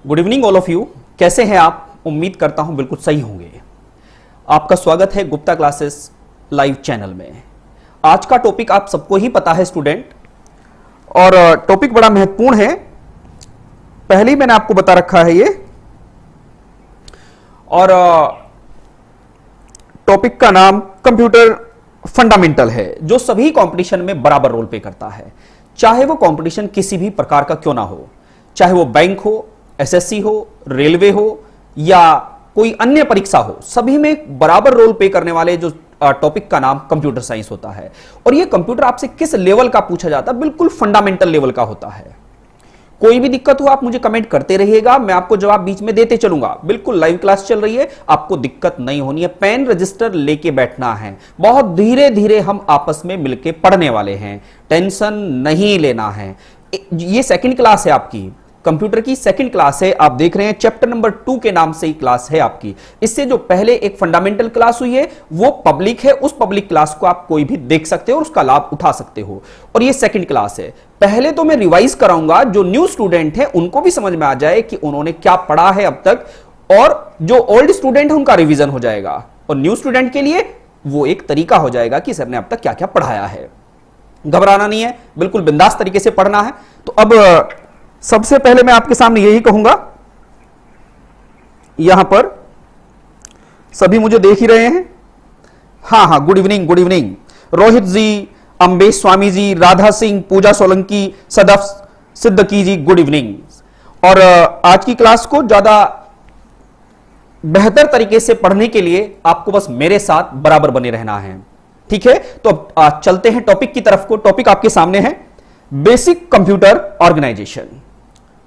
Good evening all of you. कैसे हैं आप? उम्मीद करता हूं बिल्कुल सही होंगे। आपका स्वागत है गुप्ता क्लासेस लाइव चैनल में। आज का टॉपिक आप सबको ही पता है स्टूडेंट, और टॉपिक बड़ा महत्वपूर्ण है। पहले ही मैंने आपको बता रखा है ये, और टॉपिक का नाम कंप्यूटर फंडामेंटल है, जो सभी कंपटीशन में बराबर रोल प्ले करता है। चाहे वो कंपटीशन किसी भी प्रकार का क्यों ना हो, चाहे वो बैंक हो, एसएससी हो, रेलवे हो या कोई अन्य परीक्षा हो, सभी में बराबर रोल प्ले करने वाले जो टॉपिक का नाम कंप्यूटर साइंस होता है। और ये कंप्यूटर आपसे किस लेवल का पूछा जाता है? बिल्कुल फंडामेंटल लेवल का होता है। कोई भी दिक्कत हो आप मुझे कमेंट करते रहिएगा, मैं आपको जवाब बीच में देते चलूंगा। बिल्कुल लाइव क्लास चल रही है, आपको दिक्कत नहीं होनी है। पेन रजिस्टर लेके बैठना है, बहुत धीरे धीरे हम आपस में मिलके पढ़ने वाले हैं, टेंशन नहीं लेना है। ये सेकंड क्लास है आपकी, कंप्यूटर की सेकंड क्लास है। आप देख रहे हैं चैप्टर नंबर 2 के नाम से ही क्लास है आपकी। इससे जो पहले एक फंडामेंटल क्लास हुई है वो पब्लिक है, उस पब्लिक क्लास को आप कोई भी देख सकते हो और उसका लाभ उठा सकते हो। और ये सेकंड क्लास है। पहले तो मैं रिवाइज कराऊंगा, जो न्यू स्टूडेंट है उनको भी समझ में आ जाए कि उन्होंने क्या पढ़ा है अब तक, और जो ओल्ड स्टूडेंट है उनका रिवीजन हो जाएगा, और न्यू स्टूडेंट के लिए वो एक तरीका हो जाएगा कि सर ने अब तक क्या क्या पढ़ाया है। घबराना नहीं है, बिल्कुल बिंदास तरीके से पढ़ना है। तो अब सबसे पहले मैं आपके सामने यही कहूंगा, यहां पर सभी मुझे देख ही रहे हैं। हाँ, good evening, good evening. Rohit ji, Ambesh Swami ji, Radha Singh, Pooja Solanki, Sadaf Siddiqui ji, good evening. और आज की क्लास को ज्यादा बेहतर तरीके से पढ़ने के लिए आपको बस मेरे साथ बराबर बने रहना है, ठीक है? तो अब चलते हैं टॉपिक की तरफ को। टॉपिक आपके सामने है बेसिक कंप्यूटर ऑर्गेनाइजेशन।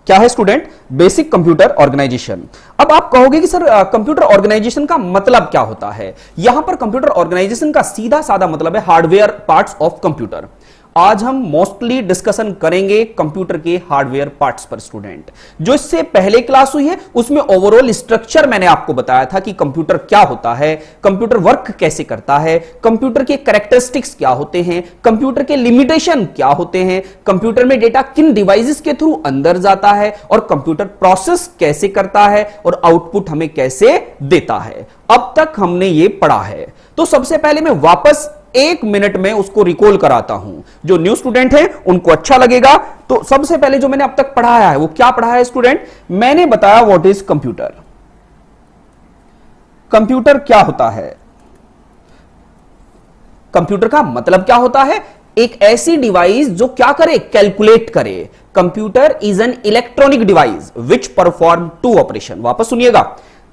क्या है स्टूडेंट? Basic computer organisation. अब आप कहोगे कि सर कंप्यूटर ऑर्गेनाइजेशन का मतलब क्या होता है? यहां पर कंप्यूटर ऑर्गेनाइजेशन का सीधा साधा मतलब है हार्डवेयर पार्ट्स ऑफ कंप्यूटर। आज हम मोस्टली डिस्कशन करेंगे कंप्यूटर के हार्डवेयर पार्ट्स पर स्टूडेंट। जो इससे पहले क्लास हुई है उसमें ओवरऑल स्ट्रक्चर मैंने आपको बताया था कि कंप्यूटर क्या होता है, कंप्यूटर वर्क कैसे करता है, कंप्यूटर के कैरेक्टरिस्टिक्स क्या होते हैं, कंप्यूटर के लिमिटेशन क्या होते हैं, कंप्यूटर में डेटा किन डिवाइसेस के थ्रू अंदर जाता है, और कंप्यूटर प्रोसेस कैसे करता है और आउटपुट हमें कैसे देता है। अब तक हमने ये पढ़ा है। तो सबसे पहले मैं वापस 1 मिनट में उसको रिकॉल कराता हूं, जो न्यू स्टूडेंट है उनको अच्छा लगेगा। तो सबसे पहले जो मैंने अब तक पढ़ाया है वो क्या पढ़ाया है स्टूडेंट? मैंने बताया व्हाट इज कंप्यूटर। कंप्यूटर क्या होता है? कंप्यूटर का मतलब क्या होता है? एक ऐसी डिवाइस जो क्या करे? कैलकुलेट करे। Computer is an electronic device which perform 2 operation. वापस सुनिएगा,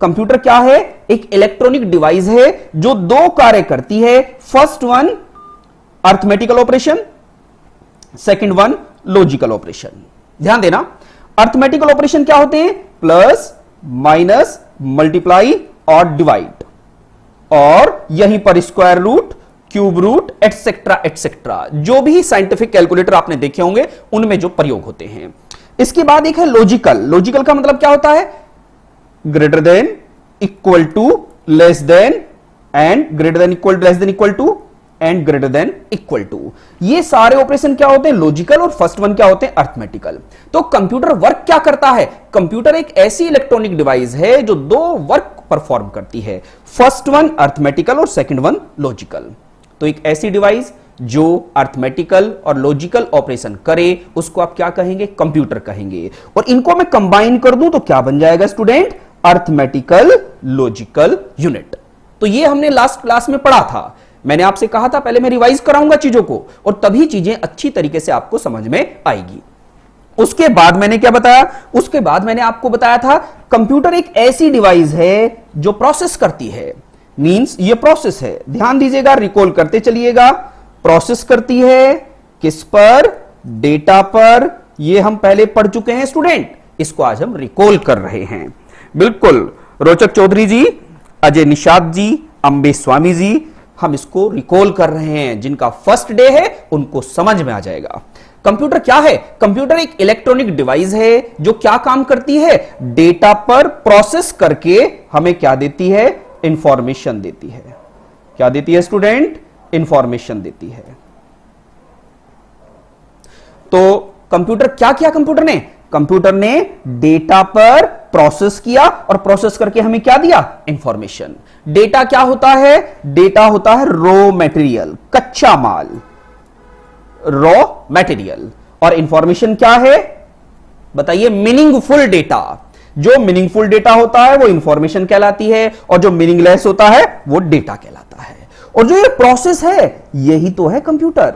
कंप्यूटर क्या है? एक इलेक्ट्रॉनिक डिवाइस है जो 2 कार्य करती है। First one arithmetical operation, second one logical operation. ध्यान देना, अर्थमेटिकल ऑपरेशन क्या होते हैं? प्लस, माइनस, मल्टीप्लाई और डिवाइड, और यहीं पर square root, cube root, etcetera etcetera, जो भी साइंटिफिक कैलकुलेटर आपने देखे होंगे उनमें जो प्रयोग होते हैं। इसके बाद एक है लॉजिकल। लॉजिकल का मतलब क्या होता है? Greater than, equal to, less than, and greater than equal, less than equal to, and greater than equal to. ये सारे ऑपरेशन क्या होते हैं? लॉजिकल। और फर्स्ट वन क्या होते हैं? अर्थमेटिकल। तो कंप्यूटर वर्क क्या करता है? कंप्यूटर एक ऐसी इलेक्ट्रॉनिक डिवाइस है जो 2 वर्क परफॉर्म करती है। फर्स्ट वन अर्थमेटिकल और सेकंड वन लॉजिकल। तो एक ऐसी डिवाइस जो अर्थमेटिकल और लॉजिकल ऑपरेशन करे उसको आप क्या कहेंगे? कंप्यूटर कहेंगे। और इनको मैं कंबाइन कर दूं तो क्या बन जाएगा स्टूडेंट? Arithmetical logical unit. तो ये हमने लास्ट क्लास में पढ़ा था। मैंने आपसे कहा था पहले मैं रिवाइज कराऊंगा चीजों को, और तभी चीजें अच्छी तरीके से आपको समझ में आएगी। उसके बाद मैंने क्या बताया? उसके बाद मैंने आपको बताया था कंप्यूटर एक ऐसी डिवाइस है जो प्रोसेस करती है। मींस ये प्रोसेस है, ध्यान दीजिएगा, रिकॉल करते चलिएगा। प्रोसेस करती है किस पर? डेटा पर। ये हम पहले पढ़ चुके हैं स्टूडेंट, इसको आज हम रिकॉल कर रहे हैं। बिल्कुल, रोचक चौधरी जी, अजय निषाद जी, अम्बेश स्वामी जी, हम इसको रिकॉल कर रहे हैं। जिनका फर्स्ट डे है उनको समझ में आ जाएगा। कंप्यूटर क्या है? कंप्यूटर एक इलेक्ट्रॉनिक डिवाइस है जो क्या काम करती है? डेटा पर प्रोसेस करके हमें क्या देती है? इंफॉर्मेशन देती है। क्या देती है स्टूडेंट? इंफॉर्मेशन देती है। तो कंप्यूटर क्या किया? कंप्यूटर ने डेटा पर प्रोसेस किया और प्रोसेस करके हमें क्या दिया, इंफॉर्मेशन। डेटा क्या होता है, डेटा होता है रॉ मटेरियल, कच्चा माल, रॉ मटेरियल। और इंफॉर्मेशन क्या है बताइए, मीनिंगफुल डेटा। जो मीनिंगफुल डेटा होता है वो इंफॉर्मेशन कहलाती है, और जो मीनिंगलेस होता है वो डेटा कहलाता है। और जो ये प्रोसेस है यही तो है कंप्यूटर,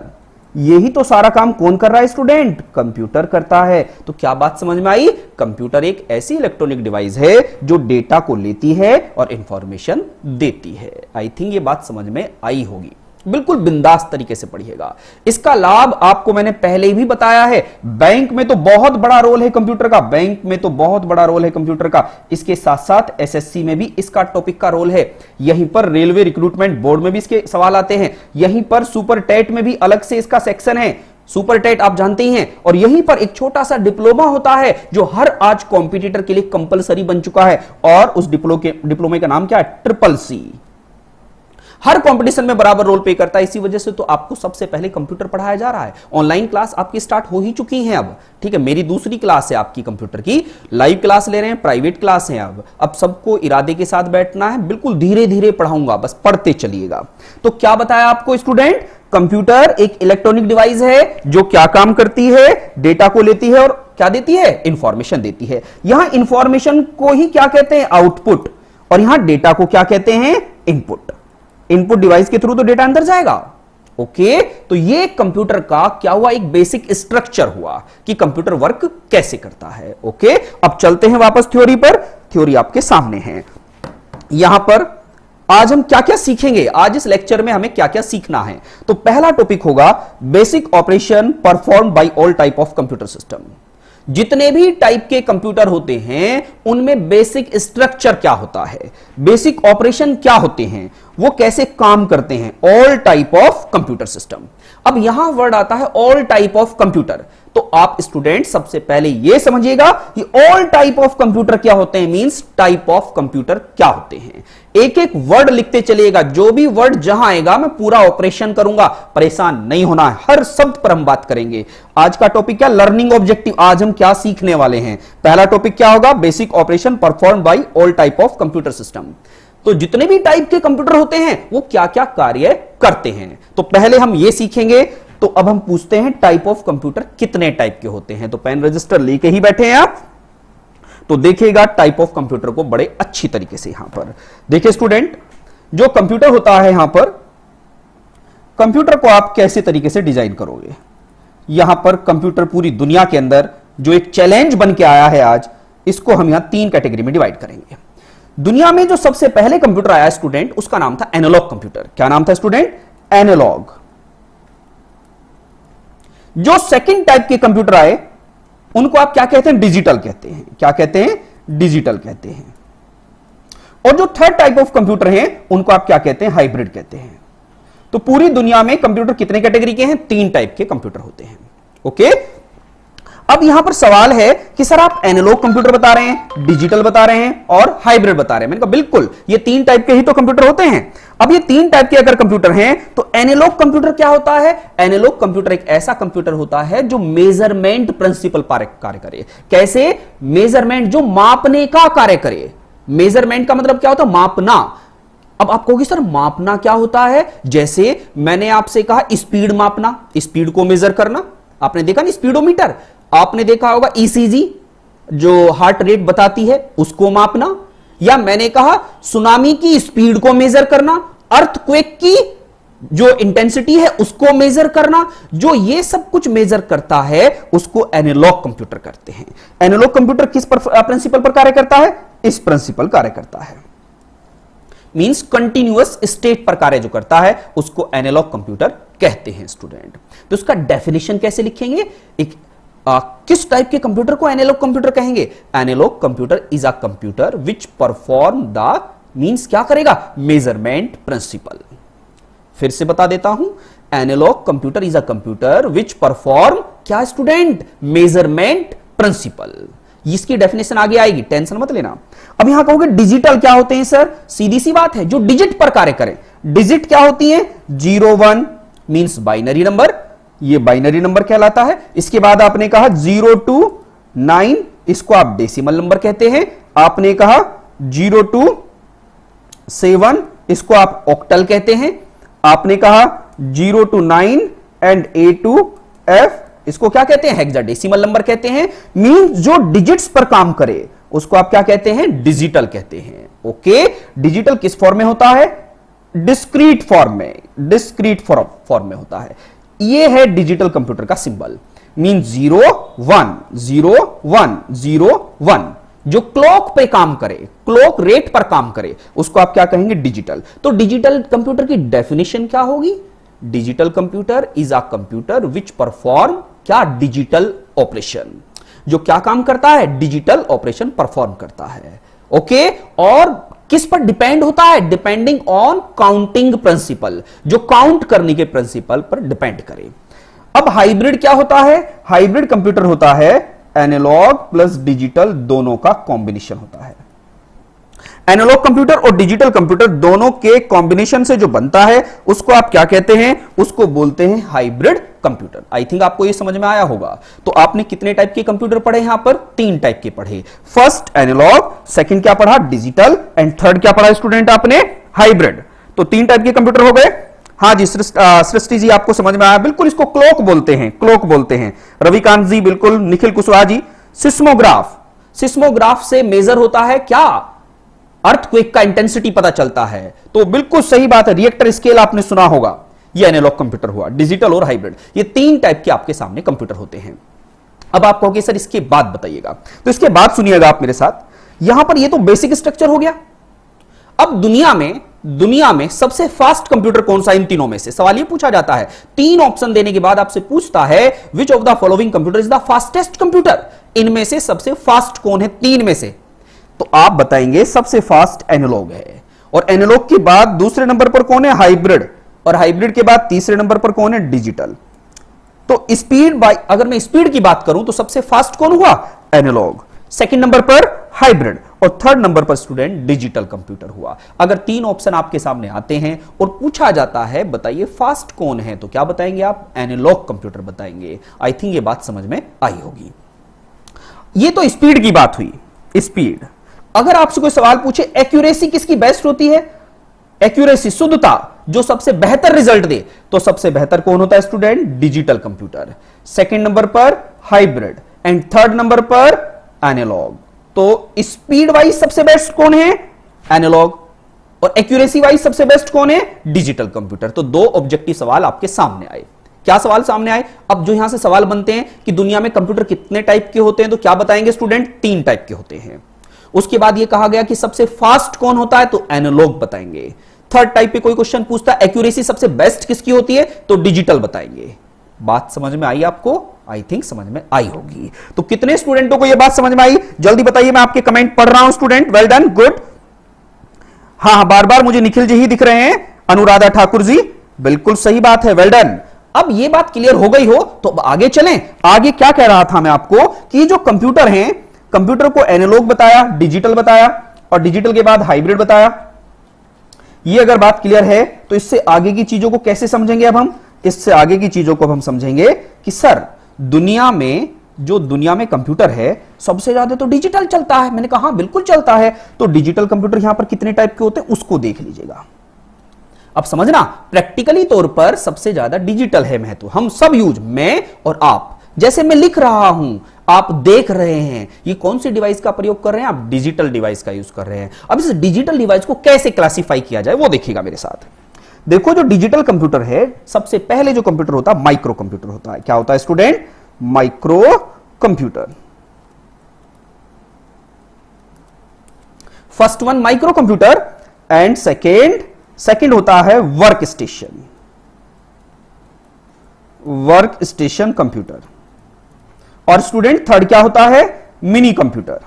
यही तो सारा काम कौन कर रहा है स्टूडेंट, कंप्यूटर करता है। तो क्या बात समझ में आई, कंप्यूटर एक ऐसी इलेक्ट्रॉनिक डिवाइस है जो डेटा को लेती है और इंफॉर्मेशन देती है। आई थिंक ये बात समझ में आई होगी। बिल्कुल बिंदास तरीके से पढ़िएगा। इसका लाभ आपको मैंने पहले ही भी बताया है। बैंक में तो बहुत बड़ा रोल है कंप्यूटर का, बैंक में तो बहुत बड़ा रोल है कंप्यूटर का। इसके साथ साथ एसएससी में भी इसका टॉपिक का रोल है। यहीं पर रेलवे रिक्रूटमेंट बोर्ड में भी इसके सवाल आते हैं। यहीं पर सुपर टेट में भी अलग से इसका सेक्शन है। सुपर टेट आप जानते ही हैं। और यहीं पर एक छोटा सा डिप्लोमा होता है जो हर आज कॉम्पिटिटर के लिए कंपलसरी बन चुका है, और उस डिप्लोमे का नाम क्या है, ट्रिपल सी। हर कंपटीशन में बराबर रोल प्ले करता है। इसी वजह से तो आपको सबसे पहले कंप्यूटर पढ़ाया जा रहा है। ऑनलाइन क्लास आपकी स्टार्ट हो ही चुकी है अब, ठीक है। मेरी दूसरी क्लास है आपकी कंप्यूटर की, लाइव क्लास ले रहे हैं, प्राइवेट क्लास है अब सबको इरादे के साथ बैठना है। बिल्कुल धीरे धीरे पढ़ाऊंगा, बस पढ़ते चलिएगा। तो क्या बताया आपको स्टूडेंट, कंप्यूटर एक इलेक्ट्रॉनिक डिवाइस है जो क्या काम करती है, डेटा को लेती है और क्या देती है, इंफॉर्मेशन देती है। यहां इंफॉर्मेशन को ही क्या कहते हैं, आउटपुट, और यहां डेटा को क्या कहते हैं, इनपुट। इनपुट डिवाइस के थ्रू तो डेटा अंदर जाएगा। ओके, तो ये कंप्यूटर का क्या हुआ, एक बेसिक स्ट्रक्चर हुआ कि कंप्यूटर वर्क कैसे करता है। ओके, अब चलते हैं वापस थ्योरी पर। थ्योरी आपके सामने है। यहां पर आज हम क्या क्या सीखेंगे, आज इस लेक्चर में हमें क्या क्या सीखना है। तो पहला टॉपिक होगा basic operation perform by all type of computer system. जितने भी टाइप के कंप्यूटर होते हैं उनमें बेसिक स्ट्रक्चर क्या होता है, बेसिक ऑपरेशन क्या होते हैं, वो कैसे काम करते हैं। All type of computer system. अब यहां वर्ड आता है ऑल टाइप ऑफ कंप्यूटर। तो आप स्टूडेंट सबसे पहले यह समझिएगा कि ऑल टाइप ऑफ कंप्यूटर क्या होते हैं, मींस टाइप ऑफ कंप्यूटर क्या होते हैं। एक एक वर्ड लिखते चलिएगा, जो भी वर्ड जहां आएगा मैं पूरा ऑपरेशन करूंगा, परेशान नहीं होना है, हर शब्द पर हम बात करेंगे। आज का टॉपिक क्या, लर्निंग ऑब्जेक्टिव। आज हम क्या सीखने वाले हैं, पहला टॉपिक क्या होगा, basic operation perform by all type of computer system. तो जितने भी टाइप के कंप्यूटर होते हैं वो क्या क्या कार्य करते हैं, तो पहले हम ये सीखेंगे। तो अब हम पूछते हैं टाइप ऑफ कंप्यूटर कितने टाइप के होते हैं। तो पेन रजिस्टर लेके ही बैठे हैं आप, तो देखिएगा टाइप ऑफ कंप्यूटर को बड़े अच्छी तरीके से। यहां पर देखिए स्टूडेंट, जो कंप्यूटर होता है, यहां पर कंप्यूटर को आप कैसे तरीके से डिजाइन करोगे। यहां पर कंप्यूटर पूरी दुनिया के अंदर जो एक चैलेंज बन के आया है आज, इसको हम यहां 3 कैटेगरी में डिवाइड करेंगे। दुनिया में जो सबसे पहले कंप्यूटर आया स्टूडेंट, उसका नाम था एनालॉग कंप्यूटर। क्या नाम था स्टूडेंट, एनालॉग। जो सेकंड टाइप के कंप्यूटर आए उनको आप क्या कहते हैं, डिजिटल कहते हैं। क्या कहते हैं, डिजिटल कहते हैं। और जो थर्ड टाइप ऑफ कंप्यूटर हैं उनको आप क्या कहते हैं, हाइब्रिड कहते हैं। तो पूरी दुनिया में कंप्यूटर कितने कैटेगरी के हैं, 3 टाइप के कंप्यूटर होते हैं। ओके, अब यहां पर सवाल है कि सर आप एनालॉग कंप्यूटर बता रहे हैं, डिजिटल बता रहे हैं और हाइब्रिड बता रहे हैं। मैंने कहा बिल्कुल, ये 3 टाइप के ही तो कंप्यूटर होते हैं। अब ये 3 टाइप के अगर कंप्यूटर हैं तो एनालॉग कंप्यूटर क्या होता है, एनालॉग कंप्यूटर एक ऐसा कंप्यूटर होता है जो मेजरमेंट प्रिंसिपल कार्य करे। कैसे, मेजरमेंट, जो मापने का कार्य करे। मेजरमेंट का मतलब क्या होता है, मापना। अब आप कहोगे सर मापना क्या होता है, जैसे मैंने आपसे कहा स्पीड मापना, स्पीड को मेजर करना। आपने देखा ना स्पीडोमीटर, आपने देखा होगा ईसीजी जो हार्ट रेट बताती है उसको मापना, या मैंने कहा सुनामी की स्पीड को मेजर करना, अर्थक्वेक की जो इंटेंसिटी है उसको मेजर करना। जो ये सब कुछ मेजर करता है उसको एनालॉग कंप्यूटर करते हैं। एनालॉग कंप्यूटर किस प्रिंसिपल पर कार्य करता है, इस प्रिंसिपल कार्य करता है, मींस कंटिन्यूअस स्टेट पर कार्य जो करता है उसको एनालॉग कंप्यूटर कहते हैं स्टूडेंट। तो उसका डेफिनेशन कैसे लिखेंगे, एक किस टाइप के कंप्यूटर को एनालॉग कंप्यूटर कहेंगे। Analog computer is a computer which perform the, means क्या करेगा, मेजरमेंट प्रिंसिपल। फिर से बता देता हूं, analog computer is a computer which perform क्या स्टूडेंट, मेजरमेंट प्रिंसिपल। इसकी डेफिनेशन आगे आएगी, टेंशन मत लेना। अब यहां कहोगे डिजिटल क्या होते हैं सर, सीधी सी बात है, जो डिजिट पर कार्य करें। डिजिट क्या होती है, 0 1 मींस बाइनरी नंबर, ये बाइनरी नंबर कहलाता है। इसके बाद आपने कहा 0 to 9, इसको आप डेसिमल नंबर कहते हैं। आपने कहा 0 to 7, इसको आप ऑक्टल कहते हैं। आपने कहा 0 to 9 and A to F, इसको क्या कहते हैं? हेक्साडेसिमल नंबर कहते हैं। मींस जो डिजिट्स पर काम करे उसको आप क्या कहते हैं? डिजिटल कहते हैं। ओके, डिजिटल किस फॉर्म में होता है? डिस्क्रीट फॉर्म में, डिस्क्रीट फॉर्म में होता है। ये है डिजिटल कंप्यूटर का सिंबल। मीन 0 1 0 1 0 1, जो क्लॉक पे काम करे, क्लॉक रेट पर काम करे, उसको आप क्या कहेंगे? डिजिटल। तो डिजिटल कंप्यूटर की डेफिनेशन क्या होगी? Digital computer is a computer which perform क्या? Digital operation. जो क्या काम करता है? डिजिटल ऑपरेशन परफॉर्म करता है। ओके, और किस पर डिपेंड होता है? डिपेंडिंग ऑन काउंटिंग प्रिंसिपल, जो काउंट करने के प्रिंसिपल पर डिपेंड करे। अब हाइब्रिड क्या होता है? हाइब्रिड कंप्यूटर होता है एनालॉग प्लस डिजिटल दोनों का कॉम्बिनेशन होता है। एनालॉग कंप्यूटर और डिजिटल कंप्यूटर दोनों के कॉम्बिनेशन से जो बनता है उसको आप क्या कहते हैं? उसको बोलते हैं हाइब्रिड कंप्यूटर। आई थिंक आपको ये समझ में आया होगा। तो आपने कितने टाइप के कंप्यूटर पढ़े? यहां पर 3 टाइप के पढ़े। फर्स्ट एनालॉग, सेकंड क्या पढ़ा? डिजिटल, एंड थर्ड क्या पढ़ा स्टूडेंट आपने? हाइब्रिड। तो 3 टाइप के कंप्यूटर हो गए। हाँ जी, सृष्टि जी आपको समझ में आया? बिल्कुल, इसको क्लॉक बोलते हैं, क्लॉक बोलते हैं। रविकांत जी बिल्कुल, निखिल कुशवाहा जी। सिस्मोग्राफ, सिस्मोग्राफ से मेजर होता है क्या? अर्थक्वेक का इंटेंसिटी पता चलता है। तो बिल्कुल सही बात है, रिएक्टर स्केल आपने सुना होगा। ये एनालॉग कंप्यूटर हुआ। डिजिटल और हाइब्रिड, ये 3 टाइप के आपके सामने कंप्यूटर होते हैं। अब आप कहोगे सर इसके बाद बताइएगा, तो इसके बाद सुनिएगा आप मेरे साथ। यहां पर ये तो बेसिक स्ट्रक्चर हो गया। अब दुनिया में सबसे फास्ट कंप्यूटर कौन सा इन तीनों में से? सवाल ये पूछा जाता है। 3 ऑप्शन देने के बाद आपसे पूछता है which of the following computer is the fastest computer? इनमें से सबसे फास्ट कौन है 3 में से? तो आप बताएंगे सबसे फास्ट एनालॉग है, और एनालॉग के बाद दूसरे नंबर पर कौन है? हाइब्रिड, और हाइब्रिड के बाद तीसरे नंबर पर कौन है? डिजिटल। तो स्पीड बाय, अगर मैं स्पीड की बात करूं तो सबसे फास्ट कौन हुआ? एनालॉग। सेकंड नंबर पर हाइब्रिड, और थर्ड नंबर पर स्टूडेंट डिजिटल कंप्यूटर हुआ। अगर 3 ऑप्शन आपके सामने आते हैं और पूछा जाता है बताइए फास्ट कौन है, तो क्या बताएंगे आप? एनालॉग कंप्यूटर बताएंगे। आई थिंक ये बात समझ में आई होगी। ये तो स्पीड की बात हुई। स्पीड, अगर आपसे कोई सवाल पूछे एक्यूरेसी किसकी बेस्ट होती है? एक्यूरेसी, शुद्धता, जो सबसे बेहतर रिजल्ट दे, तो सबसे बेहतर कौन होता है student? Digital computer. Second number पर हाइब्रिड, एंड थर्ड नंबर पर एनालॉग। तो स्पीड वाइज सबसे बेस्ट कौन है? एनालॉग, और एक्यूरेसी वाइज सबसे बेस्ट कौन है? Digital computer. तो 2 ऑब्जेक्टिव सवाल आपके सामने आए। क्या सवाल सामने आए? अब जो यहां से सवाल बनते हैं कि दुनिया में कंप्यूटर कितने टाइप के होते हैं, तो क्या बताएंगे स्टूडेंट? 3 टाइप के होते हैं। उसके बाद यह कहा गया कि सबसे फास्ट कौन होता है, तो एनालॉग बताएंगे। थर्ड टाइप पे कोई क्वेश्चन पूछता है एक्यूरेसी सबसे बेस्ट किसकी होती है, तो डिजिटल बताएंगे। बात समझ में आई आपको? आई थिंक समझ में आई होगी। तो कितने स्टूडेंटों को यह बात समझ में आई? जल्दी बताइए, मैं आपके कमेंट पढ़ रहा हूं स्टूडेंट। Well done, good. हाँ, बार बार मुझे निखिल जी ही दिख रहे हैं। अनुराधा ठाकुर जी, बिल्कुल सही बात है, वेल डन। अब यह बात क्लियर हो गई हो तो अब आगे चलें। आगे क्या कह रहा था मैं आपको कि जो कंप्यूटर हैं, कंप्यूटर को एनालॉग बताया, डिजिटल बताया, और डिजिटल के बाद हाइब्रिड बताया। ये अगर बात क्लियर है तो इससे आगे की चीजों को कैसे समझेंगे? अब हम इससे आगे की चीजों को हम समझेंगे कि सर दुनिया में कंप्यूटर है सबसे ज्यादा तो डिजिटल चलता है। मैंने कहा बिल्कुल चलता है। तो डिजिटल कंप्यूटर यहां पर कितने टाइप के होते हैं उसको देख लीजिएगा। अब समझना, प्रैक्टिकली तौर पर सबसे ज्यादा डिजिटल है महत्व। हम सब यूज, मैं और आप, जैसे मैं लिख रहा हूं, आप देख रहे हैं, ये कौन सी डिवाइस का प्रयोग कर रहे हैं? आप डिजिटल डिवाइस का यूज कर रहे हैं। अब इस डिजिटल डिवाइस को कैसे क्लासिफाई किया जाए वो देखिएगा मेरे साथ। देखो, जो डिजिटल कंप्यूटर है, सबसे पहले जो कंप्यूटर होता है माइक्रो कंप्यूटर होता है। क्या होता है student? Micro computer. First one micro computer, and second होता है work station, work station computer. और स्टूडेंट थर्ड क्या होता है? Mini computer.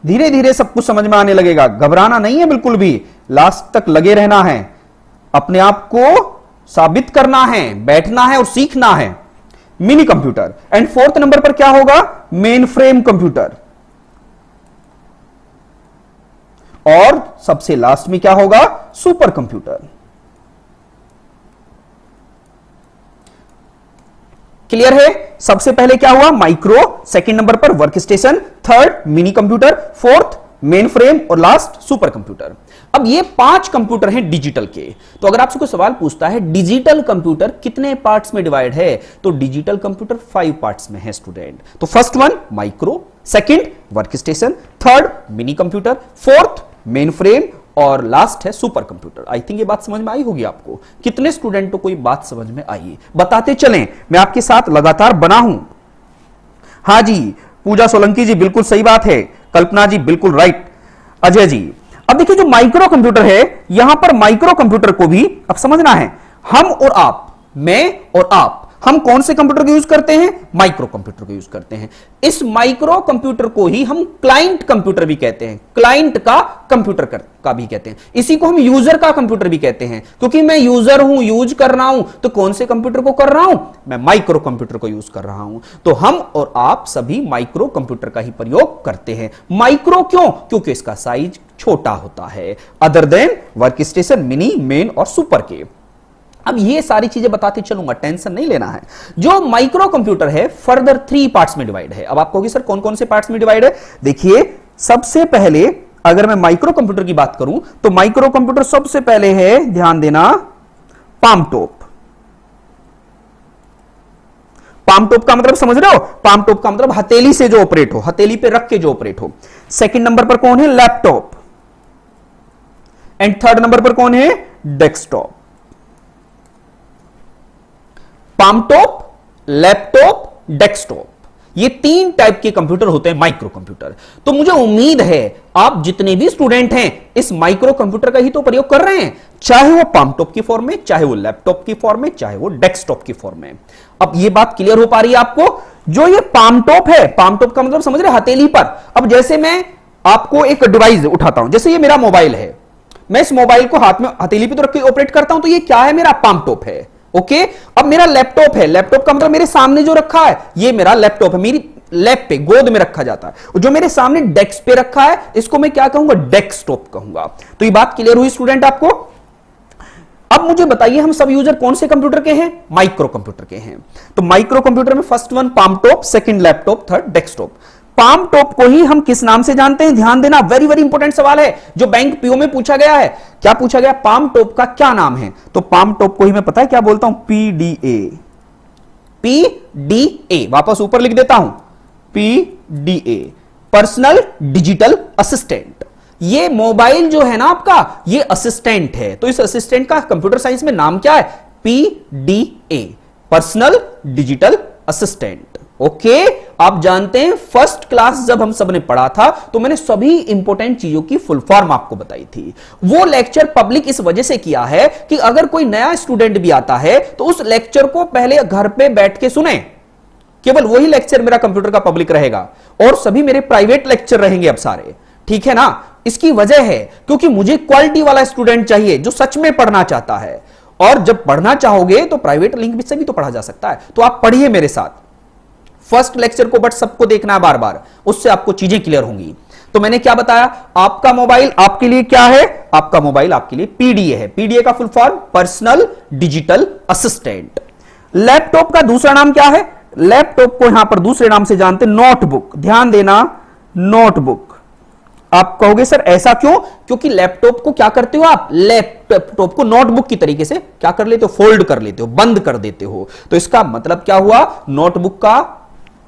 धीरे धीरे सब कुछ समझ में आने लगेगा, घबराना नहीं है बिल्कुल भी, लास्ट तक लगे रहना है, अपने आप को साबित करना है, बैठना है और सीखना है। Mini computer. And fourth number पर क्या होगा? Main frame computer. और सबसे लास्ट में क्या होगा? Super computer. क्लियर है? सबसे पहले क्या हुआ, माइक्रो, सेकंड नंबर पर work station, third mini computer, fourth main frame और लास्ट सुपर कंप्यूटर। अब ये 5 कंप्यूटर हैं डिजिटल के। तो अगर आपसे कोई सवाल पूछता है डिजिटल कंप्यूटर कितने पार्ट्स में डिवाइड है, तो डिजिटल कंप्यूटर 5 पार्ट्स में है स्टूडेंट। तो first one micro, second work station, third mini computer, fourth main frame और लास्ट है सुपर कंप्यूटर। आई थिंक ये बात समझ में आई होगी आपको। कितने स्टूडेंटों को ये बात समझ में आई, बताते चलें, मैं आपके साथ लगातार बना हूं। हाँ जी, पूजा सोलंकी जी बिल्कुल सही बात है, कल्पना जी बिल्कुल राइट, अजय जी। अब देखिए जो माइक्रो कंप्यूटर है, यहां पर माइक्रो कंप्यूटर को भी अब समझना है, हम और आप, मैं और आप, हम कौन से कंप्यूटर का यूज करते हैं, माइक्रो कंप्यूटर का यूज करते हैं। इस माइक्रो कंप्यूटर को ही हम क्लाइंट कंप्यूटर भी कहते हैं, क्लाइंट का कंप्यूटर का भी कहते हैं। इसी को हम यूजर का कंप्यूटर भी कहते हैं, क्योंकि मैं यूजर हूं, यूज कर रहा हूं, तो कौन से कंप्यूटर को कर रहा हूं, मैं माइक्रो कंप्यूटर को यूज कर रहा हूं। तो हम और आप सभी माइक्रो कंप्यूटर का ही प्रयोग करते हैं। माइक्रो क्यों, क्योंकि इसका साइज छोटा होता है, other than work station, mini, main और सुपर के। अब ये सारी चीजें बताते चलूंगा, टेंशन नहीं लेना है। जो माइक्रो कंप्यूटर है फर्दर 3 पार्ट्स में डिवाइड है। अब आप कहोगे सर कौन कौन से पार्ट्स में डिवाइड है। देखिए सबसे पहले अगर मैं माइक्रो कंप्यूटर की बात करूं तो माइक्रो कंप्यूटर सबसे पहले है, ध्यान देना, पाम टॉप। पाम टॉप का मतलब समझ रहे हो, पाम टॉप का मतलब हथेली से जो ऑपरेट हो, हथेली पे रख के जो ऑपरेट हो। सेकंड नंबर पर कौन है, लैपटॉप। एंड थर्ड नंबर पर कौन है, डेस्कटॉप। पामटॉप, लैपटॉप, डेस्कटॉप, ये 3 टाइप के कंप्यूटर होते हैं माइक्रो कंप्यूटर। तो मुझे उम्मीद है आप जितने भी स्टूडेंट हैं इस माइक्रो कंप्यूटर का ही तो प्रयोग कर रहे हैं, चाहे वो पामटॉप की फॉर्म में, चाहे वो लैपटॉप की फॉर्म में, चाहे वो डेस्कटॉप की फॉर्म में। अब ये बात क्लियर हो पा रही है आपको। जो ये पामटॉप है, पामटॉप का मतलब समझ रहे, हथेली पर। अब जैसे मैं आपको एक डिवाइस उठाता हूं, जैसे ये मेरा मोबाइल है, मैं इस मोबाइल को हाथ में हथेली पे तो रख के ऑपरेट करता हूं, तो ये क्या है, मेरा पामटॉप है। ओके, अब मेरा लैपटॉप है, लैपटॉप का मतलब मेरे सामने जो रखा है ये मेरा लैपटॉप है, मेरी लैप पे, गोद में रखा जाता है। जो मेरे सामने डेस्क पे रखा है इसको मैं क्या कहूंगा, डेस्कटॉप कहूंगा। तो ये बात क्लियर हुई स्टूडेंट आपको। अब मुझे बताइए हम सब यूजर कौन से कंप्यूटर के हैं, माइक्रो कंप्यूटर के हैं। तो माइक्रो कंप्यूटर में first one palmtop, second laptop, third desktop. Palm top को ही हम किस नाम से जानते हैं, ध्यान देना, वेरी वेरी इंपॉर्टेंट सवाल है जो बैंक पीओ में पूछा गया है। क्या पूछा गया, पाम टॉप का क्या नाम है। तो पाम टॉप को ही मैं पता है क्या बोलता हूं, पीडीए। पीडीए वापस ऊपर लिख देता हूं, पीडीए, पर्सनल डिजिटल असिस्टेंट। ये मोबाइल जो है ना आपका, ये असिस्टेंट है। तो इस असिस्टेंट का कंप्यूटर साइंस में नाम क्या है, PDA, personal digital assistant. Okay, आप जानते हैं फर्स्ट क्लास जब हम सबने पढ़ा था तो मैंने सभी इंपॉर्टेंट चीजों की फुल फॉर्म आपको बताई थी। वो लेक्चर पब्लिक इस वजह से किया है कि अगर कोई नया स्टूडेंट भी आता है तो उस लेक्चर को पहले घर पे बैठ के सुने। केवल वही लेक्चर मेरा कंप्यूटर का पब्लिक रहेगा और सभी मेरे प्राइवेट लेक्चर रहेंगे अब सारे, ठीक है ना। इसकी वजह है क्योंकि मुझे क्वालिटी वाला स्टूडेंट चाहिए जो सच में पढ़ना चाहता है। और जब पढ़ना चाहोगे तो प्राइवेट लिंक से भी तो पढ़ा जा सकता है। तो आप पढ़िए मेरे साथ फर्स्ट लेक्चर को, बट सबको देखना है बार बार, उससे आपको चीजें क्लियर होंगी। तो मैंने क्या बताया, आपका मोबाइल आपके लिए क्या है, आपका मोबाइल आपके लिए पीडीए है। पीडीए का full form personal digital assistant. Laptop का दूसरा नाम क्या है, लैपटॉप को यहां पर दूसरे नाम से जानते हैं नोटबुक। ध्यान देना, नोटबुक। आप कहोगे सर ऐसा क्यों, क्योंकि लैपटॉप को क्या करते हो आप, लैपटॉप को नोटबुक की तरीके से क्या कर लेते हो, फोल्ड कर लेते हो, बंद कर देते हो। तो इसका मतलब क्या हुआ, नोटबुक का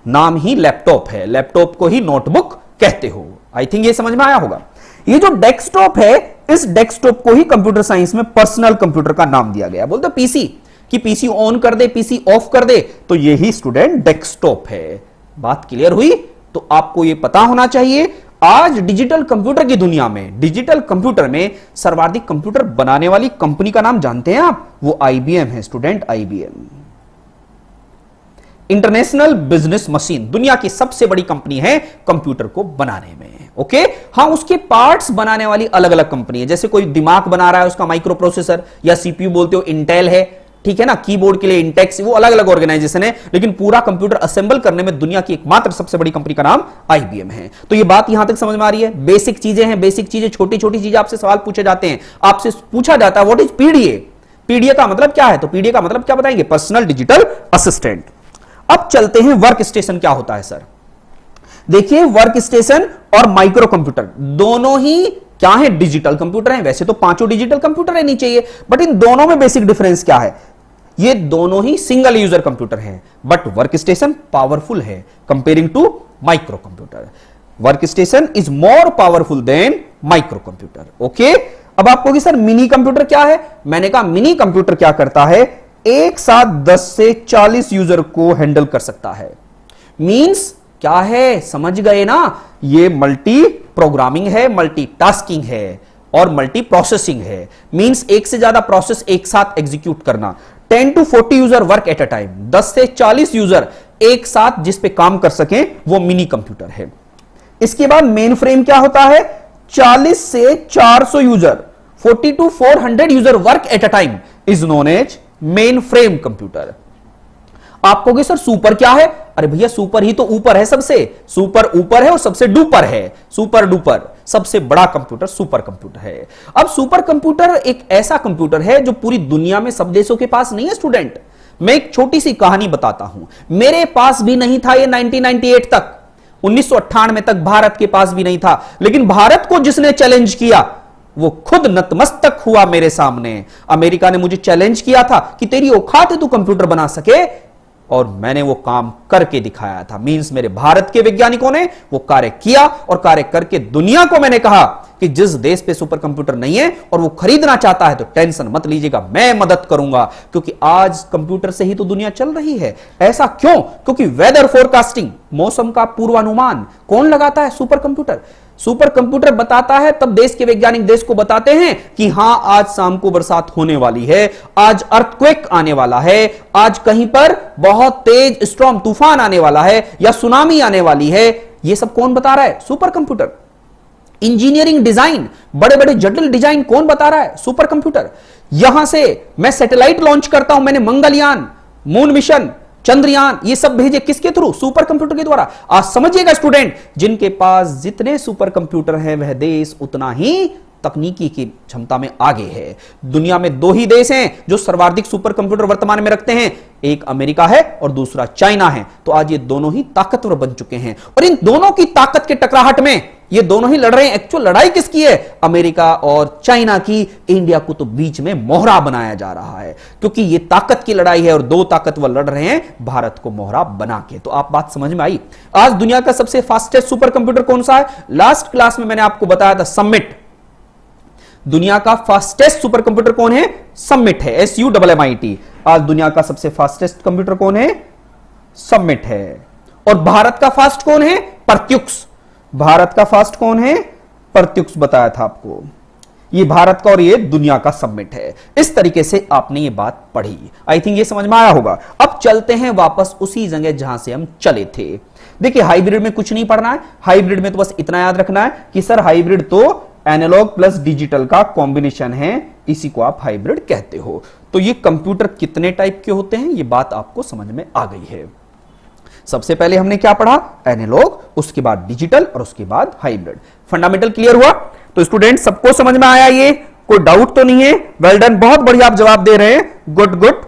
नाम ही लैपटॉप है, लैपटॉप को ही नोटबुक कहते हो। आई थिंक ये समझ में आया होगा। ये जो डेस्कटॉप है, इस डेस्कटॉप को ही कंप्यूटर साइंस में पर्सनल कंप्यूटर का नाम दिया गया। बोलते पीसी कि पीसी ऑन कर दे, पीसी ऑफ कर दे, तो यही स्टूडेंट डेस्कटॉप है। बात क्लियर हुई। तो आपको यह पता होना चाहिए आज डिजिटल कंप्यूटर की दुनिया में, डिजिटल कंप्यूटर में सर्वाधिक कंप्यूटर बनाने वाली कंपनी का नाम जानते हैं आप, वो आईबीएम है student, IBM, international business machine, दुनिया की सबसे बड़ी कंपनी है कंप्यूटर को बनाने में। ओके, हाँ उसके पार्ट्स बनाने वाली अलग अलग कंपनी है। जैसे कोई दिमाग बना रहा है उसका माइक्रो प्रोसेसर या सीपीयू बोलते हो, इंटेल है, ठीक है ना, कीबोर्ड के लिए इंटेक्स, वो अलग अलग ऑर्गेनाइजेशन है, लेकिन पूरा कंप्यूटर असेंबल करने में दुनिया की एकमात्र सबसे बड़ी कंपनी का नाम आईबीएम है। तो ये बात यहां तक समझ में आ रही है। बेसिक चीजें हैं, बेसिक चीजें, छोटी छोटी चीजें आपसे सवाल पूछे जाते हैं, आपसे पूछा जाता है व्हाट इज पीडीए, पीडीए का मतलब क्या है, तो पीडीए का मतलब क्या बताएंगे, पर्सनल डिजिटल असिस्टेंट। अब चलते हैं वर्क स्टेशन क्या होता है सर। देखिए वर्क स्टेशन और माइक्रो कंप्यूटर दोनों ही क्या है, डिजिटल कंप्यूटर हैं। वैसे तो पांचों डिजिटल कंप्यूटर रहनी चाहिए, बट इन दोनों में बेसिक डिफरेंस क्या है, ये दोनों ही सिंगल यूजर कंप्यूटर हैं, बट वर्क स्टेशन पावरफुल है comparing to micro computer. Work station is more powerful than micro computer. Okay, अब आप कहोगे सर मिनी कंप्यूटर क्या है। मैंने कहा मिनी कंप्यूटर क्या करता है, एक साथ 10 से 40 यूजर को हैंडल कर सकता है। मींस क्या है, समझ गए ना, ये मल्टी प्रोग्रामिंग है, मल्टीटास्किंग है और मल्टी प्रोसेसिंग है। मींस एक से ज्यादा प्रोसेस एक साथ एग्जीक्यूट करना। 10 to 40 user work at a time, 10 से 40 यूजर एक साथ जिस पे काम कर सकें वो मिनी कंप्यूटर है। इसके बाद मेन फ्रेम क्या होता है, 40 से 400 user, 40 to 400 user work at a time is known as mainframe computer. आप कहोगे सर सुपर क्या है, अरे भैया सुपर ही तो ऊपर है, सबसे सुपर ऊपर है और सबसे डुपर है, सुपर डुपर सबसे बड़ा कंप्यूटर सुपर कंप्यूटर है। अब सुपर कंप्यूटर एक ऐसा कंप्यूटर है जो पूरी दुनिया में सब देशों के पास नहीं है। स्टूडेंट, मैं एक छोटी सी कहानी बताता हूं, मेरे पास भी नहीं था ये 1998 तक, 1998 तक भारत के पास भी नहीं था, लेकिन भारत को जिसने चैलेंज किया वो खुद नतमस्तक हुआ मेरे सामने। अमेरिका ने मुझे चैलेंज किया था कि तेरी औकात है तू कंप्यूटर बना सके, और मैंने वो काम करके दिखाया था। मींस मेरे भारत के वैज्ञानिकों ने वो कार्य किया और कार्य करके दुनिया को मैंने कहा कि जिस देश पे सुपर कंप्यूटर नहीं है और वो खरीदना चाहता है तो टेंशन मत लीजिएगा, मैं मदद करूंगा, क्योंकि आज कंप्यूटर से ही तो दुनिया चल रही है। ऐसा क्यों, क्योंकि वेदर फोरकास्टिंग, मौसम का पूर्वानुमान कौन लगाता है, सुपर कंप्यूटर। सुपर कंप्यूटर बताता है, तब देश के वैज्ञानिक देश को बताते हैं कि हां आज शाम को बरसात होने वाली है, आज अर्थक्वेक आने वाला है, आज कहीं पर बहुत तेज स्टॉर्म तूफान आने वाला है या सुनामी आने वाली है। यह सब कौन बता रहा है, सुपर कंप्यूटर। इंजीनियरिंग डिजाइन, बड़े बड़े जटिल डिजाइन कौन बता रहा है, सुपर कंप्यूटर। यहां से मैं सैटेलाइट लॉन्च करता हूं, मैंने मंगलयान, मून मिशन, चंद्रयान, ये सब भेजे किसके थ्रू, सुपर कंप्यूटर के द्वारा। आज समझिएगा स्टूडेंट, जिनके पास जितने सुपर कंप्यूटर हैं वह देश उतना ही तकनीकी की क्षमता में आगे है। दुनिया में दो ही देश हैं जो सर्वाधिक सुपर कंप्यूटर वर्तमान में रखते हैं, एक अमेरिका है और दूसरा चाइना है। तो आज ये दोनों ही ताकतवर बन चुके हैं और इन दोनों की ताकत के टकराहट में ये दोनों ही लड़ रहे हैं। एक्चुअल लड़ाई किसकी है, अमेरिका और चाइना की। इंडिया को तो बीच में मोहरा बनाया जा रहा है, क्योंकि ये ताकत की लड़ाई है और दो ताकतवर लड़ रहे हैं भारत को मोहरा बना के। तो आप बात समझ में आई। आज दुनिया का सबसे फास्टेस्ट सुपर कंप्यूटर कौन सा है, लास्ट क्लास में मैंने आपको बताया था समिट। दुनिया का फास्टेस्ट सुपर कंप्यूटर कौन है, समिट है, SUMMIT। आज दुनिया का सबसे फास्टेस्ट कंप्यूटर कौन है, समिट है। और भारत का फास्ट कौन है, प्रत्युक्स। भारत का फास्ट कौन है, प्रत्युक्स बताया था आपको। ये भारत का और ये दुनिया का समिट है। इस तरीके से आपने ये बात पढ़ी, आई थिंक ये समझ में आया होगा। अब चलते हैं वापस उसी जगह जहां से हम चले थे। देखिए हाइब्रिड में कुछ नहीं पढ़ना है, हाइब्रिड में तो बस इतना याद रखना है कि सर हाइब्रिड तो एनालॉग प्लस डिजिटल का कॉम्बिनेशन है, इसी को आप हाइब्रिड कहते हो। तो ये कंप्यूटर कितने टाइप के होते हैं, ये बात आपको समझ में आ गई है। सबसे पहले हमने क्या पढ़ा, एनालॉग, उसके बाद डिजिटल और उसके बाद हाइब्रिड। फंडामेंटल क्लियर हुआ। तो स्टूडेंट सबको समझ में आया, ये कोई डाउट तो नहीं है। वेल डन, बहुत बढ़िया आप जवाब दे रहे हैं, गुड गुड।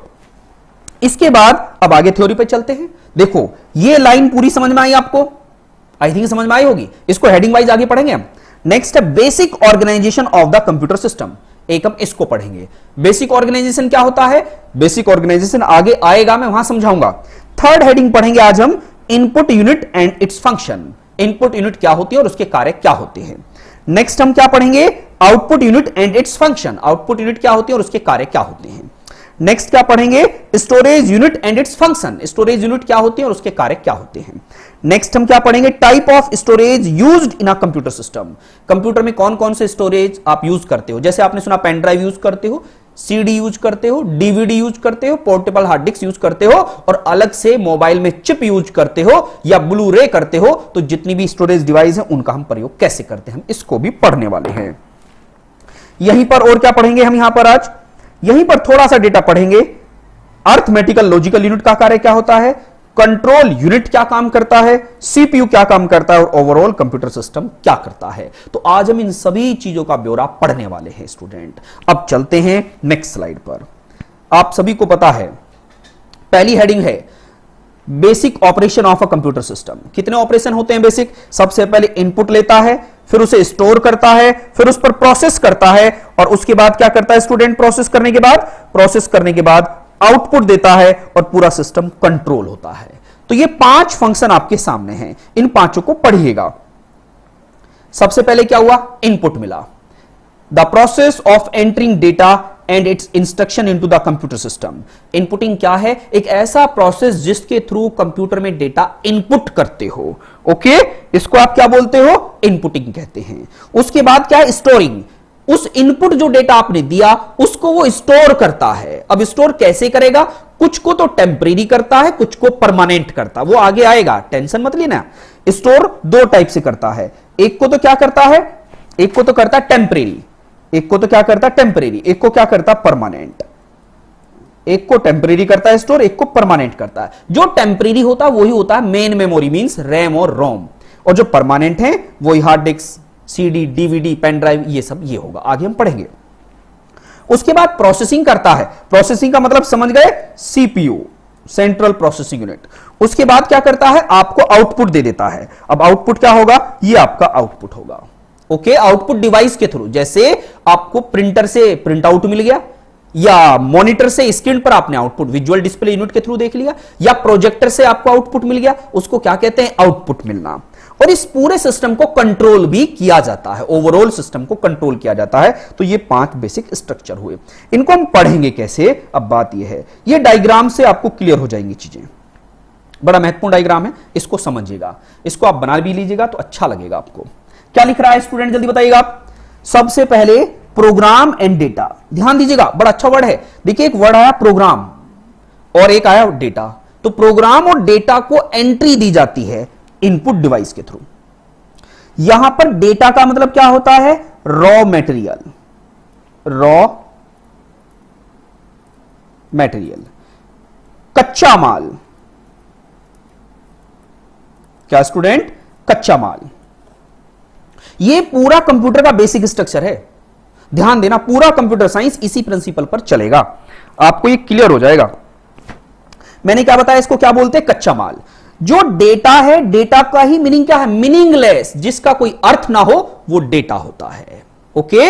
इसके बाद अब आगे थ्योरी पे चलते हैं। देखो ये लाइन पूरी समझ में आई आपको, आई थिंक समझ में आई होगी। इसको हेडिंग वाइज आगे पढ़ेंगे हम। नेक्स्ट है basic organisation of the computer system, एक हम इसको पढ़ेंगे। बेसिक ऑर्गेनाइजेशन क्या होता है, बेसिक ऑर्गेनाइजेशन आगे आएगा, मैं वहां समझाऊंगा। थर्ड हेडिंग पढ़ेंगे आज हम, input unit and its function. Input unit क्या होती है और उसके कार्य क्या होते हैं। नेक्स्ट हम क्या पढ़ेंगे, output unit and its function. Output unit क्या होती है और उसके कार्य क्या होते हैं। नेक्स्ट क्या पढ़ेंगे, storage unit and its function. Storage unit क्या होती है और उसके कार्य क्या होते हैं। नेक्स्ट हम क्या पढ़ेंगे, type of storage used in a computer system. Computer में कौन कौन से स्टोरेज आप यूज करते हो, जैसे आपने सुना पेन ड्राइव यूज करते हो, CD यूज करते हो, DVD यूज करते हो, पोर्टेबल हार्ड डिस्क यूज करते हो, और अलग से मोबाइल में चिप यूज करते हो या ब्लू रे करते हो। तो जितनी भी स्टोरेज डिवाइस है उनका हम प्रयोग कैसे करते हैं, हम इसको भी पढ़ने वाले हैं। यहीं पर और क्या पढ़ेंगे हम, यहां पर आज यहीं पर थोड़ा सा डेटा पढ़ेंगे। अर्थमेटिकल लॉजिकल यूनिट का कार्य क्या होता है, कंट्रोल यूनिट क्या काम करता है, CPU क्या काम करता है, और ओवरऑल कंप्यूटर सिस्टम क्या करता है। तो आज हम इन सभी चीजों का ब्यौरा पढ़ने वाले हैं स्टूडेंट। अब चलते हैं नेक्स्ट स्लाइड पर। आप सभी को पता है पहली हेडिंग है basic operation of a computer system. कितने ऑपरेशन होते हैं बेसिक? सबसे पहले इनपुट लेता है, फिर उसे स्टोर करता है, फिर उस पर प्रोसेस करता है, और उसके बाद क्या करता है स्टूडेंट? प्रोसेस करने के बाद आउटपुट देता है और पूरा सिस्टम कंट्रोल होता है। तो ये 5 फंक्शन आपके सामने हैं, इन 5 को पढ़िएगा। सबसे पहले क्या हुआ? इनपुट मिला, the process of entering data and it's instruction into the computer system. Inputting क्या है? एक ऐसा प्रोसेस जिसके थ्रू कंप्यूटर में डेटा इनपुट करते हो। ओके, इसको आप क्या बोलते हो? इनपुटिंग कहते हैं। उसके बाद क्या है? स्टोरिंग। उस इनपुट जो डेटा आपने दिया उसको वो स्टोर करता है। अब स्टोर कैसे करेगा? कुछ को तो टेम्परेरी करता है, कुछ को परमानेंट करता है, वो आगे आएगा, टेंशन मत लेना। स्टोर 2 टाइप से करता है, एक को तो क्या करता है? एक को तो करता है टेम्परेरी, एक को तो क्या करता है? टेम्परेरी। एक को क्या करता है? परमानेंट। एक को टेम्परेरी करता है स्टोर, एक को परमानेंट करता है। जो टेम्परेरी होता है वही होता है मेन मेमोरी, मींस रैम और रोम, और जो परमानेंट है वही hard disk, CD, DVD, pen drive, ये सब ये होगा, आगे हम पढ़ेंगे। उसके बाद प्रोसेसिंग करता है। प्रोसेसिंग का मतलब समझ गए? CPU, central processing unit. उसके बाद क्या करता है? आपको आउटपुट दे देता है। अब आउटपुट क्या होगा? ये आपका आउटपुट होगा। ओके, आउटपुट डिवाइस के थ्रू, जैसे आपको प्रिंटर से प्रिंट आउट मिल गया, या मॉनिटर से स्क्रीन पर आपने आउटपुट विजुअल डिस्प्ले यूनिट के थ्रू देख लिया, या प्रोजेक्टर से आपको आउटपुट मिल गया, उसको क्या कहते हैं? आउटपुट मिलना। और इस पूरे सिस्टम को कंट्रोल भी किया जाता है, ओवरऑल सिस्टम को कंट्रोल किया जाता है। तो ये 5 बेसिक स्ट्रक्चर हुए, इनको हम पढ़ेंगे कैसे? अब बात ये है, ये डायग्राम से आपको क्लियर हो जाएंगी चीजें, बड़ा महत्वपूर्ण डायग्राम है, इसको समझिएगा, इसको आप बना भी लीजिएगा तो अच्छा लगेगा आपको। क्या लिख रहा है स्टूडेंट, जल्दी बताइएगा। सबसे पहले प्रोग्राम एंड डेटा, ध्यान दीजिएगा, बड़ा अच्छा वर्ड है। देखिए, एक वर्ड आया प्रोग्राम और एक आया डेटा। तो प्रोग्राम और डेटा को एंट्री दी जाती है इनपुट डिवाइस के थ्रू। यहां पर डेटा का मतलब क्या होता है? रॉ मटेरियल, रॉ मटेरियल, कच्चा माल। क्या स्टूडेंट? कच्चा माल। ये पूरा कंप्यूटर का बेसिक स्ट्रक्चर है, ध्यान देना, पूरा कंप्यूटर साइंस इसी प्रिंसिपल पर चलेगा, आपको ये क्लियर हो जाएगा। मैंने क्या बताया? इसको क्या बोलते हैं? कच्चा माल। जो डेटा है, डेटा का ही मीनिंग क्या है? मीनिंगलेस, जिसका कोई अर्थ ना हो, वो डेटा होता है। ओके,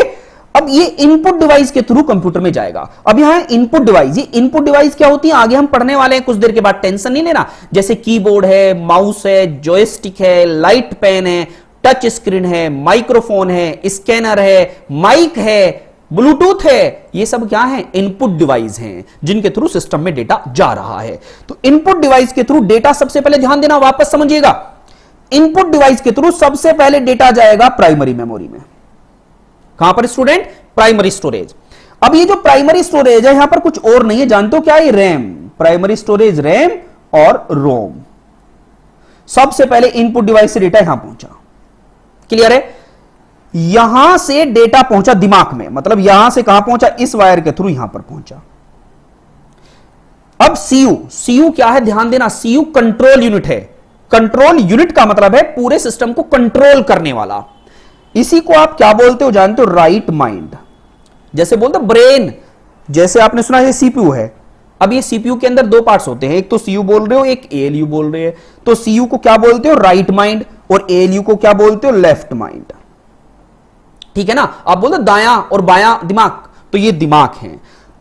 अब ये इनपुट डिवाइस के थ्रू कंप्यूटर में जाएगा। अब यहां इनपुट डिवाइस, ये इनपुट डिवाइस क्या होती है आगे हम पढ़ने वाले हैं कुछ देर के बाद, टेंशन नहीं लेना। जैसे कीबोर्ड है, माउस है, जॉयस्टिक है, लाइट पेन है, टच स्क्रीन है, माइक्रोफोन है, स्कैनर है, माइक है, ब्लूटूथ है, ये सब क्या है? इनपुट डिवाइस हैं, जिनके थ्रू सिस्टम में डेटा जा रहा है। तो इनपुट डिवाइस के थ्रू डेटा, सबसे पहले ध्यान देना, वापस समझिएगा, इनपुट डिवाइस के थ्रू सबसे पहले डेटा जाएगा प्राइमरी मेमोरी में। कहां पर स्टूडेंट? Primary storage. अब ये जो प्राइमरी स्टोरेज है, यहां पर कुछ और नहीं है, जानते हो क्या है? रैम। प्राइमरी स्टोरेज रैम और रोम। सबसे पहले इनपुट डिवाइस से डेटा यहां पहुंचा, क्लियर है? यहां से डेटा पहुंचा दिमाग में, मतलब यहां से कहां पहुंचा? इस वायर के थ्रू यहां पर पहुंचा। अब सीयू, सीयू क्या है? ध्यान देना, सीयू कंट्रोल यूनिट है। कंट्रोल यूनिट का मतलब है पूरे सिस्टम को कंट्रोल करने वाला। इसी को आप क्या बोलते हो? जानते हो? Right mind. जैसे बोलते ब्रेन, जैसे आपने सुना है सीपीयू है। अब ये सीपीयू के अंदर 2 पार्ट्स होते हैं, एक तो सीयू बोल रहे हो, एक एएलयू बोल रहे हैं। तो सीयू को क्या बोलते हो? राइट माइंड, और एएलयू को क्या बोलते हो? Left mind. ठीक है ना? आप बोलते दायां और बायां दिमाग, तो ये दिमाग है।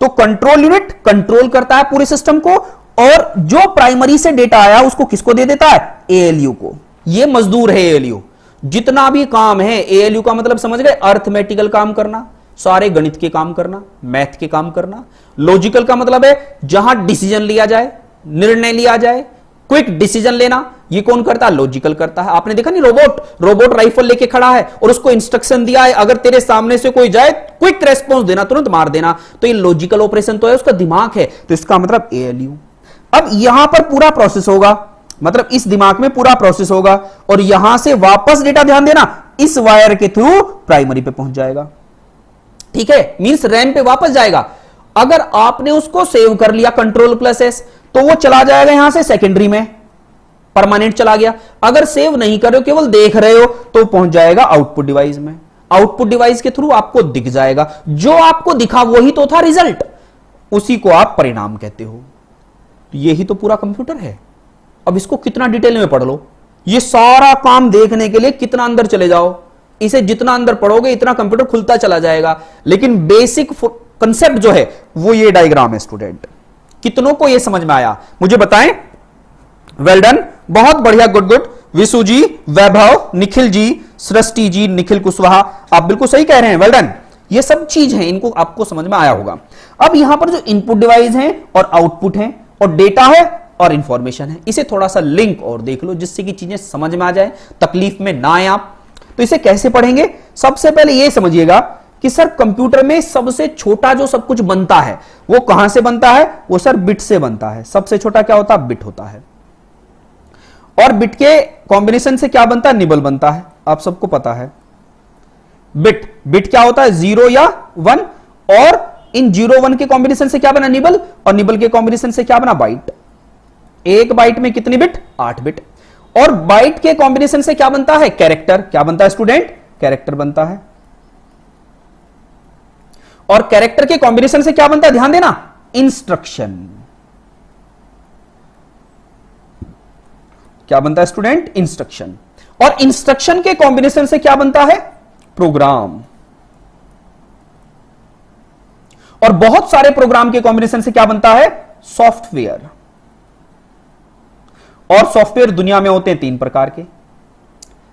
तो कंट्रोल यूनिट कंट्रोल करता है पूरे सिस्टम को, और जो प्राइमरी से डेटा आया उसको किसको दे देता है? एएलयू को। ये मजदूर है एएलयू, जितना भी काम है। एएलयू का मतलब समझ गए? अर्थमेटिकल काम करना, सारे गणित के काम करना, मैथ के काम करना। लॉजिकल का मतलब है जहां डिसीजन लिया जाए, निर्णय लिया जाए, क्विक डिसीजन लेना, ये कौन करता है? लॉजिकल करता है। आपने देखा नहीं, रोबोट राइफल लेके खड़ा है और उसको इंस्ट्रक्शन दिया है, अगर तेरे सामने से कोई जाए क्विक रेस्पॉन्स देना, तुरंत मार देना। तो ये लॉजिकल ऑपरेशन तो है, उसका दिमाग है, तो इसका मतलब एएलयू। अब यहां पर पूरा प्रोसेस होगा, मतलब इस दिमाग में पूरा प्रोसेस होगा, और यहां से वापस डेटा, ध्यान देना, इस वायर के थ्रू प्राइमरी पे पहुंच जाएगा। ठीक है, मींस रैम पे वापस जाएगा। अगर आपने उसको सेव कर लिया Ctrl+S, तो वो चला जाएगा यहां से सेकेंडरी में, परमानेंट चला गया। अगर सेव नहीं कर रहे हो, केवल देख रहे हो, तो पहुंच जाएगा आउटपुट डिवाइस में। आउटपुट डिवाइस के थ्रू आपको दिख जाएगा, जो आपको दिखा वही तो था रिजल्ट, उसी को आप परिणाम कहते हो। यही तो पूरा कंप्यूटर है। अब इसको कितना डिटेल में पढ़ लो, ये सारा काम देखने के लिए कितना अंदर चले जाओ, इसे जितना अंदर पढ़ोगे इतना कंप्यूटर खुलता चला जाएगा, लेकिन बेसिक कंसेप्ट जो है वो ये डायग्राम है स्टूडेंट। कितनों को ये समझ में आया मुझे बताएं? वेल डन, बहुत बढ़िया, गुड गुड। विशु जी, वैभव, निखिल जी, सृष्टि जी, निखिल कुशवाहा, आप बिल्कुल सही कह रहे हैं, वेल डन। ये सब चीज है, इनको आपको समझ में आया होगा। अब यहां पर जो इनपुट डिवाइस है और आउटपुट है और डेटा है और इंफॉर्मेशन है, इसे थोड़ा सा लिंक और देख लो जिससे कि चीजें समझ में आ जाए, तकलीफ में ना आए आप। तो इसे कैसे पढ़ेंगे? सबसे पहले यह समझिएगा कि सर कंप्यूटर में सबसे छोटा जो सब कुछ बनता है वो कहां से बनता है? वो सर बिट से बनता है। सबसे छोटा क्या होता है? बिट होता है। और बिट के कॉम्बिनेशन से क्या बनता है? निबल बनता है, आप सबको पता है। बिट क्या होता है? 0 या 1, और इन 0 1 के कॉम्बिनेशन से क्या बना? निबल, और निबल के कॉम्बिनेशन से क्या बना? बाइट। एक बाइट में कितनी बिट? 8 बिट। और बाइट के कॉम्बिनेशन से क्या बनता है? कैरेक्टर। क्या बनता है स्टूडेंट? कैरेक्टर बनता है। और कैरेक्टर के कॉम्बिनेशन से क्या बनता है? ध्यान देना, इंस्ट्रक्शन। क्या बनता है स्टूडेंट? इंस्ट्रक्शन। और इंस्ट्रक्शन के कॉम्बिनेशन से क्या बनता है? प्रोग्राम। और बहुत सारे प्रोग्राम के कॉम्बिनेशन से क्या बनता है? सॉफ्टवेयर। और सॉफ्टवेयर दुनिया में होते हैं 3 प्रकार के।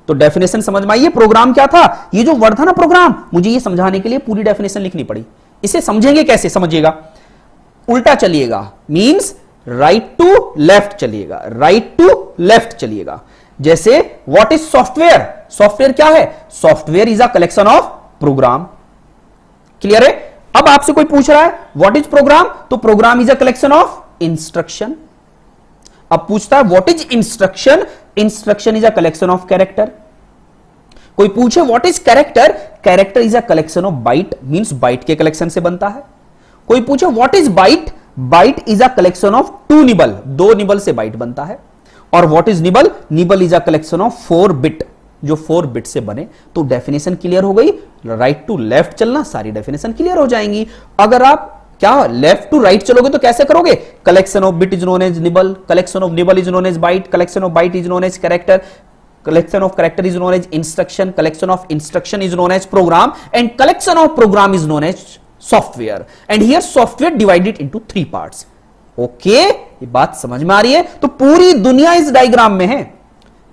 तो डेफिनेशन समझ में आई? ये प्रोग्राम क्या था? ये जो वर्ड था ना प्रोग्राम, मुझे ये समझाने के लिए पूरी डेफिनेशन लिखनी पड़ी। इसे समझेंगे कैसे? समझिएगा, उल्टा चलिएगा, मींस राइट टू लेफ्ट चलिएगा, राइट टू लेफ्ट चलिएगा। जैसे व्हाट इज सॉफ्टवेयर? सॉफ्टवेयर क्या है? Software is a collection of program. Clear है? अब आपसे कोई पूछ रहा है व्हाट इज प्रोग्राम, तो program is a collection of instruction. अब पूछता है what is instruction, instruction is a collection of character. कोई पूछे what is character, character is a collection of byte, means byte के कलेक्शन से बनता है। कोई पूछे what is byte, byte is a collection of 2 nibble, 2 nibble से byte बनता है। और what is nibble, nibble is a collection of 4 bit, जो 4 बिट से बने। तो डेफिनेशन क्लियर हो गई। राइट टू लेफ्ट चलना, सारी डेफिनेशन क्लियर हो जाएंगी। अगर आप क्या लेफ्ट टू राइट चलोगे तो कैसे करोगे? Collection of bit is known as nibble, collection of nibble is known as byte, collection of byte is known as character, collection of character is known as instruction, collection of instruction is known as program, and collection of program is known as software. And here software divided into 3 parts. Okay, ये बात समझ में आ रही है? तो पूरी दुनिया इस डायग्राम में है,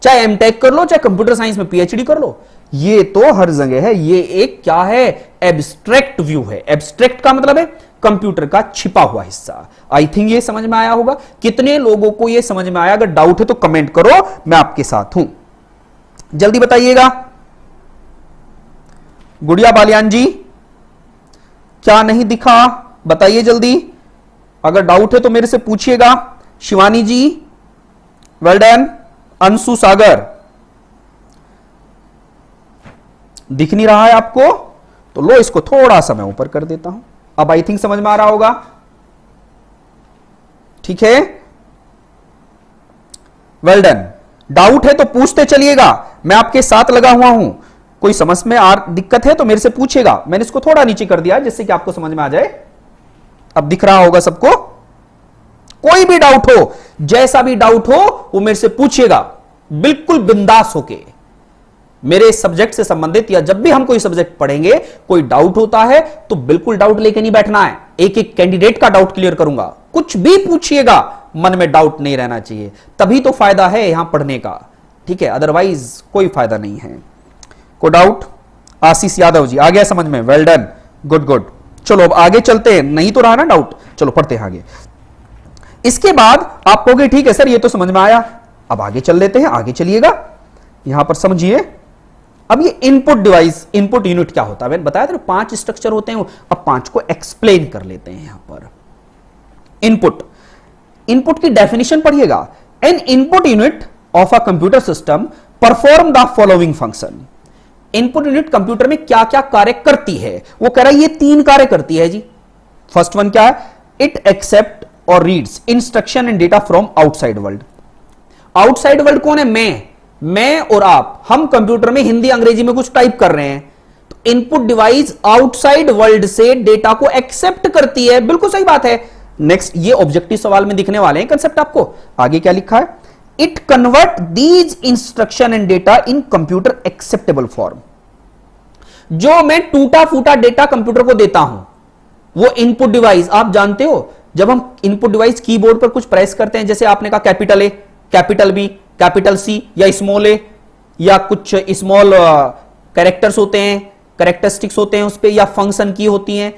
चाहे एमटेक कर लो, चाहे कंप्यूटर साइंस में पीएचडी कर लो, ये तो हर जगह है। ये एक क्या है? एब्स्ट्रैक्ट व्यू है। एब्स्ट्रैक्ट का मतलब है कंप्यूटर का छिपा हुआ हिस्सा। आई थिंक ये समझ में आया होगा। कितने लोगों को ये समझ में आया? अगर डाउट है तो कमेंट करो, मैं आपके साथ हूं, जल्दी बताइएगा। गुड़िया बालियान जी, क्या नहीं दिखा बताइए जल्दी। अगर डाउट है तो मेरे से पूछिएगा। शिवानी जी, वेल डन। अंशु सागर, दिख नहीं रहा है आपको तो लो, इसको थोड़ा सा मैं ऊपर कर देता हूं। अब आई थिंक समझ में आ रहा होगा, ठीक है, वेल डन। डाउट है तो पूछते चलिएगा, मैं आपके साथ लगा हुआ हूं। कोई समझ में दिक्कत है तो मेरे से पूछेगा। मैंने इसको थोड़ा नीचे कर दिया जिससे कि आपको समझ में आ जाए। अब दिख रहा होगा सबको। कोई भी डाउट हो, जैसा भी डाउट हो, वो मेरे से पूछिएगा, बिल्कुल बिंदास होके। मेरे सब्जेक्ट से संबंधित या जब भी हम कोई सब्जेक्ट पढ़ेंगे, कोई डाउट होता है तो बिल्कुल डाउट लेके नहीं बैठना है। एक एक कैंडिडेट का डाउट क्लियर करूंगा। कुछ भी पूछिएगा, मन में डाउट नहीं रहना चाहिए, तभी तो फायदा है यहां पढ़ने का, ठीक है, अदरवाइज कोई फायदा नहीं है। को डाउट? आशीष यादव जी, आ गया समझ में, वेल डन, गुड गुड। चलो अब आगे चलते हैं, नहीं तो रहा ना डाउट, चलो पढ़ते हैं आगे। इसके बाद आप कहोगे ठीक है सर ये तो समझ में आया, अब आगे चल लेते हैं। आगे चलिएगा, यहां पर समझिए। अब ये इनपुट डिवाइस, इनपुट यूनिट क्या होता है? मैंने बताया था 5 स्ट्रक्चर होते हैं। अब 5 को एक्सप्लेन कर लेते हैं यहां पर। इनपुट, इनपुट की डेफिनेशन पढ़िएगा। N input unit of a computer system perform the following function. Input unit computer में क्या क्या कार्य करती है? वो कह रहा है ये 3 कार्य करती है जी। फर्स्ट वन क्या है? इट एक्सेप्ट और reads instruction and data from outside world. Outside world कौन है? मैं और आप। हम कंप्यूटर में हिंदी अंग्रेजी में कुछ टाइप कर रहे हैं, तो इनपुट डिवाइस आउटसाइड वर्ल्ड से डेटा को एक्सेप्ट करती है। बिल्कुल सही बात है। नेक्स्ट, ये ऑब्जेक्टिव सवाल में दिखने वाले हैं कंसेप्ट आपको। आगे क्या लिखा है? It convert these instruction and data in computer acceptable form. जो मैं टूटा फूटा डेटा कंप्यूटर को देता हूं, वो इनपुट डिवाइस, आप जानते हो जब हम इनपुट डिवाइस कीबोर्ड पर कुछ प्रेस करते हैं, जैसे आपने कहा capital A, capital B, capital C या स्मॉल ए, या कुछ स्मॉल कैरेक्टर्स होते हैं, कैरेक्टरिस्टिक्स होते हैं उस पे, या फंक्शन की होती हैं,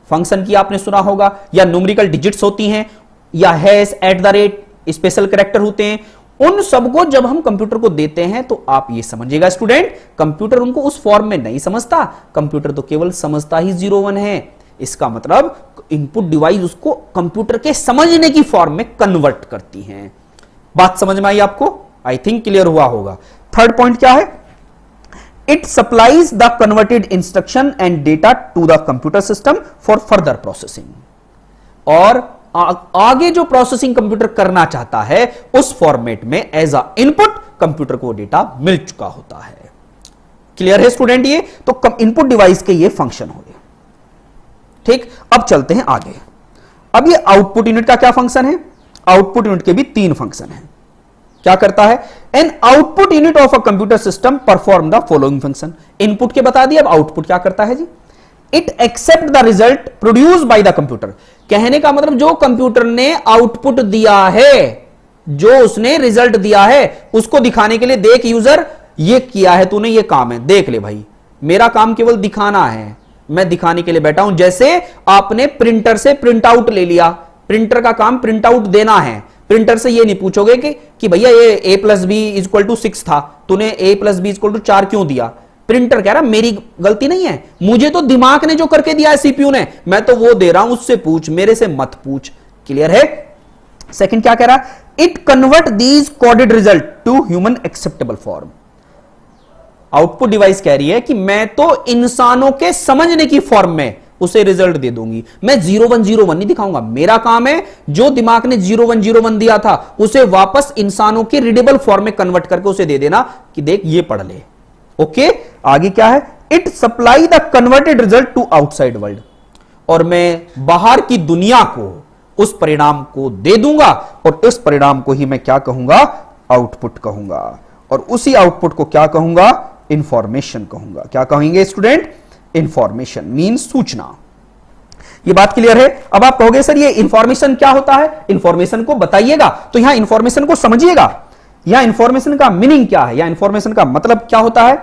फंक्शन की आपने सुना होगा, या न्यूमेरिकल डिजिट्स होती हैं, या hash, at the rate, special character होते हैं। उन सबको जब हम कंप्यूटर को देते हैं तो आप ये समझिएगा स्टूडेंट, कंप्यूटर उनको उस फॉर्म में नहीं समझता, कंप्यूटर तो केवल समझता ही 0 1 है। इसका मतलब इनपुट डिवाइस उसको कंप्यूटर के समझने की फॉर्म में कन्वर्ट करती हैं। बात समझ में आई आपको? आई थिंक क्लियर हुआ होगा। थर्ड पॉइंट क्या है? It supplies the converted instruction and data to the computer system for further processing. और आगे जो प्रोसेसिंग कंप्यूटर करना चाहता है उस फॉर्मेट में एज अ इनपुट कंप्यूटर को डेटा मिल चुका होता है। क्लियर है स्टूडेंट? ये तो इनपुट डिवाइस के ये फंक्शन हो गए। ठीक, अब चलते हैं आगे। अब ये आउटपुट यूनिट का क्या फंक्शन है? आउटपुट यूनिट के भी 3 फंक्शन हैं। क्या करता है? An output unit of a computer system perform the following function. Input के बता दिया, अब आउटपुट क्या करता है जी? It accept the result produce by the computer. कहने का मतलब जो कंप्यूटर ने आउटपुट दिया है, जो उसने रिजल्ट दिया है, उसको दिखाने के लिए, देख यूजर ये किया है तूने, ये काम है, देख ले भाई, मेरा काम केवल दिखाना है, मैं दिखाने के लिए बैठा हूं। जैसे आपने प्रिंटर से प्रिंट आउट ले लिया, प्रिंटर का काम प्रिंट आउट देना है, प्रिंटर से ये नहीं पूछोगे कि भैया ये a+b=6 था, तूने a+b=4 क्यों दिया? प्रिंटर कह रहा मेरी गलती नहीं है, मुझे तो दिमाग ने जो करके दिया है, सीपीयू ने, मैं तो वो दे रहा हूं, उससे पूछ, मेरे से मत पूछ। क्लियर है? सेकंड क्या कह रहा? It convert these coded result to human acceptable form. Output device कह रही है कि मैं तो इंसानों के समझने की फॉर्म में उसे रिजल्ट दे दूंगी, मैं 0 1 0 1 नहीं दिखाऊंगा। मेरा काम है जो दिमाग ने 0 1 0 1 दिया था उसे वापस इंसानों के रीडेबल फॉर्म में कन्वर्ट करके उसे दे देना कि देख ये पढ़ ले। ओके, आगे क्या है? It supply the converted result to outside world. और मैं बाहर की दुनिया को उस परिणाम को दे दूंगा, और इस परिणाम को ही मैं क्या कहूंगा? आउटपुट कहूंगा। और उसी आउटपुट को क्या कहूंगा? इंफॉर्मेशन कहूंगा। क्या कहेंगे स्टूडेंट? इंफॉर्मेशन मींस सूचना। ये बात क्लियर है? अब आप कहोगे सर ये इंफॉर्मेशन क्या होता है? इंफॉर्मेशन को बताइएगा। तो यहां इंफॉर्मेशन को समझिएगा, यहां इंफॉर्मेशन का मीनिंग क्या है, या इंफॉर्मेशन का मतलब क्या होता है,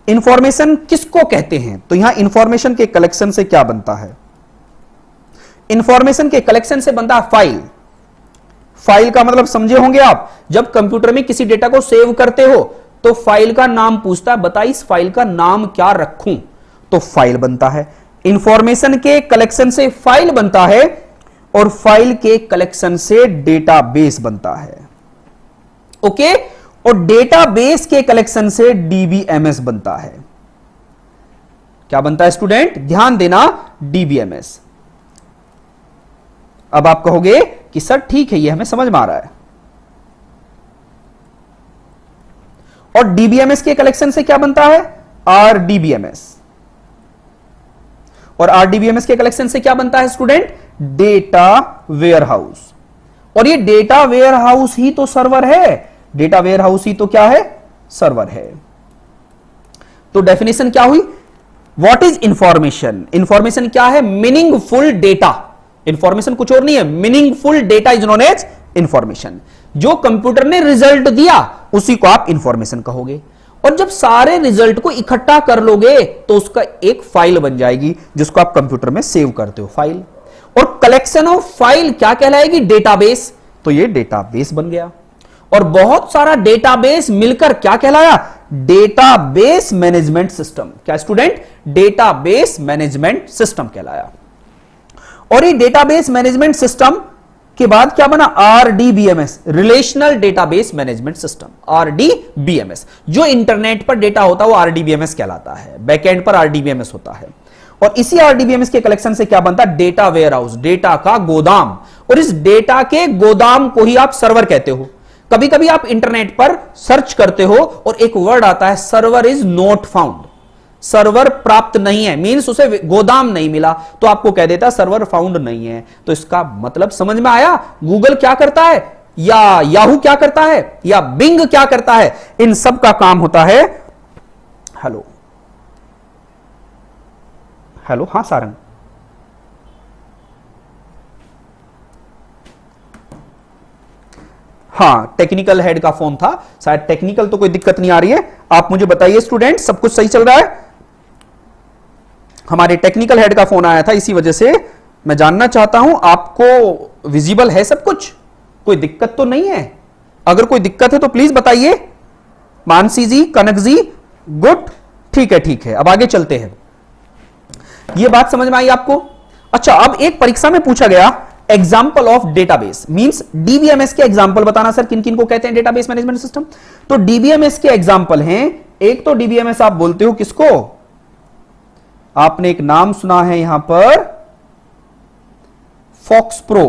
इंफॉर्मेशन किसको कहते हैं। तो यहां इंफॉर्मेशन के कलेक्शन से क्या बनता है? इंफॉर्मेशन के कलेक्शन से बनता है फाइल। फाइल का मतलब समझे होंगे आप, जब कंप्यूटर में किसी डेटा को सेव करते हो तो फाइल का नाम पूछता है, बता इस फाइल का नाम क्या रखूं, तो फाइल बनता है। इंफॉर्मेशन के कलेक्शन से फाइल बनता है, और फाइल के कलेक्शन से डेटाबेस बनता है। ओके, और डेटाबेस के कलेक्शन से डीबीएमएस बनता है। क्या बनता है स्टूडेंट? ध्यान देना, डीबीएमएस। अब आप कहोगे कि सर ठीक है, ये हमें समझ में आ रहा है। और डीबीएमएस के कलेक्शन से क्या बनता है? आरडीबीएमएस। और आरडीबीएमएस के कलेक्शन से क्या बनता है स्टूडेंट? Data warehouse. और ये डेटा वेयरहाउस ही तो सर्वर है। डेटा वेयरहाउस ही तो क्या है? सर्वर है। तो डेफिनेशन क्या हुई? What is information? इंफॉर्मेशन क्या है? Meaningful data. इंफॉर्मेशन कुछ और नहीं है, meaningful data is known as information. जो कंप्यूटर ने रिजल्ट दिया उसी को आप इंफॉर्मेशन कहोगे। और जब सारे रिजल्ट को इकट्ठा कर लोगे तो उसका एक फाइल बन जाएगी जिसको आप कंप्यूटर में सेव करते हो, फाइल। और कलेक्शन ऑफ फाइल क्या कहलाएगी? डेटाबेस। तो ये डेटाबेस बन गया। और बहुत सारा डेटाबेस मिलकर क्या कहलाया? Database management system. क्या स्टूडेंट? डेटाबेस मैनेजमेंट सिस्टम कहलाया। और ये डेटाबेस मैनेजमेंट सिस्टम के बाद क्या बना? RDBMS, relational database management system, RDBMS. जो इंटरनेट पर डेटा होता है वो आरडीबीएमएस कहलाता है, बैकएंड पर आरडीबीएमएस होता है। और इसी आरडीबीएमएस के कलेक्शन से क्या बनता है? डेटा वेयरहाउस, डेटा का गोदाम। और इस डेटा के गोदाम को ही आप सर्वर कहते हो। कभी कभी आप इंटरनेट पर सर्च करते हो और एक वर्ड आता है, server is not found. Server प्राप्त नहीं है, मींस उसे गोदाम नहीं मिला, तो आपको कह देता सर्वर फाउंड नहीं है। तो इसका मतलब समझ में आया? गूगल क्या करता है? या याहू क्या करता है, या बिंग क्या करता है, इन सब का काम होता है, हेलो हेलो, हां सारंग, हां टेक्निकल हेड का फोन था शायद, टेक्निकल तो कोई दिक्कत नहीं आ रही है, आप मुझे बताइए स्टूडेंट सब कुछ सही चल रहा है? हमारे टेक्निकल हेड का फोन आया था, इसी वजह से मैं जानना चाहता हूं आपको विजिबल है सब कुछ, कोई दिक्कत तो नहीं है? अगर कोई दिक्कत है तो प्लीज बताइए। मानसी जी, कनक जी, गुड, ठीक है ठीक है, अब आगे चलते हैं। यह बात समझ में आई आपको? अच्छा, अब एक परीक्षा में पूछा गया example of database, means DBMS के एग्जाम्पल बताना सर, किन किन को कहते हैं डेटाबेस मैनेजमेंट सिस्टम। तो डीबीएमएस के एग्जाम्पल हैं, एक तो डीबीएमएस आप बोलते हो किसको, आपने एक नाम सुना है यहां पर, फॉक्स प्रो,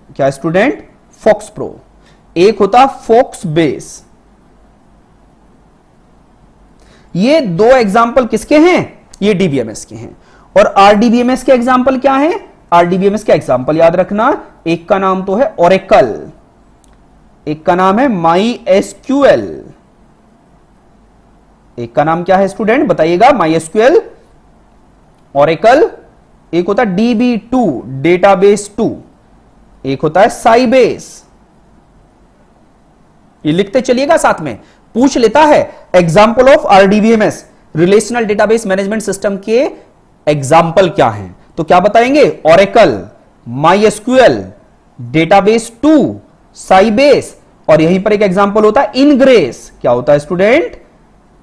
क्या स्टूडेंट, फॉक्स प्रो। एक होता फोक्स बेस। ये दो एग्जाम्पल किसके हैं, ये डीबीएमएस के हैं। और आरडीबीएमएस के एग्जाम्पल क्या हैं, आरडीबीएमएस के एग्जाम्पल याद रखना, एक का नाम तो है ओरेकल, एक का नाम है माई एसक्यूएल। एक का नाम क्या है स्टूडेंट बताइएगा, माई एसक्यूएल, ओरेकल। एक होता है DB2 डेटाबेस 2, एक होता है साइबेस। ये लिखते चलिएगा साथ में, पूछ लेता है example of RDBMS, relational database management system के एग्जाम्पल क्या हैं, तो क्या बताएंगे, Oracle, my SQL, database 2, Sybase, और यहीं पर एक एग्जाम्पल होता है इनग्रेस। क्या होता है स्टूडेंट,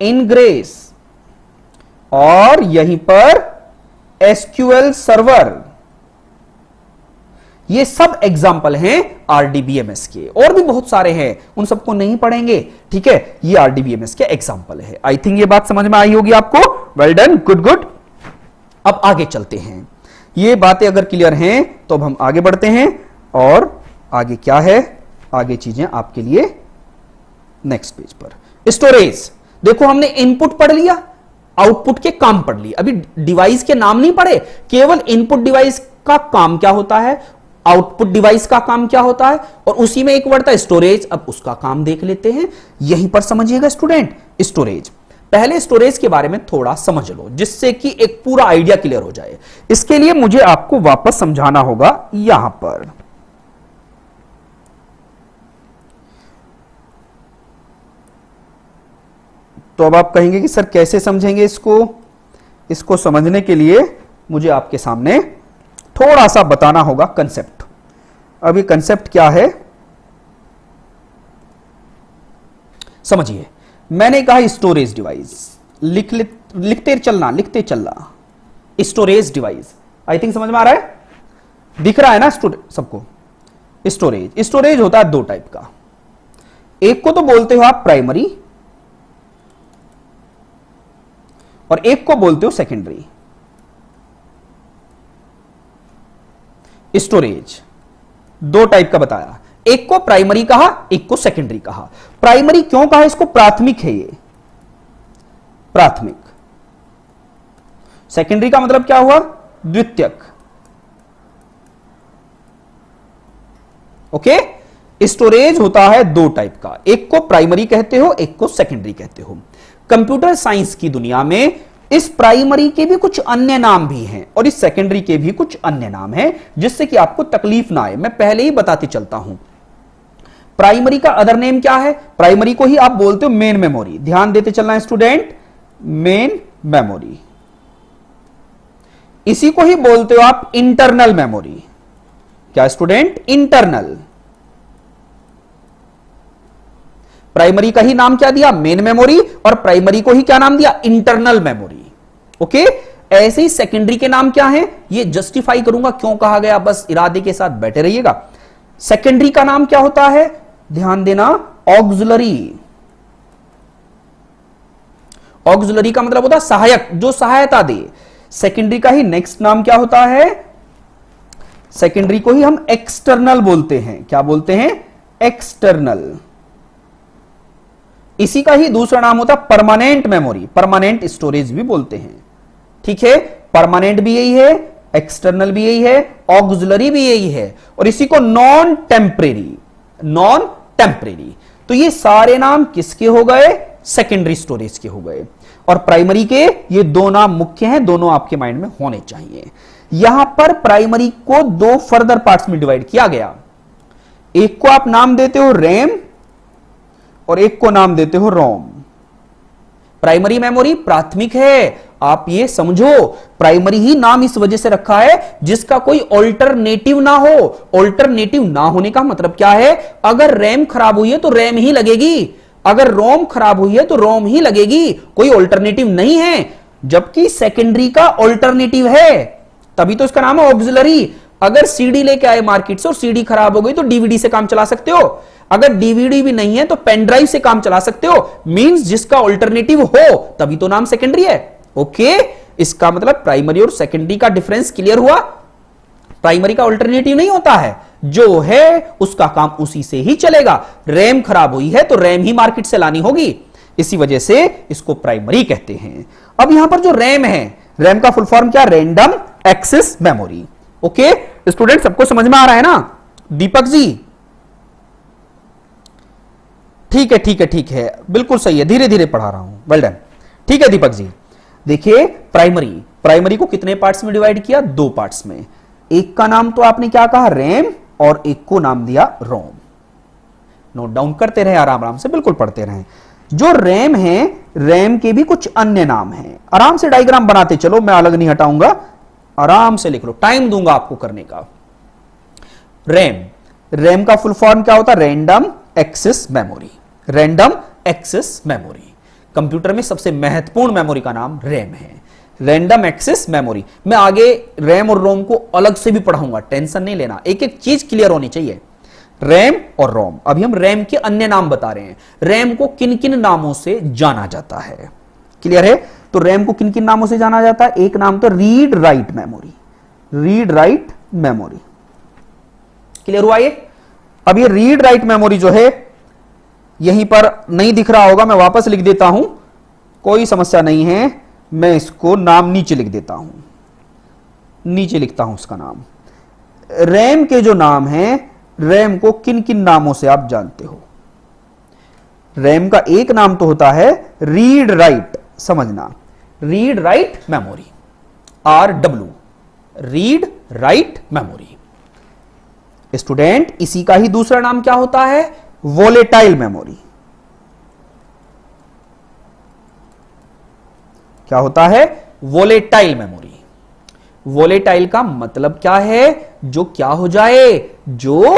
इनग्रेस। और यहीं पर एसक्यूएल सर्वर। ये सब एग्जाम्पल हैं आरडीबीएमएस के, और भी बहुत सारे हैं, उन सबको नहीं पढ़ेंगे, ठीक है। ये आरडीबीएमएस के एग्जाम्पल है। आई थिंक ये बात समझ में आई होगी आपको, वेल डन, गुड गुड। अब आगे चलते हैं, ये बातें अगर क्लियर हैं तो अब हम आगे बढ़ते हैं, और आगे क्या है, आगे चीजें आपके लिए नेक्स्ट पेज पर। स्टोरेज, देखो हमने इनपुट पढ़ लिया, आउटपुट के काम पढ़ लिए, अभी डिवाइस के नाम नहीं पढ़े, केवल इनपुट डिवाइस का काम क्या होता है, आउटपुट डिवाइस का काम क्या होता है, और उसी में एक वर्ड था स्टोरेज। अब उसका काम देख लेते हैं, यहीं पर समझिएगा स्टूडेंट। स्टोरेज, पहले स्टोरेज के बारे में थोड़ा समझ लो, जिससे कि एक पूरा आइडिया क्लियर हो जाए। इसके लिए मुझे आपको वापस समझाना होगा यहां पर। तो अब आप कहेंगे कि सर कैसे समझेंगे इसको समझने के लिए मुझे आपके सामने थोड़ा सा बताना होगा कंसेप्ट। अब ये कंसेप्ट क्या है समझिए। मैंने कहा स्टोरेज डिवाइस, लिखते चलना स्टोरेज डिवाइस। आई थिंक समझ में आ रहा है, दिख रहा है ना स्टूडेंट सबको। स्टोरेज होता है दो टाइप का, एक को तो बोलते हो आप प्राइमरी, और एक को बोलते हो सेकेंडरी। स्टोरेज दो टाइप का बताया, एक को प्राइमरी कहा, एक को सेकेंडरी कहा। प्राइमरी क्यों कहा, इसको प्राथमिक है ये, प्राथमिक। सेकेंडरी का मतलब क्या हुआ, द्वितीयक। ओके, स्टोरेज होता है दो टाइप का, एक को प्राइमरी कहते हो, एक को सेकेंडरी कहते हो। कंप्यूटर साइंस की दुनिया में इस प्राइमरी के भी कुछ अन्य नाम भी हैं और इस सेकेंडरी के भी कुछ अन्य नाम हैं, जिससे कि आपको तकलीफ ना आए, मैं पहले ही बताते चलता हूं। प्राइमरी का अदर नेम क्या है, प्राइमरी को ही आप बोलते हो मेन मेमोरी। ध्यान देते चलना है स्टूडेंट, मेन मेमोरी। इसी को ही बोलते हो आप इंटरनल मेमोरी। क्या स्टूडेंट, इंटरनल। प्राइमरी का ही नाम क्या दिया, मेन मेमोरी, और प्राइमरी को ही क्या नाम दिया, इंटरनल मेमोरी। ओके, ऐसे ही सेकेंडरी के नाम क्या है, ये जस्टिफाई करूंगा क्यों कहा गया, बस इरादे के साथ बैठे रहिएगा। सेकेंडरी का नाम क्या होता है, ध्यान देना, ऑक्सिलरी। ऑक्सिलरी का मतलब होता है सहायक, जो सहायता दे। सेकेंडरी का ही नेक्स्ट नाम क्या होता है, सेकेंडरी को ही हम एक्सटर्नल बोलते हैं। क्या बोलते हैं, एक्सटर्नल। इसी का ही दूसरा नाम होता है परमानेंट मेमोरी, परमानेंट स्टोरेज भी बोलते हैं। ठीक है, परमानेंट भी यही है, एक्सटर्नल भी यही है, ऑक्सिलरी भी यही है, और इसी को नॉन टेम्परेरी नॉन टेम्परेरी। तो ये सारे नाम किसके हो गए? सेकेंडरी स्टोरेज के हो गए। और प्राइमरी के ये दो नाम मुख्य हैं, दोनों आपके माइंड में होने चाहिए। यहां पर प्राइमरी को दो फर्दर पार्ट्स में डिवाइड किया गया। एक को आप नाम देते हो रैम और एक को नाम देते हो रोम। प्राइमरी मेमोरी प्राथमिक है, आप ये समझो। प्राइमरी ही नाम इस वजह से रखा है जिसका कोई ऑल्टरनेटिव ना हो। ऑल्टरनेटिव ना होने का मतलब क्या है? अगर रैम खराब हुई है तो रैम ही लगेगी, अगर रोम खराब हुई है तो रोम ही लगेगी, कोई ऑल्टरनेटिव नहीं है। जबकि सेकेंडरी का ऑल्टरनेटिव है, तभी तो इसका नाम है ऑक्सिलरी। अगर सीडी लेके आए मार्केट से और सीडी खराब हो गई तो डीवीडी से काम चला सकते हो, अगर डीवीडी भी नहीं है तो पेन ड्राइव से काम चला सकते हो। मींस जिसका ऑल्टरनेटिव हो तभी तो नाम सेकेंडरी है। ओके, इसका मतलब प्राइमरी और सेकेंडरी का डिफरेंस क्लियर हुआ। प्राइमरी का ऑल्टरनेटिव नहीं होता है, जो है उसका काम उसी से ही चलेगा। रैम खराब हुई है तो रैम ही मार्केट से लानी होगी, इसी वजह से इसको प्राइमरी कहते हैं। अब यहां पर जो रैम है, रैम का फुल फॉर्म क्या? Random access memory. Okay student, सबको समझ में आ रहा है ना? दीपक जी ठीक है, ठीक है, ठीक है, बिल्कुल सही है, धीरे धीरे पढ़ा रहा हूं, वेल डन। ठीक है दीपक जी, देखिए प्राइमरी को कितने पार्ट्स में डिवाइड किया? दो पार्ट्स में। एक का नाम तो आपने क्या कहा? रैम, और एक को नाम दिया रोम। नोट डाउन करते रहे आराम आराम से, बिल्कुल पढ़ते रहे। जो रैम है, रैम के भी कुछ अन्य नाम हैं। आराम से डायग्राम बनाते चलो, मैं अलग नहीं हटाऊंगा, आराम से लिख लो, टाइम दूंगा आपको करने का। रैम का फुल फॉर्म क्या होता है? Random access memory. Random access memory computer में सबसे महत्वपूर्ण मेमोरी का नाम रैम है, रैंडम एक्सेस मेमोरी। मैं आगे रैम और रोम को अलग से भी पढ़ाऊंगा, टेंशन नहीं लेना, एक एक चीज क्लियर होनी चाहिए। रैम और रोम। अभी हम रैम के अन्य नाम बता रहे हैं। रैम को किन किन नामों से जाना जाता है? क्लियर है? तो रैम को किन किन नामों से जाना जाता है? एक नाम तो read write memory, read write memory. Clear हुआ ये? अब ये रीड राइट मेमोरी जो है, यहीं पर नहीं दिख रहा होगा, मैं वापस लिख देता हूं, कोई समस्या नहीं है। मैं इसको नाम नीचे लिख देता हूं, नीचे लिखता हूं इसका नाम। रैम के जो नाम हैं, रैम को किन किन नामों से आप जानते हो? रैम का एक नाम तो होता है रीड राइट, समझना, read write memory, RW, read write memory. Student, इसी का ही दूसरा नाम क्या होता है? Volatile memory. क्या होता है? Volatile memory. वोलेटाइल का मतलब क्या है? जो क्या हो जाए? जो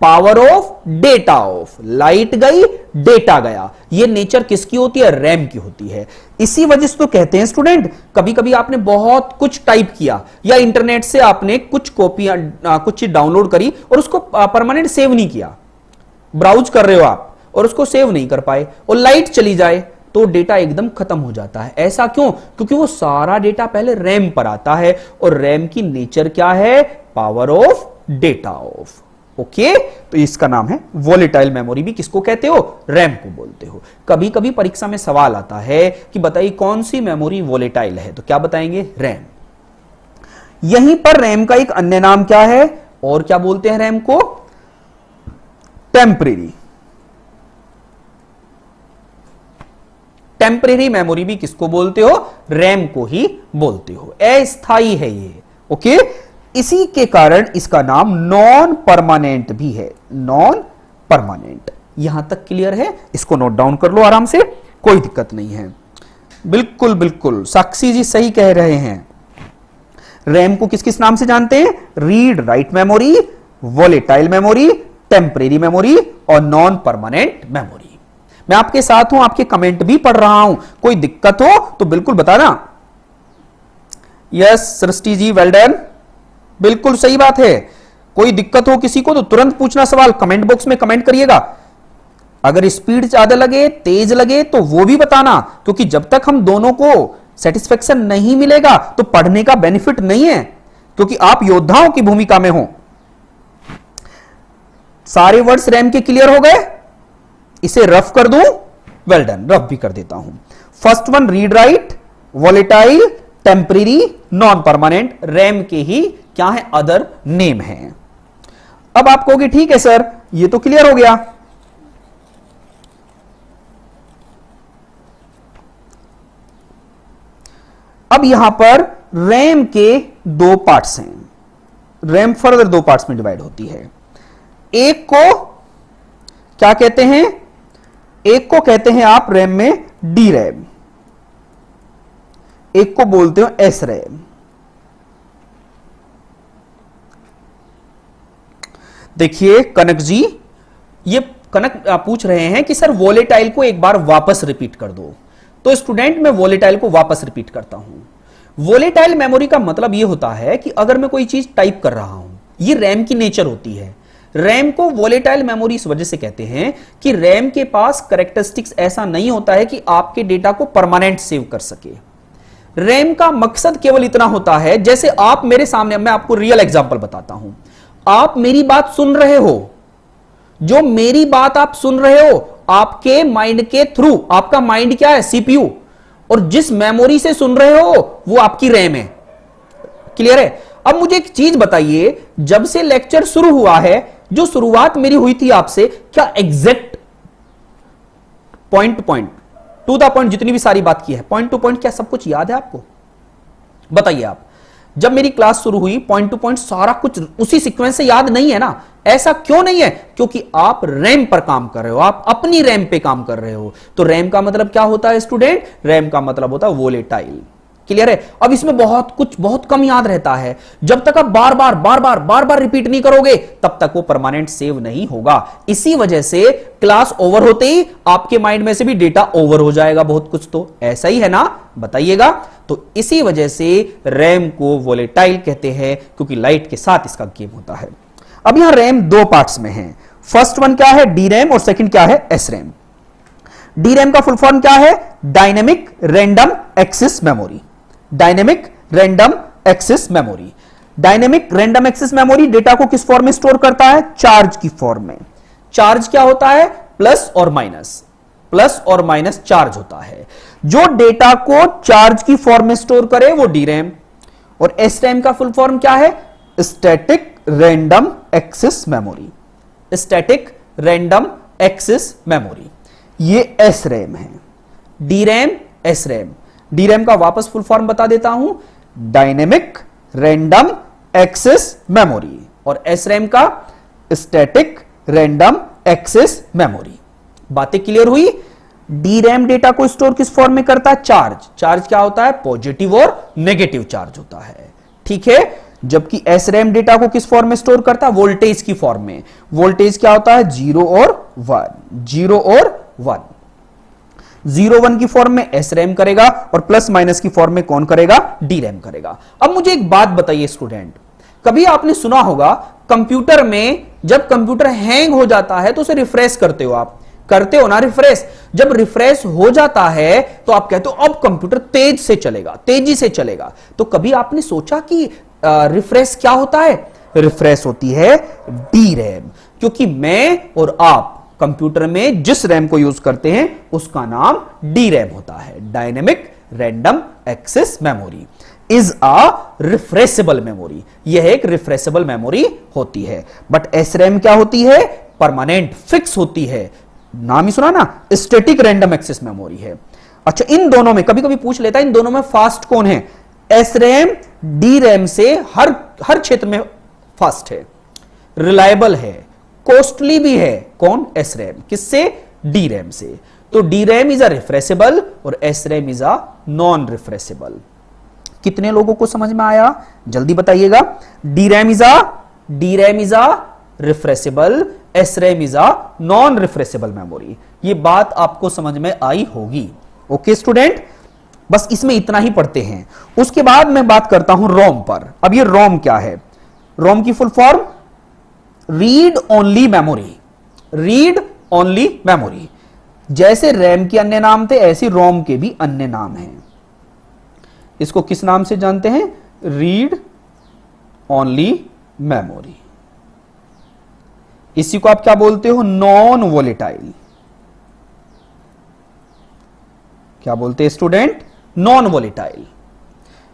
power of data of, light गई डेटा गया। ये नेचर किसकी होती है? रैम की होती है। इसी वजह से तो कहते हैं स्टूडेंट, कभी कभी आपने बहुत कुछ टाइप किया या इंटरनेट से आपने कुछ कॉपियां, कुछ चीज डाउनलोड करी और उसको परमानेंट सेव नहीं किया, ब्राउज कर रहे हो आप और उसको सेव नहीं कर पाए और लाइट चली जाए तो डेटा एकदम खत्म हो जाता है। ऐसा क्यों? क्योंकि वो सारा डेटा पहले रैम पर आता है और रैम की नेचर क्या है? Power of data of. Okay, तो इसका नाम है वोलेटाइल मेमोरी। भी किसको कहते हो? रैम को बोलते हो। कभी कभी परीक्षा में सवाल आता है कि बताइए कौन सी मेमोरी वोलेटाइल है, तो क्या बताएंगे? रैम। यहीं पर रैम का एक अन्य नाम क्या है और क्या बोलते हैं रैम को? टेम्परेरी। टेम्परेरी मेमोरी भी किसको बोलते हो? रैम को ही बोलते हो। अस्थाई है ये। ओके, इसी के कारण इसका नाम नॉन परमानेंट भी है, नॉन परमानेंट। यहां तक क्लियर है? इसको नोट डाउन कर लो आराम से, कोई दिक्कत नहीं है। बिल्कुल बिल्कुल, साक्षी जी सही कह रहे हैं। रैम को किस किस नाम से जानते हैं? Read write memory, volatile memory, temporary memory और नॉन परमानेंट मेमोरी। मैं आपके साथ हूं, आपके कमेंट भी पढ़ रहा हूं, कोई दिक्कत हो तो बिल्कुल बताना। Yes Srishti ji, well done, बिल्कुल सही बात है। कोई दिक्कत हो किसी को तो तुरंत पूछना सवाल, कमेंट बॉक्स में कमेंट करिएगा। अगर स्पीड ज्यादा लगे, तेज लगे तो वो भी बताना, क्योंकि जब तक हम दोनों को सेटिस्फेक्शन नहीं मिलेगा तो पढ़ने का बेनिफिट नहीं है, क्योंकि आप योद्धाओं की भूमिका में हो। सारे वर्ड्स रैम के क्लियर हो गए? इसे रफ कर दूं? वेल डन, रफ भी कर देता हूं। First one read write, volatile, temporary, non permanent, RAM के ही क्या है? अदर नेम है। अब आप कहोगे ठीक है सर, ये तो क्लियर हो गया। अब यहां पर रैम के दो पार्ट्स हैं। रैम फर्दर दो पार्ट्स में डिवाइड होती है। एक को क्या कहते हैं? एक को कहते हैं आप रैम में डी रैम, एक को बोलते हो एस रैम। देखिए कनक जी, ये कनक पूछ रहे हैं कि सर वोलेटाइल को एक बार वापस रिपीट कर दो। तो स्टूडेंट मैं वोलेटाइल को वापस रिपीट करता हूं। वोलेटाइल मेमोरी का मतलब यह होता है कि अगर मैं कोई चीज टाइप कर रहा हूं, ये रैम की नेचर होती है। रैम को वोलेटाइल मेमोरी इस वजह से कहते हैं कि रैम के पास कैरेक्टरिस्टिक्स ऐसा नहीं होता है कि आपके डेटा को परमानेंट सेव कर सके। रैम का मकसद केवल इतना होता है, जैसे आप मेरे सामने, मैं आपको रियल एग्जांपल बताता हूं। आप मेरी बात सुन रहे हो, जो मेरी बात आप सुन रहे हो आपके माइंड के थ्रू, आपका माइंड क्या है? सीपीयू, और जिस मेमोरी से सुन रहे हो वो आपकी रैम है। क्लियर है? अब मुझे एक चीज बताइए, जब से लेक्चर शुरू हुआ है, जो शुरुआत मेरी हुई थी आपसे, क्या exact point to point, to the point जितनी भी सारी बात की है, पॉइंट टू पॉइंट क्या सब कुछ याद है आपको? बताइए आप। जब मेरी क्लास शुरू हुई पॉइंट टू पॉइंट सारा कुछ उसी सीक्वेंस से याद नहीं है ना? ऐसा क्यों नहीं है? क्योंकि आप रैम पर काम कर रहे हो, आप अपनी रैम पे काम कर रहे हो। तो रैम का मतलब क्या होता है स्टूडेंट? रैम का मतलब होता है वोलेटाइल। क्लियर है? अब इसमें बहुत कम याद रहता है। जब तक आप बार बार रिपीट नहीं करोगे तब तक वो परमानेंट सेव नहीं होगा। इसी वजह से क्लास ओवर होते ही आपके माइंड में से भी डेटा ओवर हो जाएगा बहुत कुछ। तो ऐसा ही है ना? बताइएगा। तो इसी वजह से रैम को वोलेटाइल कहते हैं, क्योंकि लाइट के साथ इसका गेम होता है। अब यहां रैम दो पार्ट्स में है। फर्स्ट वन क्या है? डी रैम, और सेकंड क्या है? S RAM. डी रैम का फुल फॉर्म क्या है? Dynamic random access memory. Dynamic random access memory. Dynamic random access memory data को किस फॉर्म में स्टोर करता है? चार्ज की फॉर्म में। चार्ज क्या होता है? प्लस और माइनस चार्ज होता है। जो डेटा को चार्ज की फॉर्म में स्टोर करे वो डी रैम। और एस रैम का फुल फॉर्म क्या है? Static random access memory. Static random access memory, ये एस रैम है। D RAM, S RAM. D RAM का वापस फुल फॉर्म बता देता हूं, डायनेमिक रैंडम एक्सेस मेमोरी, और एस रैम का स्टैटिक रैंडम एक्सेस मेमोरी। बातें क्लियर हुई? डी रैम डेटा को स्टोर किस फॉर्म में करता है? चार्ज। चार्ज क्या होता है? पॉजिटिव और नेगेटिव चार्ज होता है। ठीक है? जबकि एस रैम डेटा को किस फॉर्म में स्टोर करता है? वोल्टेज की फॉर्म में। वोल्टेज क्या होता है? 0 और 1। 0 और 1। 0 1 की फॉर्म में एस रैम करेगा, और प्लस माइनस की फॉर्म में कौन करेगा? डी रैम करेगा। अब मुझे एक बात बताइए स्टूडेंट, कभी आपने सुना होगा कंप्यूटर में जब कंप्यूटर हैंग हो जाता है तो उसे रिफ्रेश करते हो, आप करते हो ना रिफ्रेश। जब रिफ्रेश हो जाता है तो आप कहते हो अब कंप्यूटर तेज से चलेगा, तेजी से चलेगा। तो कभी आपने सोचा कि रिफ्रेश क्या होता है? रिफ्रेश होती है डी रैम, क्योंकि मैं और आप कंप्यूटर में जिस रैम को यूज करते हैं उसका नाम डी रैम होता है। Dynamic random access memory is a refreshable memory. यह एक रिफ्रेशेबल मेमोरी होती है। बट एस रैम क्या होती है? परमानेंट, फिक्स होती है। नाम ही सुना ना, स्टैटिक रैंडम एक्सेस मेमोरी है। अच्छा, इन दोनों में कभी कभी पूछ लेता है, इन दोनों में फास्ट कौन है? एस रैम डी रैम से हर क्षेत्र में फास्ट है, रिलायबल है, कॉस्टली भी है। कौन? S RAM. किससे? डी रैम से। तो D RAM is a refreshable और S RAM is a non refreshable. कितने लोगों को समझ में आया? जल्दी बताइएगा। D RAM is a refreshable, S RAM is a non refreshable memory. ये बात आपको समझ में आई होगी। ओके स्टूडेंट, बस इसमें इतना ही पढ़ते हैं। उसके बाद मैं बात करता हूं रोम पर। अब ये रोम क्या है? रोम की full form read only memory. Read only memory. जैसे रैम के अन्य नाम थे ऐसे रोम के भी अन्य नाम हैं। इसको किस नाम से जानते हैं? Read only memory. इसी को आप क्या बोलते हो? Non volatile. क्या बोलते हैं स्टूडेंट? Non volatile.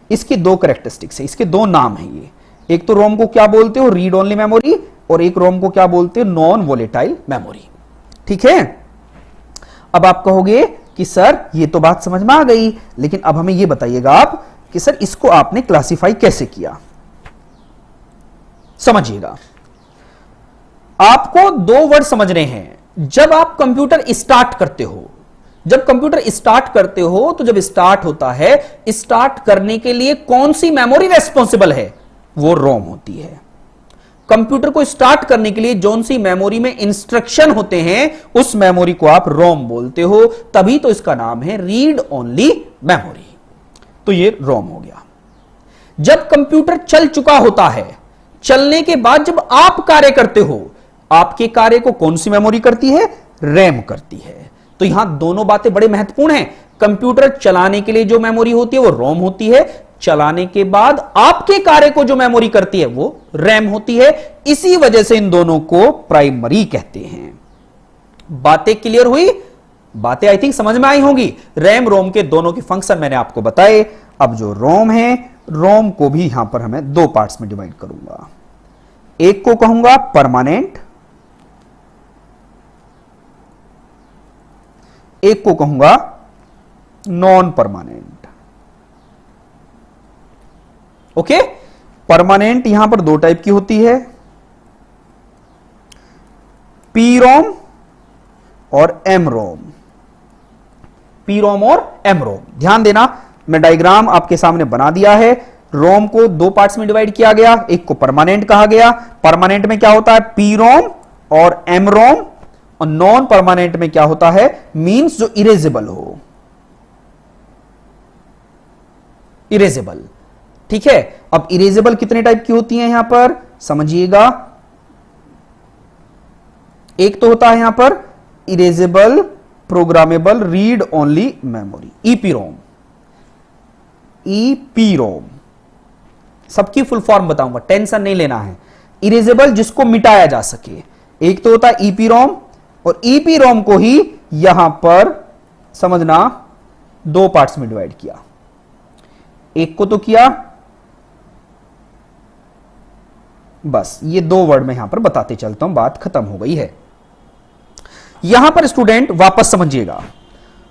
इसकी दो कैरेक्टरिस्टिक्स है, इसके दो नाम हैं ये। एक तो रोम को क्या बोलते हो? रीड ओनली मेमोरी, और एक रोम को क्या बोलते हैं, नॉन वोलेटाइल मेमोरी। ठीक है, अब आप कहोगे कि सर ये तो बात समझ में आ गई, लेकिन अब हमें ये बताइएगा आप कि सर इसको आपने क्लासिफाई कैसे किया। समझिएगा, आपको दो वर्ड समझने हैं। जब आप कंप्यूटर स्टार्ट करते हो, जब कंप्यूटर स्टार्ट करते हो तो जब स्टार्ट होता है, स्टार्ट करने के लिए कौन सी मेमोरी रेस्पॉन्सिबल है, वो रोम होती है। कंप्यूटर को स्टार्ट करने के लिए जौन सी मेमोरी में इंस्ट्रक्शन होते हैं उस मेमोरी को आप रोम बोलते हो, तभी तो इसका नाम है रीड ओनली मेमोरी। तो ये रोम हो गया। जब कंप्यूटर चल चुका होता है, चलने के बाद जब आप कार्य करते हो, आपके कार्य को कौन सी मेमोरी करती है, रैम करती है। तो यहां दोनों बातें बड़े महत्वपूर्ण हैं। कंप्यूटर चलाने के लिए जो मेमोरी होती है वो रोम होती है, चलाने के बाद आपके कार्य को जो मेमोरी करती है वो रैम होती है। इसी वजह से इन दोनों को प्राइमरी कहते हैं। बातें क्लियर हुई? बातें आई थिंक समझ में आई होंगी। रैम रोम के दोनों के फंक्शन मैंने आपको बताए। अब जो रोम है, रोम को भी यहां पर हमें दो पार्ट्स में डिवाइड करूंगा। एक को कहूंगा परमानेंट, एक को कहूंगा नॉन परमानेंट। ओके, परमानेंट यहां पर दो टाइप की होती है, पी रोम और एम रोम। पी रोम और एम रोम, ध्यान देना, मैं डायग्राम आपके सामने बना दिया है। रोम को दो पार्ट्स में डिवाइड किया गया, एक को परमानेंट कहा गया। परमानेंट में क्या होता है, पी रोम और एम रोम, और नॉन परमानेंट में क्या होता है, मींस जो इरेजेबल हो, इरेजेबल। ठीक है, अब इरेजेबल कितने टाइप की होती हैं यहां पर समझिएगा। एक तो होता है यहां पर erasable programmable read only memory, EPROM. EPROM सबकी फुल फॉर्म बताऊंगा, टेंशन नहीं लेना है। इरेजेबल जिसको मिटाया जा सके, एक तो होता है ईपीरोम, और ईपीरोम को ही यहां पर समझना दो पार्ट्स में डिवाइड किया। एक को तो किया, बस ये दो वर्ड में यहां पर बताते चलता हूं, बात खत्म हो गई है। यहां पर स्टूडेंट वापस समझिएगा,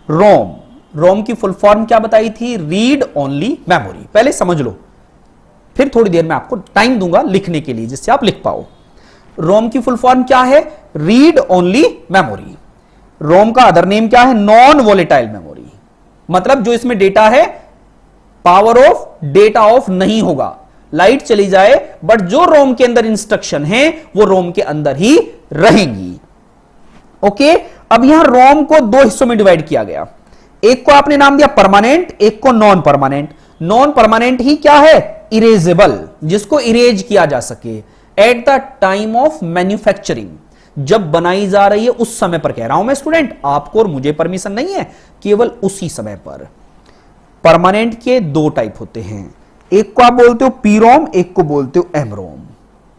रोम, रोम की फुल फॉर्म क्या बताई थी, रीड ओनली मेमोरी। पहले समझ लो, फिर थोड़ी देर में आपको टाइम दूंगा लिखने के लिए जिससे आप लिख पाओ। रोम की फुल फॉर्म क्या है, रीड ओनली मेमोरी। रोम का अदर नेम क्या है, नॉन वोलेटाइल मेमोरी। मतलब जो इसमें डेटा है पावर ऑफ, डेटा ऑफ नहीं होगा, लाइट चली जाए बट जो रोम के अंदर इंस्ट्रक्शन है वो रोम के अंदर ही रहेंगी। ओके, अब यहां रोम को दो हिस्सों में डिवाइड किया गया। एक को आपने नाम दिया परमानेंट, एक को नॉन परमानेंट। नॉन परमानेंट ही क्या है, इरेजेबल, जिसको इरेज किया जा सके at the time of manufacturing, जब बनाई जा रही है उस समय पर कह रहा हूं मैं स्टूडेंट, आपको और मुझे परमिशन नहीं है, केवल उसी समय पर। परमानेंट के दो टाइप होते हैं, एक को आप बोलते हो पी रोम, एक को बोलते हो एम रोम।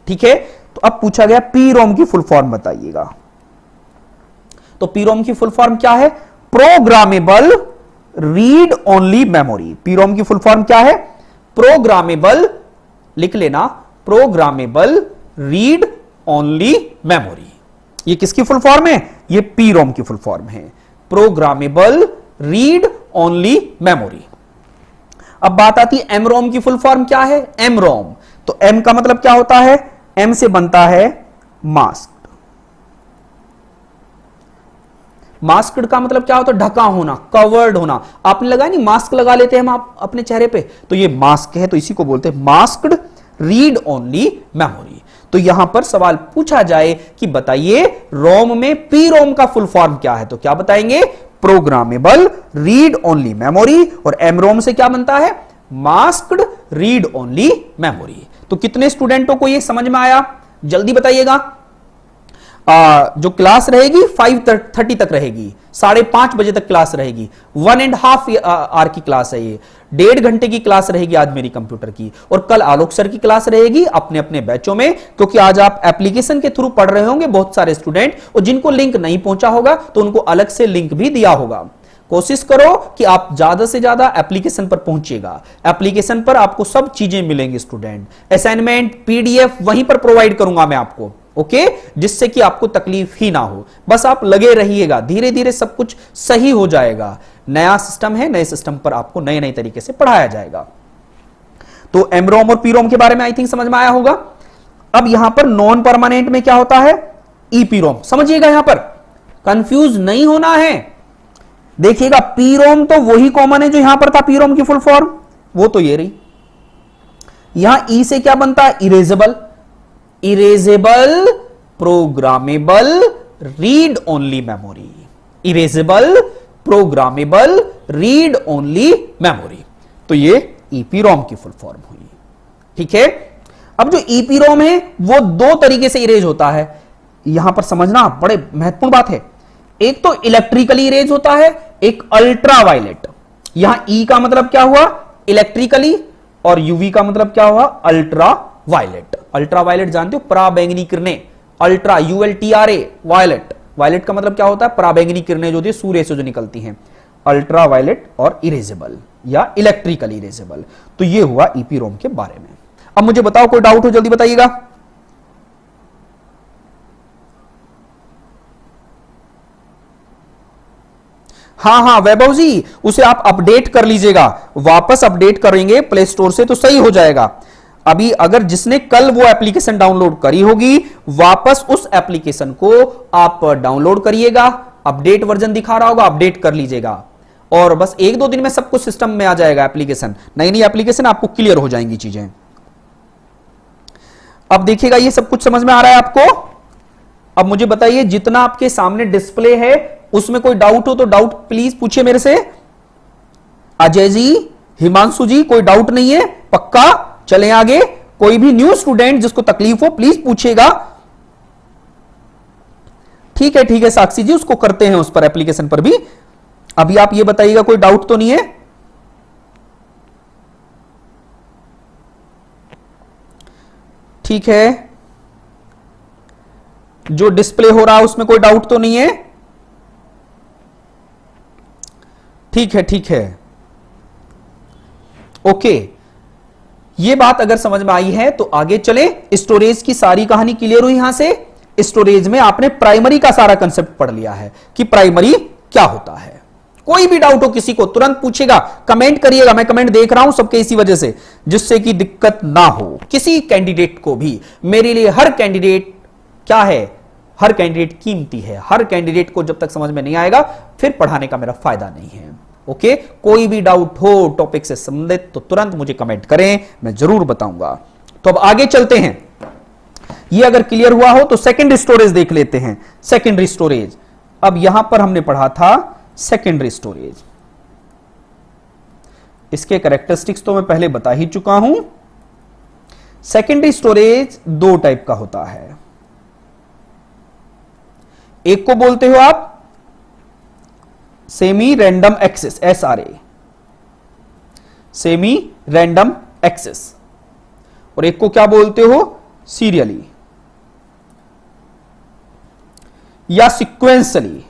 ठीक है, तो अब पूछा गया पी रोम की फुल फॉर्म बताइएगा। तो पी रोम की फुल फॉर्म क्या है, programmable read only memory. P ROM की फुल फॉर्म क्या है, प्रोग्रामेबल, लिख लेना, प्रोग्रामेबल रीड ओनली मेमोरी। ये किसकी फुल फॉर्म है, ये पी रोम की फुल फॉर्म है, प्रोग्रामेबल रीड ओनली मेमोरी। अब बात आती है एम रोम की फुल फॉर्म क्या है, एम रोम। तो एम का मतलब क्या होता है, एम से बनता है मास्क। मास्क्ड का मतलब क्या होता है, ढका होना, कवर्ड होना। आपने लगाया नहीं, मास्क लगा लेते हैं हम आप अपने चेहरे पे, तो ये मास्क है, तो इसी को बोलते हैं मास्क्ड रीड ओनली मेमोरी। तो यहां पर सवाल पूछा जाए कि बताइए रोम में पी रोम का फुल फॉर्म क्या है, तो क्या बताएंगे, प्रोग्रामेबल रीड ओनली मेमोरी। और एम रोम से क्या बनता है, मास्क्ड रीड ओनली मेमोरी। तो कितने स्टूडेंटों को यह समझ में आया, जल्दी बताइएगा। जो क्लास रहेगी 5:30 तक रहेगी, 5:30 बजे तक क्लास रहेगी। 1.5 आवर की क्लास है ये, 1.5 घंटे की क्लास रहेगी आज मेरी कंप्यूटर की। और कल आलोक सर की क्लास रहेगी अपने अपने बैचों में, क्योंकि आज आप एप्लीकेशन के थ्रू पढ़ रहे होंगे बहुत सारे स्टूडेंट, और जिनको लिंक नहीं पहुंचा होगा तो उनको अलग से लिंक भी दिया होगा। कोशिश करो कि आप ज्यादा से ज्यादा एप्लीकेशन पर पहुंचिएगा। एप्लीकेशन पर आपको सब चीजें मिलेंगी स्टूडेंट, असाइनमेंट, पीडीएफ वहीं पर प्रोवाइड करूंगा मैं आपको। ओके, जिससे कि आपको तकलीफ ही ना हो, बस आप लगे रहिएगा, धीरे धीरे सब कुछ सही हो जाएगा। नया सिस्टम है, नए सिस्टम पर आपको नए नए तरीके से पढ़ाया जाएगा। तो एमरोम और पीरोम के बारे में आई थिंक समझ में आया होगा। अब यहां पर नॉन परमानेंट में क्या होता है, ईपीरोम। समझिएगा, यहां पर कंफ्यूज नहीं होना है। देखिएगा, पीरोम तो वही कॉमन है जो यहां पर था, पीरोम की फुल फॉर्म वो तो ये रही। यहां ई से क्या बनता है, erasable. Erasable programmable read only memory. Erasable programmable read only memory, तो ये ईपीरोम की फुल फॉर्म हुई। ठीक है, अब जो ईपीरोम है वो दो तरीके से इरेज होता है, यहां पर समझना बड़े महत्वपूर्ण बात है। एक तो इलेक्ट्रिकली इरेज होता है, एक अल्ट्रावायलेट। यहां ई का मतलब क्या हुआ, इलेक्ट्रिकली, और यूवी का मतलब क्या हुआ, अल्ट्रावायलेट। अल्ट्रावायलेट जानते हो, पराबैंगनी किरणें। अल्ट्रा ULTRA वायलेट, वायलेट का मतलब क्या होता है, पराबैंगनी किरणें जो सूर्य से जो निकलती हैं। अल्ट्रावायलेट और इरेजेबल या इलेक्ट्रिकली इरेजेबल, तो ये हुआ ईपीरोम के बारे में। अब मुझे बताओ, कोई डाउट हो जल्दी बताइएगा। हाँ, वैभव जी, उसे आप अपडेट कर लीजिएगा, वापस अपडेट करेंगे प्ले स्टोर से तो सही हो जाएगा। अभी अगर जिसने कल वो एप्लीकेशन डाउनलोड करी होगी, वापस उस एप्लीकेशन को आप डाउनलोड करिएगा, अपडेट वर्जन दिखा रहा होगा, अपडेट कर लीजिएगा, और बस 1-2 दिन में सब कुछ सिस्टम में आ जाएगा। एप्लीकेशन, नई नई एप्लीकेशन आपको क्लियर हो जाएंगी चीजें। अब देखिएगा, ये सब कुछ समझ में आ रहा है आपको। अब मुझे बताइए, जितना आपके सामने डिस्प्ले है उसमें कोई डाउट हो तो डाउट प्लीज पूछिए मेरे से। अजय जी, हिमांशु जी, कोई डाउट नहीं है, पक्का? चलें आगे। कोई भी न्यू स्टूडेंट जिसको तकलीफ हो प्लीज पूछिएगा। ठीक है साक्षी जी, उसको करते हैं उस पर, एप्लीकेशन पर भी। अभी आप ये बताइएगा, कोई डाउट तो नहीं है? ठीक है, जो डिस्प्ले हो रहा है उसमें कोई डाउट तो नहीं है? ठीक है, ओके। ये बात अगर समझ में आई है तो आगे चले। स्टोरेज की सारी कहानी क्लियर हुई। यहां से स्टोरेज में आपने प्राइमरी का सारा कंसेप्ट पढ़ लिया है कि प्राइमरी क्या होता है। कोई भी डाउट हो किसी को तुरंत पूछेगा, कमेंट करिएगा। मैं कमेंट देख रहा हूं सबके इसी वजह से, जिससे कि दिक्कत ना हो किसी कैंडिडेट को भी। मेरे लिए हर कैंडिडेट क्या है, हर कैंडिडेट कीमती है। हर कैंडिडेट को जब तक समझ में नहीं आएगा फिर पढ़ाने का मेरा फायदा नहीं है। ओके, कोई भी डाउट हो टॉपिक से संबंधित तो तुरंत मुझे कमेंट करें, मैं जरूर बताऊंगा। तो अब आगे चलते हैं। ये अगर क्लियर हुआ हो तो सेकेंडरी स्टोरेज देख लेते हैं। सेकेंडरी स्टोरेज, अब यहां पर हमने पढ़ा था सेकेंडरी स्टोरेज। इसके कैरेक्टरिस्टिक्स तो मैं पहले बता ही चुका हूं। सेकेंडरी स्टोरेज 2 टाइप का होता है। एक को बोलते हो आप semi random access, SRA, semi random access, और एक को क्या बोलते हो, सीरियली या सीक्वेंसली।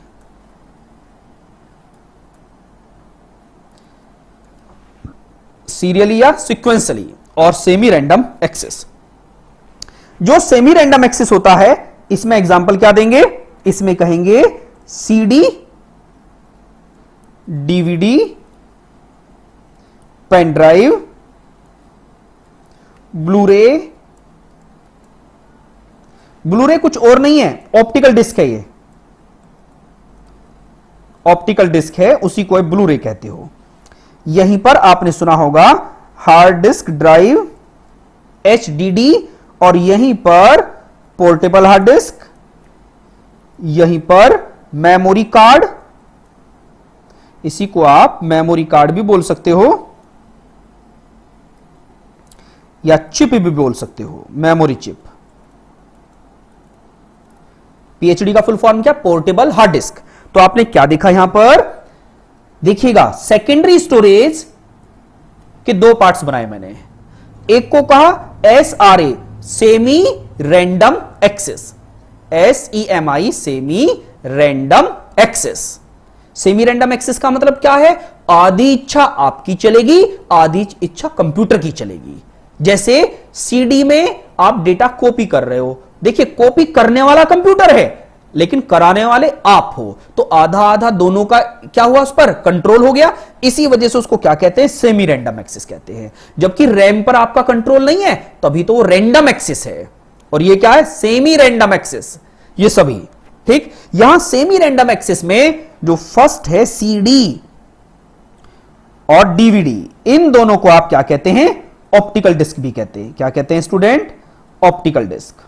सीरियली या सीक्वेंसली और सेमी रैंडम एक्सेस। जो सेमी रैंडम एक्सेस होता है, इसमें एग्जांपल क्या देंगे, इसमें कहेंगे CD, DVD, pen drive, Blu-ray. Blu-ray कुछ और नहीं है, ऑप्टिकल डिस्क है। ये ऑप्टिकल डिस्क है, उसी को ब्लूरे कहते हो। यहीं पर आपने सुना होगा हार्ड डिस्क ड्राइव, HDD, और यहीं पर पोर्टेबल हार्ड डिस्क, यहीं पर मेमोरी कार्ड। इसी को आप मेमोरी कार्ड भी बोल सकते हो या चिप भी बोल सकते हो, मेमोरी चिप। PHD का फुल फॉर्म क्या, पोर्टेबल हार्ड डिस्क। तो आपने क्या देखा यहां पर, देखिएगा सेकेंडरी स्टोरेज के 2 पार्ट्स बनाए मैंने। एक को कहा SRA, semi random access, SEMI, semi random access. Semi random access का मतलब क्या है, आधी इच्छा आपकी चलेगी, आधी इच्छा कंप्यूटर की चलेगी। जैसे सीडी में आप डेटा कॉपी कर रहे हो, देखिए कॉपी करने वाला कंप्यूटर है लेकिन कराने वाले आप हो, तो आधा आधा दोनों का क्या हुआ, उस पर कंट्रोल हो गया। इसी वजह से उसको क्या कहते हैं, सेमी रैंडम एक्सेस कहते हैं। जबकि रैम पर आपका कंट्रोल नहीं है तभी तो वो रैंडम एक्सेस है, और ये क्या है, सेमी रैंडम एक्सेस। ये सभी ठीक। यहां सेमी रैंडम एक्सेस में जो फर्स्ट है सीडी और डीवीडी, इन दोनों को आप क्या कहते हैं, ऑप्टिकल डिस्क भी कहते हैं। क्या कहते हैं स्टूडेंट, ऑप्टिकल डिस्क।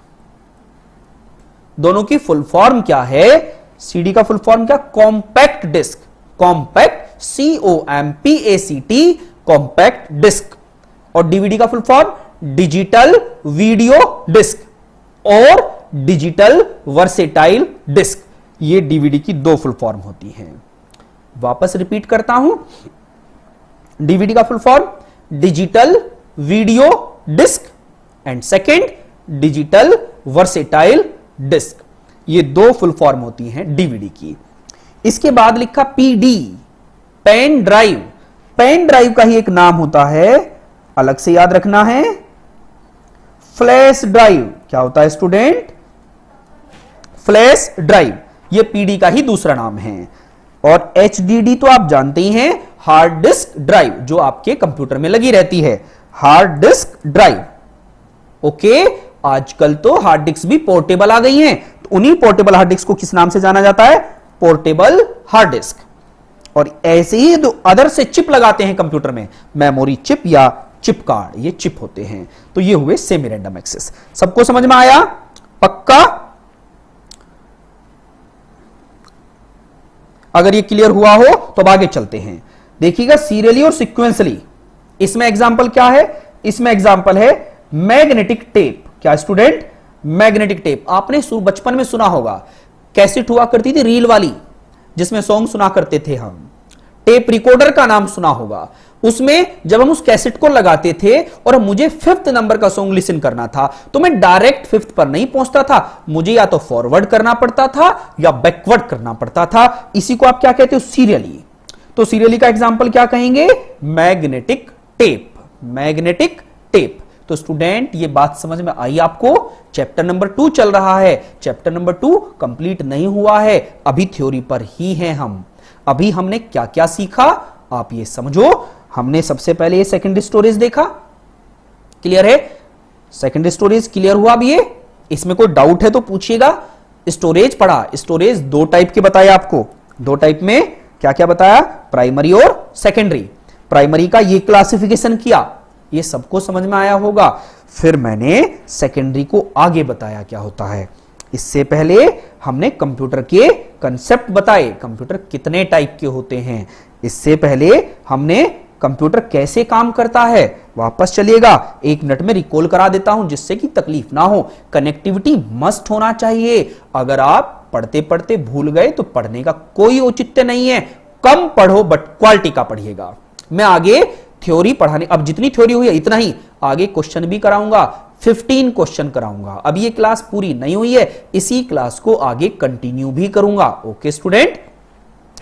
दोनों की फुल फॉर्म क्या है, सीडी का फुल फॉर्म क्या, compact disc, compact COMPACT, compact disc. और डीवीडी का full form digital video disc और डिजिटल वर्सेटाइल डिस्क। ये डीवीडी की दो फुल फॉर्म होती हैं। वापस रिपीट करता हूं, डीवीडी का full form digital video disc and second digital versatile disc. ये दो फुल फॉर्म होती हैं डीवीडी की। इसके बाद लिखा PD, pen drive. Pen drive का ही एक नाम होता है, अलग से याद रखना है, फ्लैश ड्राइव। क्या होता है स्टूडेंट, फ्लैश ड्राइव। ये पीडी का ही दूसरा नाम है। और एचडीडी तो आप जानते ही हैं, हार्ड डिस्क ड्राइव, जो आपके कंप्यूटर में लगी रहती है, हार्ड डिस्क ड्राइव। ओके, आजकल तो हार्ड डिस्क भी पोर्टेबल आ गई हैं, तो उन्हीं पोर्टेबल हार्ड डिस्क को किस नाम से जाना जाता है, पोर्टेबल हार्ड डिस्क। और ऐसे ही जो अदर से चिप लगाते हैं कंप्यूटर में, मेमोरी चिप या चिप कार्ड, ये चिप होते हैं। तो ये हुए सेमी रैंडम एक्सेस। सबको समझ में आया, पक्का? अगर ये क्लियर हुआ हो तो अब आगे चलते हैं। देखिएगा सीरियली और सीक्वेंसली। इसमें एग्जांपल क्या है, इसमें एग्जांपल है मैग्नेटिक टेप। क्या स्टूडेंट, मैग्नेटिक टेप। आपने बचपन में सुना होगा, कैसेट हुआ करती थी रील वाली, जिसमें सॉन्ग सुना करते थे हम। टेप रिकॉर्डर का नाम सुना होगा। उसमें जब हम उस कैसेट को लगाते थे और मुझे 5th नंबर का सॉन्ग लिसन करना था, तो मैं डायरेक्ट 5th पर नहीं पहुंचता था, मुझे या तो फॉरवर्ड करना पड़ता था या बैकवर्ड करना पड़ता था। इसी को आप क्या कहते हो, सीरियली। तो सीरियली का एग्जांपल क्या कहेंगे, मैग्नेटिक टेप, मैग्नेटिक टेप। तो स्टूडेंट ये बात समझ में आई आपको? चैप्टर नंबर 2 चल रहा है, चैप्टर नंबर 2 कंप्लीट नहीं हुआ है, अभी थ्योरी पर ही हैं हम। अभी हमने क्या क्या सीखा आप ये समझो। हमने सबसे पहले ये सेकेंडरी स्टोरेज देखा, क्लियर है? सेकेंडरी स्टोरेज क्लियर हुआ अभी ये? इसमें कोई डाउट है तो पूछिएगा। स्टोरेज पढ़ा, स्टोरेज दो टाइप के बताया आपको। दो टाइप में क्या क्या बताया, प्राइमरी और सेकेंडरी। प्राइमरी का ये क्लासिफिकेशन किया, ये सबको समझ में आया होगा। फिर मैंने सेकेंडरी को आगे बताया क्या होता है। इससे पहले हमने कंप्यूटर के कंसेप्ट बताए, कंप्यूटर कितने टाइप के होते हैं। इससे पहले हमने कंप्यूटर कैसे काम करता है, वापस चलिएगा, 1 मिनट में रिकॉल करा देता हूं जिससे कि तकलीफ ना हो। कनेक्टिविटी मस्ट होना चाहिए। अगर आप पढ़ते पढ़ते भूल गए तो पढ़ने का कोई औचित्य नहीं है। कम पढ़ो बट क्वालिटी का पढ़िएगा। मैं आगे थ्योरी पढ़ाने, अब जितनी थ्योरी हुई है इतना ही, आगे क्वेश्चन भी कराऊंगा, 15 क्वेश्चन कराऊंगा। अब ये क्लास पूरी नहीं हुई है, इसी क्लास को आगे कंटिन्यू भी करूंगा। ओके स्टूडेंट,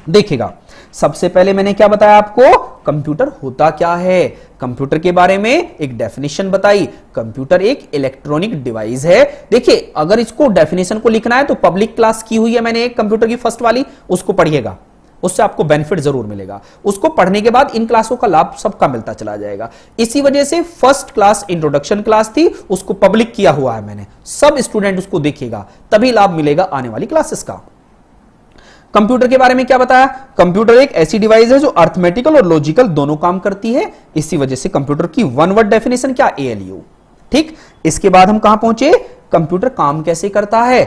देखिएगा सबसे पहले मैंने क्या बताया आपको, कंप्यूटर होता क्या है। कंप्यूटर के बारे में एक डेफिनेशन बताई। कंप्यूटर एक इलेक्ट्रॉनिक डिवाइस है। देखिए अगर इसको डेफिनेशन को लिखना है तो पब्लिक क्लास की हुई है मैंने एक कंप्यूटर की फर्स्ट वाली, उसको पढ़िएगा, उससे आपको बेनिफिट जरूर मिलेगा। उसको पढ़ने के बाद इन क्लासों का लाभ सबका मिलता चला जाएगा। इसी वजह से फर्स्ट क्लास इंट्रोडक्शन क्लास थी, उसको पब्लिक किया हुआ है मैंने। सब स्टूडेंट उसको देखिएगा, तभी लाभ मिलेगा आने वाली क्लासेस का। कंप्यूटर के बारे में क्या बताया, कंप्यूटर एक ऐसी डिवाइस है जो अर्थमेटिकल और लॉजिकल दोनों काम करती है। इसी वजह से कंप्यूटर की वन वर्ड डेफिनेशन क्या, ALU। ठीक, इसके बाद हम कहां पहुंचे, कंप्यूटर काम कैसे करता है।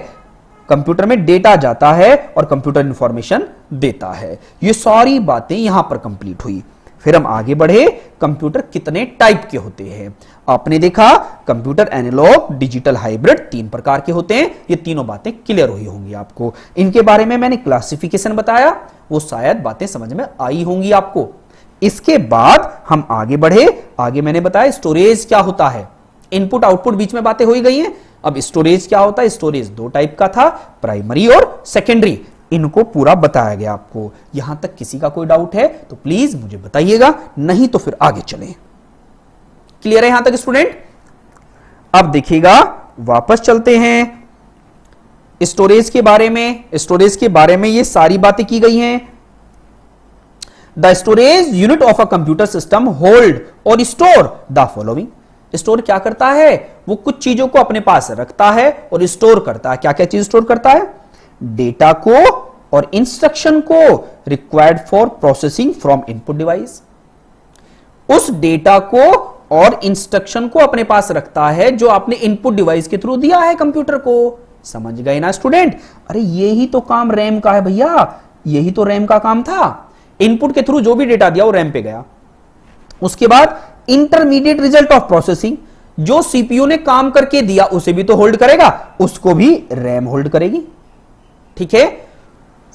कंप्यूटर में डेटा जाता है और कंप्यूटर इंफॉर्मेशन देता है। ये सारी बातें यहां पर कंप्लीट हुई। फिर हम आगे बढ़े, कंप्यूटर कितने टाइप के होते हैं। आपने देखा कंप्यूटर एनालॉग, डिजिटल, हाइब्रिड 3 प्रकार के होते हैं। ये तीनों बातें क्लियर हुई होंगी आपको। इनके बारे में मैंने क्लासिफिकेशन बताया, वो शायद बातें समझ में आई होंगी आपको। इसके बाद हम आगे बढ़े, आगे मैंने बताया स्टोरेज क्या होता है। इनपुट आउटपुट बीच में बातें हो ही गई हैं। अब स्टोरेज क्या होता है, स्टोरेज 2 टाइप का था, प्राइमरी और सेकेंडरी। इनको पूरा बताया गया आपको। यहां तक किसी का कोई डाउट है तो प्लीज मुझे बताइएगा, नहीं तो फिर आगे चलें। क्लियर है यहां तक स्टूडेंट? अब देखिएगा, वापस चलते हैं स्टोरेज के बारे में। स्टोरेज के बारे में ये सारी बातें की गई हैं। The storage unit of a computer system hold और स्टोर द फॉलोइंग। स्टोर क्या करता है? वो कुछ चीजों को अपने पास रखता है और स्टोर करता है। क्या क्या चीज स्टोर करता है? डेटा को और इंस्ट्रक्शन को required for processing from input device. उस डेटा को और इंस्ट्रक्शन को अपने पास रखता है जो आपने इनपुट डिवाइस के थ्रू दिया है कंप्यूटर को। समझ गए ना स्टूडेंट? अरे यही तो काम रैम का है भैया, यही तो रैम का काम था। इनपुट के थ्रू जो भी डेटा दिया वो रैम पे गया। उसके बाद इंटरमीडिएट रिजल्ट ऑफ प्रोसेसिंग, जो सीपीयू ने काम करके दिया उसे भी तो होल्ड करेगा, उसको भी रैम होल्ड करेगी। ठीक है।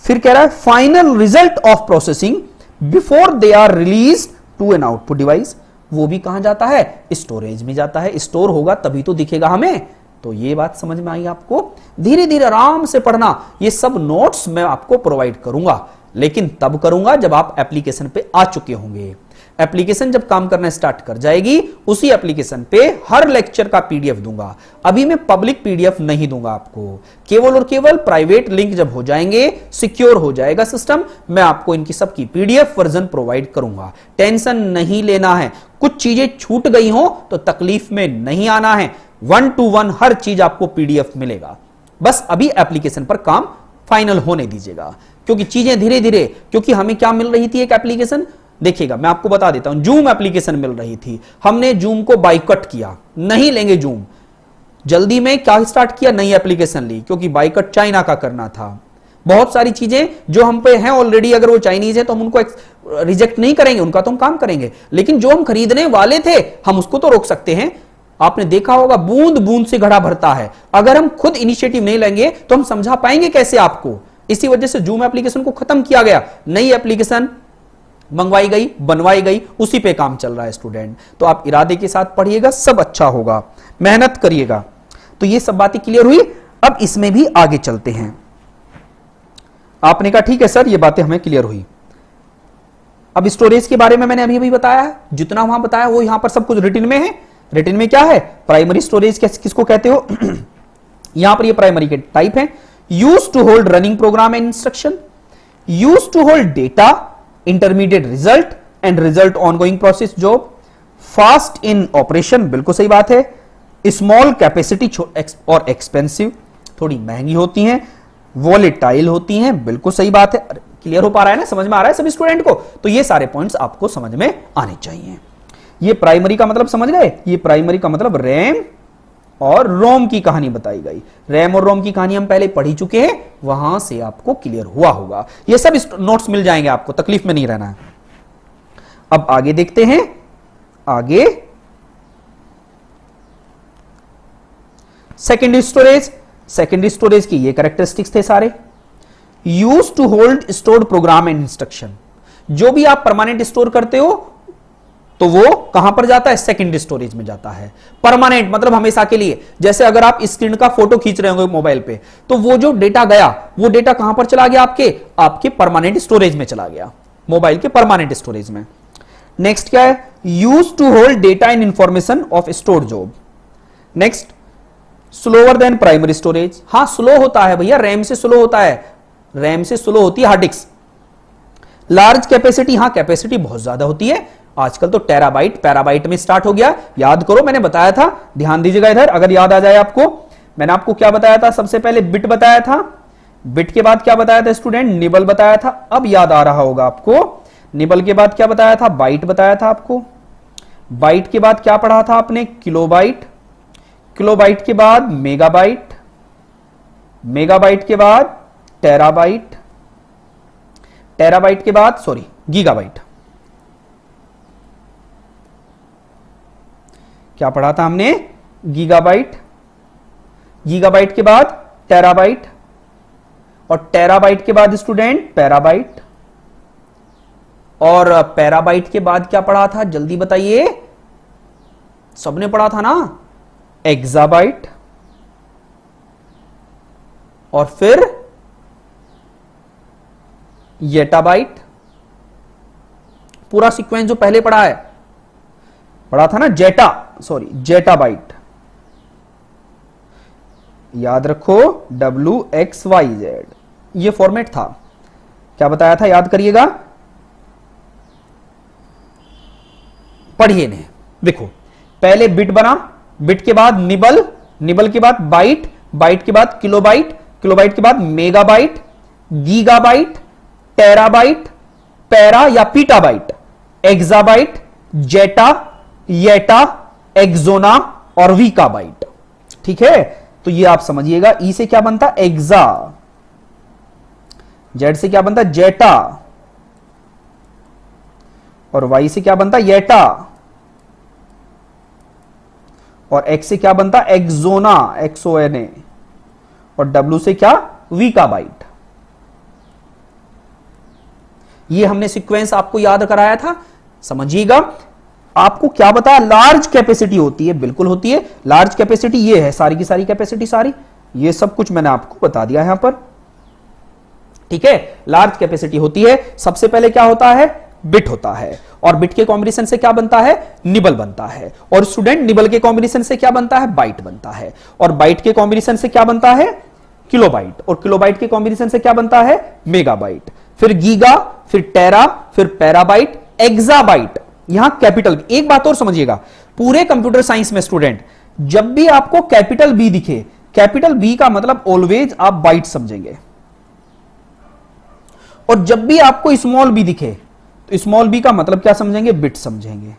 फिर कह रहा है final result of processing before they are release to an output device, वो भी कहां जाता है? स्टोरेज में जाता है। स्टोर होगा तभी तो दिखेगा हमें। तो ये बात समझ में आई आपको? धीरे धीरे आराम से पढ़ना। ये सब नोट्स मैं आपको प्रोवाइड करूंगा, लेकिन तब करूंगा जब आप एप्लीकेशन पे आ चुके होंगे। एप्लीकेशन जब काम करना स्टार्ट कर जाएगी, उसी एप्लीकेशन पे हर लेक्चर का पीडीएफ दूंगा। अभी मैं पब्लिक पीडीएफ नहीं दूंगा आपको, केवल और केवल प्राइवेट लिंक जब हो जाएंगे, सिक्योर हो जाएगा सिस्टम, मैं आपको इनकी सबकी पीडीएफ वर्जन प्रोवाइड करूंगा। टेंशन नहीं लेना है। कुछ चीजें छूट गई हो तो तकलीफ में नहीं आना है। 1 to 1 हर चीज आपको पीडीएफ मिलेगा। बस अभी एप्लीकेशन पर काम फाइनल होने दीजिएगा, क्योंकि चीजें धीरे धीरे, क्योंकि हमें क्या मिल रही थी एक एप्लीकेशन, देखिएगा मैं आपको बता देता हूं। जूम एप्लीकेशन मिल रही थी, हमने जूम को बाइकट किया, नहीं लेंगे जूम। जल्दी में क्या स्टार्ट किया? नई एप्लीकेशन ली, क्योंकि बाइकट चाइना का करना था। बहुत सारी चीजें जो हम पे हैं ऑलरेडी, अगर वो चाइनीज है तो हम उनको रिजेक्ट नहीं करेंगे, उनका तो हम काम करेंगे, लेकिन जो हम खरीदने वाले थे हम उसको तो रोक सकते हैं। आपने देखा होगा बूंद बूंद से घड़ा भरता है। अगर हम खुद इनिशिएटिव नहीं लेंगे तो हम समझा पाएंगे कैसे आपको? इसी वजह से जूम एप्लीकेशन को खत्म किया गया, नई एप्लीकेशन मंगवाई गई, बनवाई गई, उसी पे काम चल रहा है स्टूडेंट। तो आप इरादे के साथ पढ़िएगा, सब अच्छा होगा, मेहनत करिएगा। तो ये सब बातें क्लियर हुई। अब इसमें भी आगे चलते हैं। आपने कहा ठीक है सर, ये बातें हमें क्लियर हुई। अब स्टोरेज के बारे में मैंने अभी अभी बताया है, जितना वहां बताया वो यहां पर सब कुछ रिटन में है। रिटन में क्या है? प्राइमरी स्टोरेज किसको कहते हो? यहां पर ये प्राइमरी के टाइप है। Use to hold running program and instruction, use to hold data, intermediate result and result ongoing process job, fast in operation, बिल्कुल सही बात है। स्मॉल कैपेसिटी और एक्सपेंसिव, थोड़ी महंगी होती हैं, वॉलेटाइल होती हैं, बिल्कुल सही बात है। क्लियर हो पा रहा है ना? समझ में आ रहा है सभी स्टूडेंट को? तो ये सारे पॉइंट्स आपको समझ में आने चाहिए। ये प्राइमरी का मतलब समझ गए? ये प्राइमरी का मतलब रैम और रोम की कहानी बताई गई। रैम और रोम की कहानी हम पहले पढ़ी चुके हैं, वहां से आपको क्लियर हुआ होगा। ये सब नोट्स मिल जाएंगे आपको, तकलीफ में नहीं रहना है। अब आगे देखते हैं। आगे सेकेंडरी स्टोरेज। सेकेंडरी स्टोरेज की ये कैरेक्टरिस्टिक्स थे सारे। Use to hold stored program and instruction, जो भी आप परमानेंट स्टोर करते हो तो वो कहां पर जाता है? सेकेंडरी स्टोरेज में जाता है। परमानेंट मतलब हमेशा के लिए। जैसे अगर आप स्क्रीन का फोटो खींच रहे होंगे मोबाइल पे, तो वो जो डेटा गया, वो डेटा कहां पर चला गया? आपके परमानेंट स्टोरेज में चला गया, मोबाइल के परमानेंट स्टोरेज में। नेक्स्ट क्या है? Use to hold data in information of stored job. Next, slower than primary storage. हां, स्लो होता है भैया, रैम से स्लो होता है, रैम से स्लो होती है हार्ड डिस्क। लार्ज कैपेसिटी, हां कैपेसिटी बहुत ज्यादा होती है, आजकल तो टेराबाइट पैराबाइट में स्टार्ट हो गया। याद करो, मैंने बताया था, ध्यान दीजिएगा इधर, अगर याद आ जाए आपको। मैंने आपको क्या बताया था? सबसे पहले बिट बताया था, बिट के बाद क्या बताया था स्टूडेंट? निबल बताया था। अब याद आ रहा होगा आपको, निबल के बाद क्या बताया था? बाइट बताया था आपको। बाइट के बाद क्या पढ़ा था आपने? किलोबाइट। किलोबाइट के बाद मेगाबाइट, मेगाबाइट के बाद टेराबाइट, टेराबाइट के बाद गीगाबाइट। क्या पढ़ा था हमने? गीगाबाइट। गीगाबाइट के बाद टेराबाइट, और टेराबाइट के बाद स्टूडेंट पैराबाइट, और पैराबाइट के बाद क्या पढ़ा था? जल्दी बताइए, सबने पढ़ा था ना? एक्साबाइट, और फिर येटाबाइट। पूरा सीक्वेंस जो पहले पढ़ा है, पढ़ा था ना, जेटा बाइट, याद रखो WXYZ, ये फॉर्मेट था। क्या बताया था, याद करिएगा, पढ़िए ने, देखो पहले बिट बना, बिट के बाद निबल, निबल के बाद बाइट, बाइट के बाद किलोबाइट, किलोबाइट के बाद मेगाबाइट, गीगाबाइट, टेराबाइट, पैरा या पीटाबाइट, एक्साबाइट, जेटा, येटा, एक्सोना और वीकाबाइट। ठीक है, तो ये आप समझिएगा। ई से क्या बनता, एक्सा, जेड से क्या बनता, जेटा, और वाई से क्या बनता, येटा, और एक्स से क्या बनता, एक्सोना, XONA, और डब्ल्यू से क्या, वीकाबाइट। ये हमने सीक्वेंस आपको याद कराया था, समझिएगा। आपको क्या बताया, लार्ज कैपेसिटी होती है, बिल्कुल होती है लार्ज कैपेसिटी, ये है सारी की सारी कैपेसिटी, सारी ये सब कुछ मैंने आपको बता दिया यहां पर। ठीक है, लार्ज कैपेसिटी होती है। सबसे पहले क्या होता है, बिट होता है, और बिट के कॉम्बिनेशन से क्या बनता है, निबल बनता है, और स्टूडेंट निबल के कॉम्बिनेशन से क्या बनता है, बाइट बनता है, और बाइट के कॉम्बिनेशन से क्या बनता है, किलोबाइट, और किलोबाइट के कॉम्बिनेशन से क्या बनता है, मेगाबाइट, फिर गीगा, फिर टेरा, फिर पैराबाइट, एक्साबाइट। यहां कैपिटल, एक बात और समझिएगा, पूरे कंप्यूटर साइंस में स्टूडेंट जब भी आपको कैपिटल बी दिखे, कैपिटल बी का मतलब ऑलवेज आप बाइट समझेंगे, और जब भी आपको स्मॉल बी दिखे तो स्मॉल बी का मतलब क्या समझेंगे, बिट समझेंगे।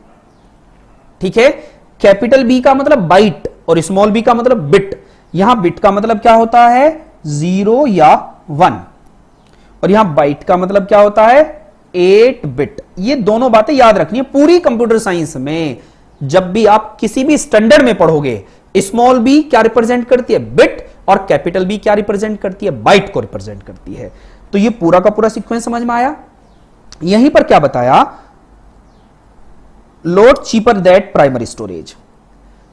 ठीक है, कैपिटल बी का मतलब बाइट और स्मॉल बी का मतलब बिट। यहां बिट का मतलब क्या होता है, 0 या 1, और यहां बाइट का मतलब क्या होता है, 8 बिट। ये दोनों बातें याद रखनी है पूरी कंप्यूटर साइंस में। जब भी आप किसी भी स्टैंडर्ड में पढ़ोगे, स्मॉल बी क्या रिप्रेजेंट करती है, बिट, और कैपिटल बी क्या रिप्रेजेंट करती है, बाइट को रिप्रेजेंट करती है। तो ये पूरा का पूरा सीक्वेंस समझ में आया। यहीं पर क्या बताया, load cheaper that primary storage.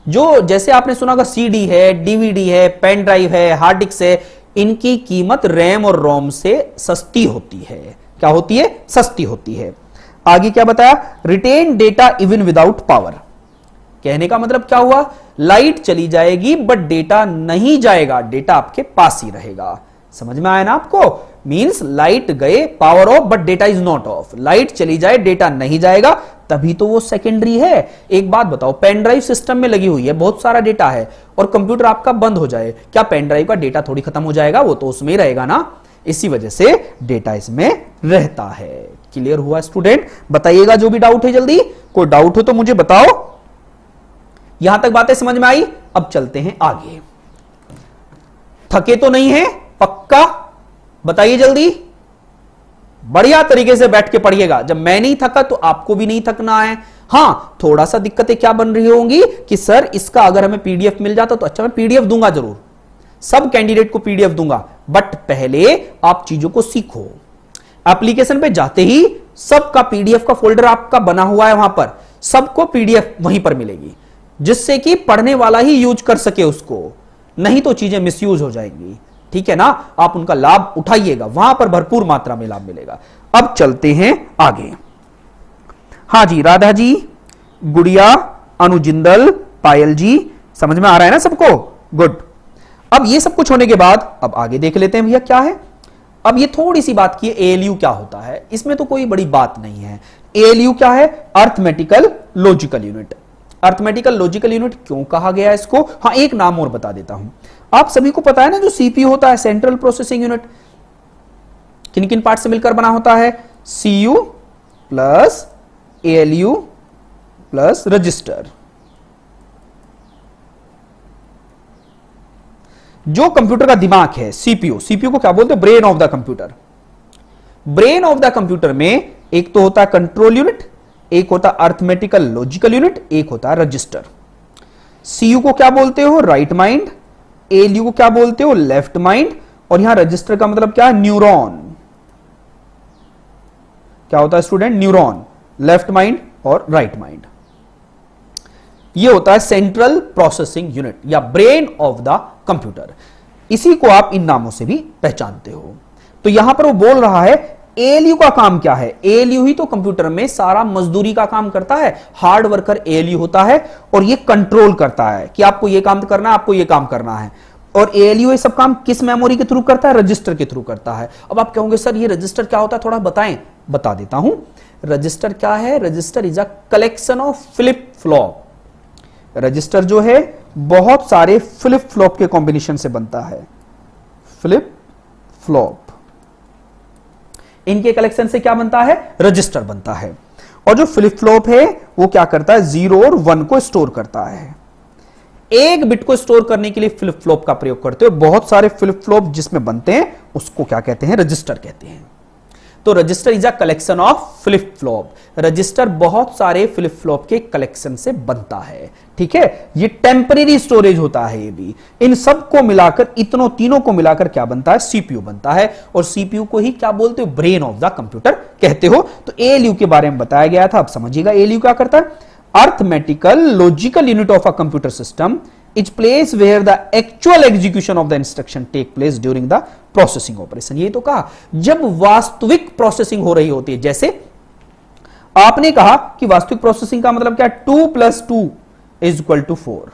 जो जैसे आपने सुना होगा, CD है, DVD है, पेन ड्राइव है, हार्ड डिस्क है, इनकी कीमत रैम और रोम से सस्ती होती है। क्या होती है, सस्ती होती है। आगे क्या बताया, retain data even without power. कहने का मतलब क्या हुआ, लाइट चली जाएगी बट डेटा नहीं जाएगा, डेटा आपके पास ही रहेगा। समझ में आया ना आपको, मींस लाइट गए, power of but data is not of. Light चली जाए, डेटा नहीं जाएगा, तभी तो वो सेकेंडरी है। एक बात बताओ, पेन ड्राइव सिस्टम में लगी हुई है, बहुत सारा डेटा है, और कंप्यूटर आपका बंद हो जाए, क्या पेन ड्राइव का डेटा थोड़ी खत्म हो जाएगा, वो तो उसमें ही रहेगा ना। इसी वजह से डेटा इसमें रहता है। क्लियर हुआ स्टूडेंट, बताइएगा जो भी डाउट है जल्दी, कोई डाउट हो तो मुझे बताओ। यहां तक बातें समझ में आई, अब चलते हैं आगे। थके तो नहीं है, पक्का बताइए जल्दी, बढ़िया तरीके से बैठ के पढ़िएगा। जब मैं नहीं थका तो आपको भी नहीं थकना है। हां, थोड़ा सा दिक्कतें क्या बन रही होंगी कि सर इसका अगर हमें PDF मिल जाता तो अच्छा, मैं PDF दूंगा जरूर, सब कैंडिडेट को PDF दूंगा, बट पहले आप चीजों को सीखो। एप्लीकेशन पे जाते ही सबका PDF का फोल्डर आपका बना हुआ है, वहां पर सबको PDF वहीं पर मिलेगी, जिससे कि पढ़ने वाला ही यूज कर सके उसको, नहीं तो चीजें मिसयूज हो जाएंगी। ठीक है ना, आप उनका लाभ उठाइएगा, वहां पर भरपूर मात्रा में लाभ मिलेगा। अब चलते हैं आगे। हां जी, राधा जी, गुड़िया, अनुजिंदल, पायल जी, समझ में आ रहा है ना सबको, गुड। अब ये सब कुछ होने के बाद अब आगे देख लेते हैं भैया क्या है। अब ये थोड़ी सी बात की, ALU क्या होता है, इसमें तो कोई बड़ी बात नहीं है। ALU क्या है, arithmetical logical unit. Arithmetical logical unit क्यों कहा गया इसको, हाँ एक नाम और बता देता हूं। आप सभी को पता है ना, जो CPU होता है, सेंट्रल प्रोसेसिंग यूनिट, किन किन पार्ट से मिलकर बना होता है, CU plus ALU plus register. जो कंप्यूटर का दिमाग है, CPU को क्या बोलते हैं, brain of the computer. Brain of the computer में एक तो होता है कंट्रोल यूनिट, एक होता है अर्थमेटिकल लॉजिकल यूनिट, एक होता है रजिस्टर। CU को क्या बोलते हो, राइट माइंड, ALU को क्या बोलते हो, लेफ्ट माइंड, और यहां रजिस्टर का मतलब क्या है, न्यूरॉन। क्या होता है स्टूडेंट, न्यूरॉन, लेफ्ट माइंड और राइट माइंड। यह होता है सेंट्रल प्रोसेसिंग यूनिट या ब्रेन ऑफ द कंप्यूटर। इसी को आप इन नामों से भी पहचानते हो। तो यहां पर वो बोल रहा है एएलयू का काम क्या है? एएलयू ही तो कंप्यूटर में सारा मजदूरी का काम करता है। हार्ड वर्कर एएलयू होता है और ये कंट्रोल करता है कि आपको ये काम करना है, आपको ये काम करना है। और एएलयू ये सब काम किस मेमोरी के थ्रू करता है? रजिस्टर के थ्रू करता है। अब आप कहोगे सर ये रजिस्टर क्या होता है, थोड़ा बताएं। बता देता हूं। रजिस्टर क्या है? Register is a collection of flip flop. Register जो है बहुत सारे फ्लिप फ्लॉप के कॉम्बिनेशन से बनता है। फ्लिप फ्लॉप, इनके कलेक्शन से क्या बनता है? रजिस्टर बनता है। और जो फ्लिप फ्लॉप है वो क्या करता है? 0 और 1 को स्टोर करता है। एक बिट को स्टोर करने के लिए फ्लिप फ्लॉप का प्रयोग करते हो। बहुत सारे फ्लिप फ्लॉप जिसमें बनते हैं उसको क्या कहते हैं? रजिस्टर कहते हैं। तो register is a collection of flip flop. Register बहुत सारे फ्लिप फ्लॉप के कलेक्शन से बनता है। ठीक है, ये टेम्परेरी स्टोरेज होता है। ये भी इन सबको मिलाकर, इतनों तीनों को मिलाकर क्या बनता है? सीपीयू बनता है। और सीपीयू को ही क्या बोलते हो? ब्रेन ऑफ द कंप्यूटर कहते हो। तो एएलयू के बारे में बताया गया था। अब समझिएगा एएलयू क्या करता है। Arithmetical logical unit of a computer system is place where the actual execution of the instruction take place during the processing operation. ये तो कहा जब वास्तविक प्रोसेसिंग हो रही होती है। जैसे आपने कहा कि वास्तविक प्रोसेसिंग का मतलब क्या? 2 + 2 = 4।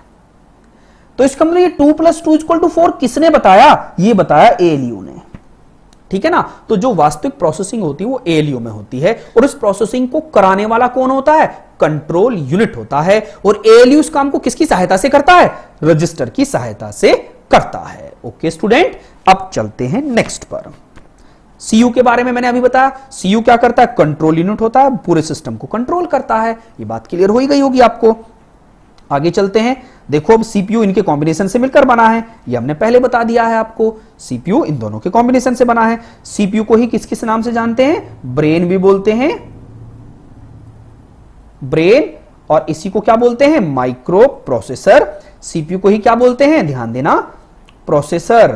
तो इसका मतलब ये 2 + 2 = 4 किसने बताया? ये बताया एएलयू ने। ठीक है ना। तो जो वास्तविक प्रोसेसिंग होती है वो एएलयू में होती है। और इस प्रोसेसिंग को कराने वाला कौन होता है? कंट्रोल यूनिट होता है। और एएलयू इस काम को किसकी सहायता से करता है? रजिस्टर की सहायता से करता है। ओके स्टूडेंट, अब चलते हैं नेक्स्ट पर। सीयू के बारे में मैंने अभी बताया। सीयू क्या करता है? कंट्रोल यूनिट होता है, पूरे सिस्टम को कंट्रोल करता है। ये बात क्लियर हो ही गई होगी आपको। आगे चलते हैं। देखो अब सीपीयू इनके कॉम्बिनेशन से मिलकर बना है। ये हमने पहले बता दिया है आपको। सीपीयू इन दोनों के कॉम्बिनेशन से बना है। सीपीयू को ही किस किस नाम से जानते हैं? ब्रेन भी बोलते हैं, ब्रेन। और इसी को क्या बोलते हैं? Micro processor. सीपीयू को ही क्या बोलते हैं? ध्यान देना, प्रोसेसर।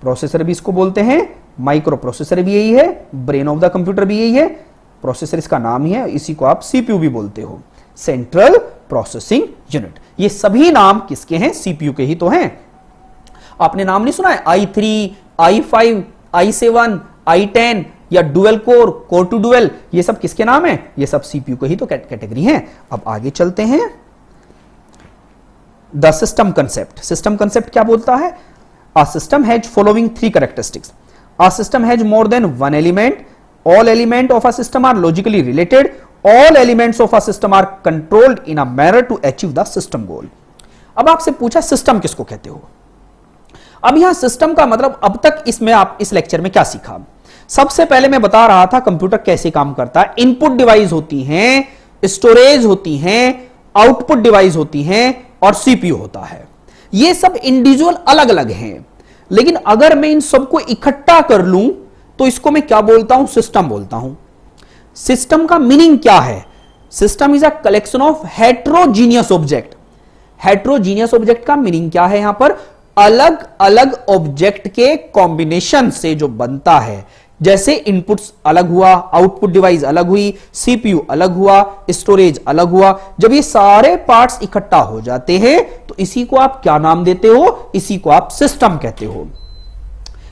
प्रोसेसर भी इसको बोलते हैं, माइक्रो प्रोसेसर भी यही है, ब्रेन ऑफ द कंप्यूटर भी यही है। प्रोसेसर इसका नाम ही है, इसी को आप सीपीयू भी बोलते हो, सेंट्रल प्रोसेसिंग यूनिट। ये सभी नाम किसके हैं? सीपीयू के ही तो हैं। आपने नाम नहीं सुना है? i3, i5, i7, i10 या dual core, core two dual, ये सब किसके नाम है? ये सब सीपीयू के ही तो कैटेगरी हैं। अब आगे चलते हैं। The system concept. System concept क्या बोलता है? A system has following 3 characteristics. A system has more than one element. All elements of a system are logically related. All elements of a system are controlled in a manner to achieve the system goal. अब आपसे पूछा system किसको कहते हो? अब यहां system का मतलब अब तक इसमें आप इस लेक्चर में क्या सीखा? सबसे पहले मैं बता रहा था कंप्यूटर कैसे काम करता है। इनपुट डिवाइस होती हैं, स्टोरेज होती हैं, आउटपुट डिवाइस होती हैं और सीपीयू होता है। ये सब इंडिविजुअल अलग अलग हैं, लेकिन अगर मैं इन सबको इकट्ठा कर लूं तो इसको मैं क्या बोलता हूं? सिस्टम बोलता हूं। सिस्टम का मीनिंग क्या है? System is a collection of heterogeneous object. Heterogeneous object का मीनिंग क्या है? यहां पर अलग अलग ऑब्जेक्ट के कॉम्बिनेशन से जो बनता है। जैसे इनपुट्स अलग हुआ, आउटपुट डिवाइस अलग हुई, सीपीयू अलग हुआ, स्टोरेज अलग हुआ। जब ये सारे पार्ट्स इकट्ठा हो जाते हैं तो इसी को आप क्या नाम देते हो? इसी को आप सिस्टम कहते हो।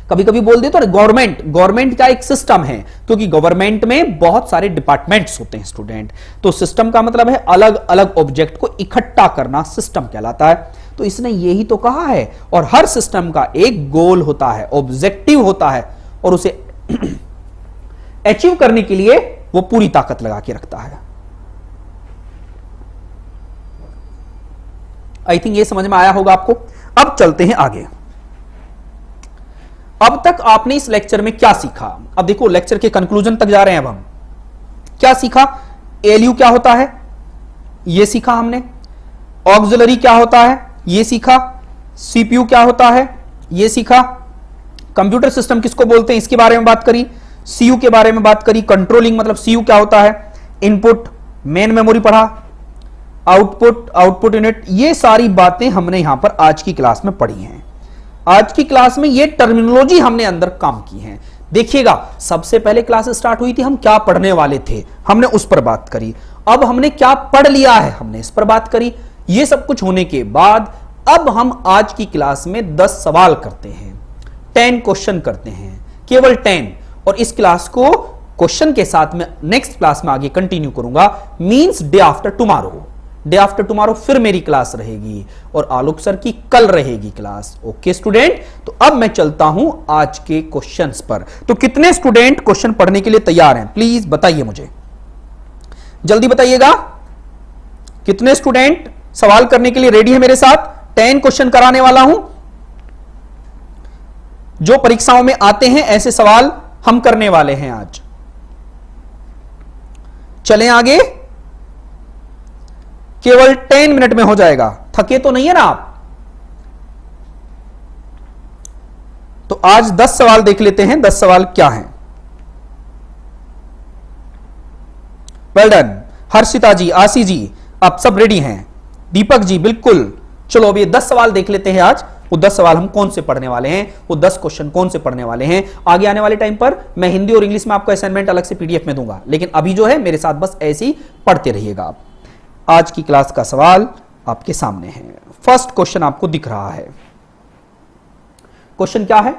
कभी कभी बोल देते हो गवर्नमेंट, गवर्नमेंट का एक सिस्टम है, क्योंकि गवर्नमेंट में बहुत सारे डिपार्टमेंट्स होते हैं स्टूडेंट। तो सिस्टम का मतलब है अलग अलग ऑब्जेक्ट को इकट्ठा करना, सिस्टम कहलाता है। तो इसने यही तो कहा है। और हर सिस्टम का एक गोल होता है, ऑब्जेक्टिव होता है, और उसे अचीव करने के लिए वो पूरी ताकत लगा के रखता है। आई थिंक ये समझ में आया होगा आपको। अब चलते हैं आगे। अब तक आपने इस लेक्चर में क्या सीखा? अब देखो लेक्चर के कंक्लूजन तक जा रहे हैं। अब हम क्या सीखा? एएलयू क्या होता है ये सीखा हमने। ऑक्सिलरी क्या होता है ये सीखा। सीपीयू क्या होता है ये सीखा। कंप्यूटर सिस्टम किसको बोलते हैं इसके बारे में बात करी। सीयू के बारे में बात करी। कंट्रोलिंग मतलब सीयू क्या होता है। इनपुट, मेन मेमोरी पढ़ा, आउटपुट, आउटपुट यूनिट। ये सारी बातें हमने यहां पर आज की क्लास में पढ़ी हैं। आज की क्लास में ये टर्मिनोलॉजी हमने अंदर काम की है। देखिएगा सबसे पहले क्लास स्टार्ट हुई थी, हम क्या पढ़ने वाले थे हमने उस पर बात करी। अब हमने क्या पढ़ लिया है हमने इस पर बात करी। ये सब कुछ होने के बाद अब हम आज की क्लास में 10 सवाल करते हैं, 10 क्वेश्चन करते हैं। केवल 10। और इस क्लास को क्वेश्चन के साथ में नेक्स्ट क्लास में आगे कंटिन्यू करूंगा। Means day after tomorrow, day after tomorrow फिर मेरी क्लास रहेगी और आलोक सर की कल रहेगी क्लास। ओके स्टूडेंट, तो अब मैं चलता हूं आज के क्वेश्चंस पर। तो कितने स्टूडेंट क्वेश्चन पढ़ने के लिए तैयार हैं, प्लीज बताइए मुझे, जल्दी बताइएगा। कितने स्टूडेंट सवाल करने के लिए रेडी है मेरे साथ? 10 क्वेश्चन कराने वाला हूं, जो परीक्षाओं में आते हैं ऐसे सवाल हम करने वाले हैं आज। चलें आगे, केवल 10 मिनट में हो जाएगा। थके तो नहीं है ना आप? तो आज 10 सवाल देख लेते हैं। 10 सवाल क्या हैं? Well done. हर्षिता जी, आशी जी, आप सब रेडी हैं? दीपक जी बिल्कुल। चलो अब ये 10 सवाल देख लेते हैं आज। वो 10 सवाल हम कौन से पढ़ने वाले हैं, वो 10 क्वेश्चन कौन से पढ़ने वाले हैं। आगे आने वाले टाइम पर मैं हिंदी और इंग्लिश में आपको असाइनमेंट अलग से पीडीएफ में दूंगा, लेकिन अभी जो है मेरे साथ बस ऐसे ही पढ़ते रहिएगा आप। आज की क्लास का सवाल आपके सामने है। फर्स्ट क्वेश्चन आपको दिख रहा है। क्वेश्चन क्या है?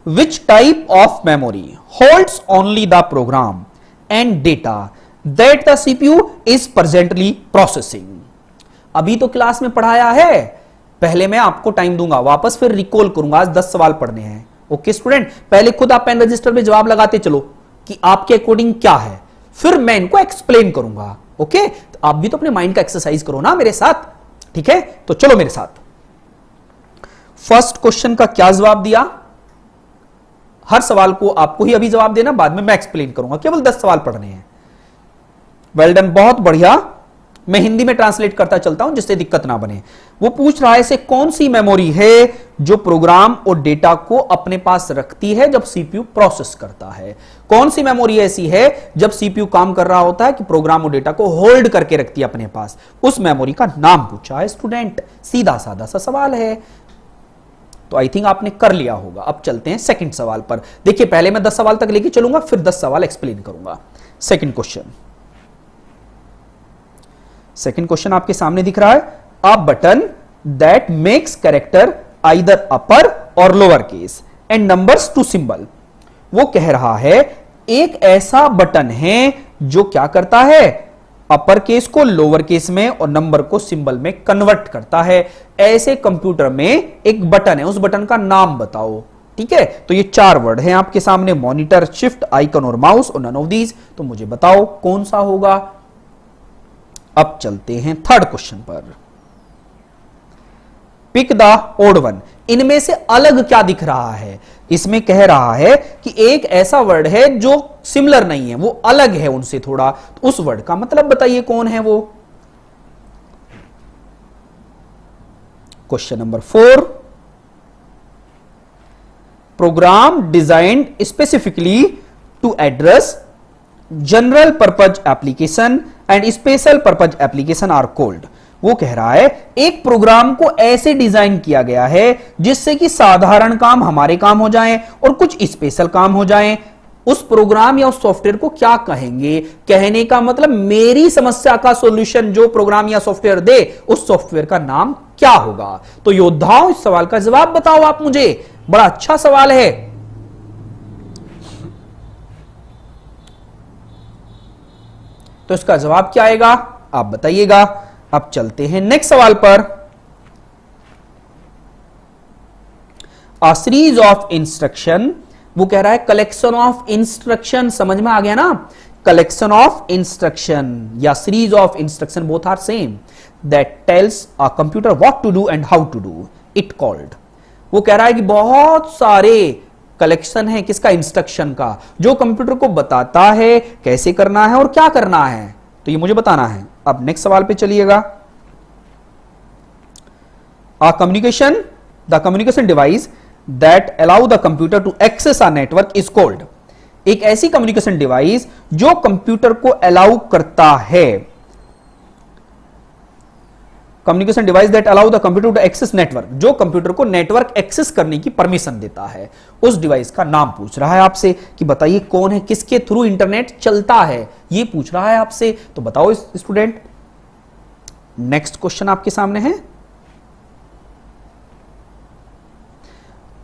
Which type of memory holds only the program and data that the CPU is presently processing. अभी तो क्लास में पढ़ाया है, पहले मैं आपको टाइम दूंगा, वापस फिर रिकॉल करूंगा। आज 10 सवाल पढ़ने हैं। ओके स्टूडेंट, पहले खुद आप पेन रजिस्टर में जवाब लगाते चलो कि आपके अकॉर्डिंग क्या है, फिर मैं इनको एक्सप्लेन करूंगा। ओके, तो आप भी तो अपने माइंड का एक्सरसाइज करो ना मेरे साथ, ठीक है? तो चलो मेरे साथ। फर्स्ट क्वेश्चन का क्या जवाब दिया? हर सवाल को आपको ही अभी जवाब देना, बाद में मैं एक्सप्लेन करूंगा। केवल 10 सवाल पढ़ने हैं। वेल डन, बहुत बढ़िया। मैं हिंदी में ट्रांसलेट करता चलता हूं जिससे दिक्कत ना बने। वो पूछ रहा है ऐसे कौन सी मेमोरी है जो प्रोग्राम और डेटा को अपने पास रखती है जब सीपीयू प्रोसेस करता है। कौन सी मेमोरी ऐसी है जब सीपीयू काम कर रहा होता है कि प्रोग्राम और डेटा को होल्ड करके रखती है अपने पास। उस मेमोरी का नाम पूछा है स्टूडेंट। सीधा साधा सा सवाल है, तो आई थिंक आपने कर लिया होगा। अब चलते हैं सेकंड सवाल पर। देखिए, पहले मैं 10 सवाल तक लेके चलूंगा, फिर 10 सवाल एक्सप्लेन करूंगा। सेकंड क्वेश्चन, सेकंड क्वेश्चन आपके सामने दिख रहा है। A button that makes character either upper और lower case and numbers to symbol. वो कह रहा है एक ऐसा बटन है जो क्या करता है, अपर केस को लोअर केस में और नंबर को सिंबल में कन्वर्ट करता है। ऐसे कंप्यूटर में एक बटन है, उस बटन का नाम बताओ। ठीक है, तो ये 4 वर्ड हैं आपके सामने, मॉनिटर, शिफ्ट, आइकन और माउस और नन ऑफ दीज। तो मुझे बताओ कौन सा होगा। अब चलते हैं थर्ड क्वेश्चन पर। Pick the odd one. इनमें से अलग क्या दिख रहा है? इसमें कह रहा है कि एक ऐसा वर्ड है जो सिमिलर नहीं है, वो अलग है उनसे थोड़ा। तो उस वर्ड का मतलब बताइए कौन है वो। Question number 4। Program designed specifically to address general purpose application and special purpose application are called. वो कह रहा है एक प्रोग्राम को ऐसे डिजाइन किया गया है जिससे कि साधारण काम हमारे काम हो जाएं और कुछ स्पेशल काम हो जाएं। उस प्रोग्राम या उस सॉफ्टवेयर को क्या कहेंगे? कहने का मतलब मेरी समस्या का सॉल्यूशन जो प्रोग्राम या सॉफ्टवेयर दे, उस सॉफ्टवेयर का नाम क्या होगा? तो योद्धाओं, इस सवाल का जवाब बताओ आप मुझे। बड़ा अच्छा सवाल है। तो इसका जवाब क्या आएगा आप बताइएगा। अब चलते हैं नेक्स्ट सवाल पर। A series of instruction. वो कह रहा है कलेक्शन ऑफ इंस्ट्रक्शन। समझ में आ गया ना? कलेक्शन ऑफ इंस्ट्रक्शन या series of instruction both are same. That tells a computer what to do and how to do it called. वो कह रहा है कि बहुत सारे कलेक्शन है किसका? इंस्ट्रक्शन का, जो कंप्यूटर को बताता है कैसे करना है और क्या करना है। तो ये मुझे बताना है। अब नेक्स्ट सवाल पे चलिएगा। The communication device that allow the computer to access a network is called. एक ऐसी कम्युनिकेशन डिवाइस जो कंप्यूटर को अलाउ करता है, communication device that allow the computer to access network, जो कंप्यूटर को नेटवर्क एक्सेस करने की परमिशन देता है, उस डिवाइस का नाम पूछ रहा है आपसे कि बताइए कौन है, किसके थ्रू इंटरनेट चलता है, ये पूछ रहा है आपसे। तो बताओ स्टूडेंट। नेक्स्ट क्वेश्चन आपके सामने है।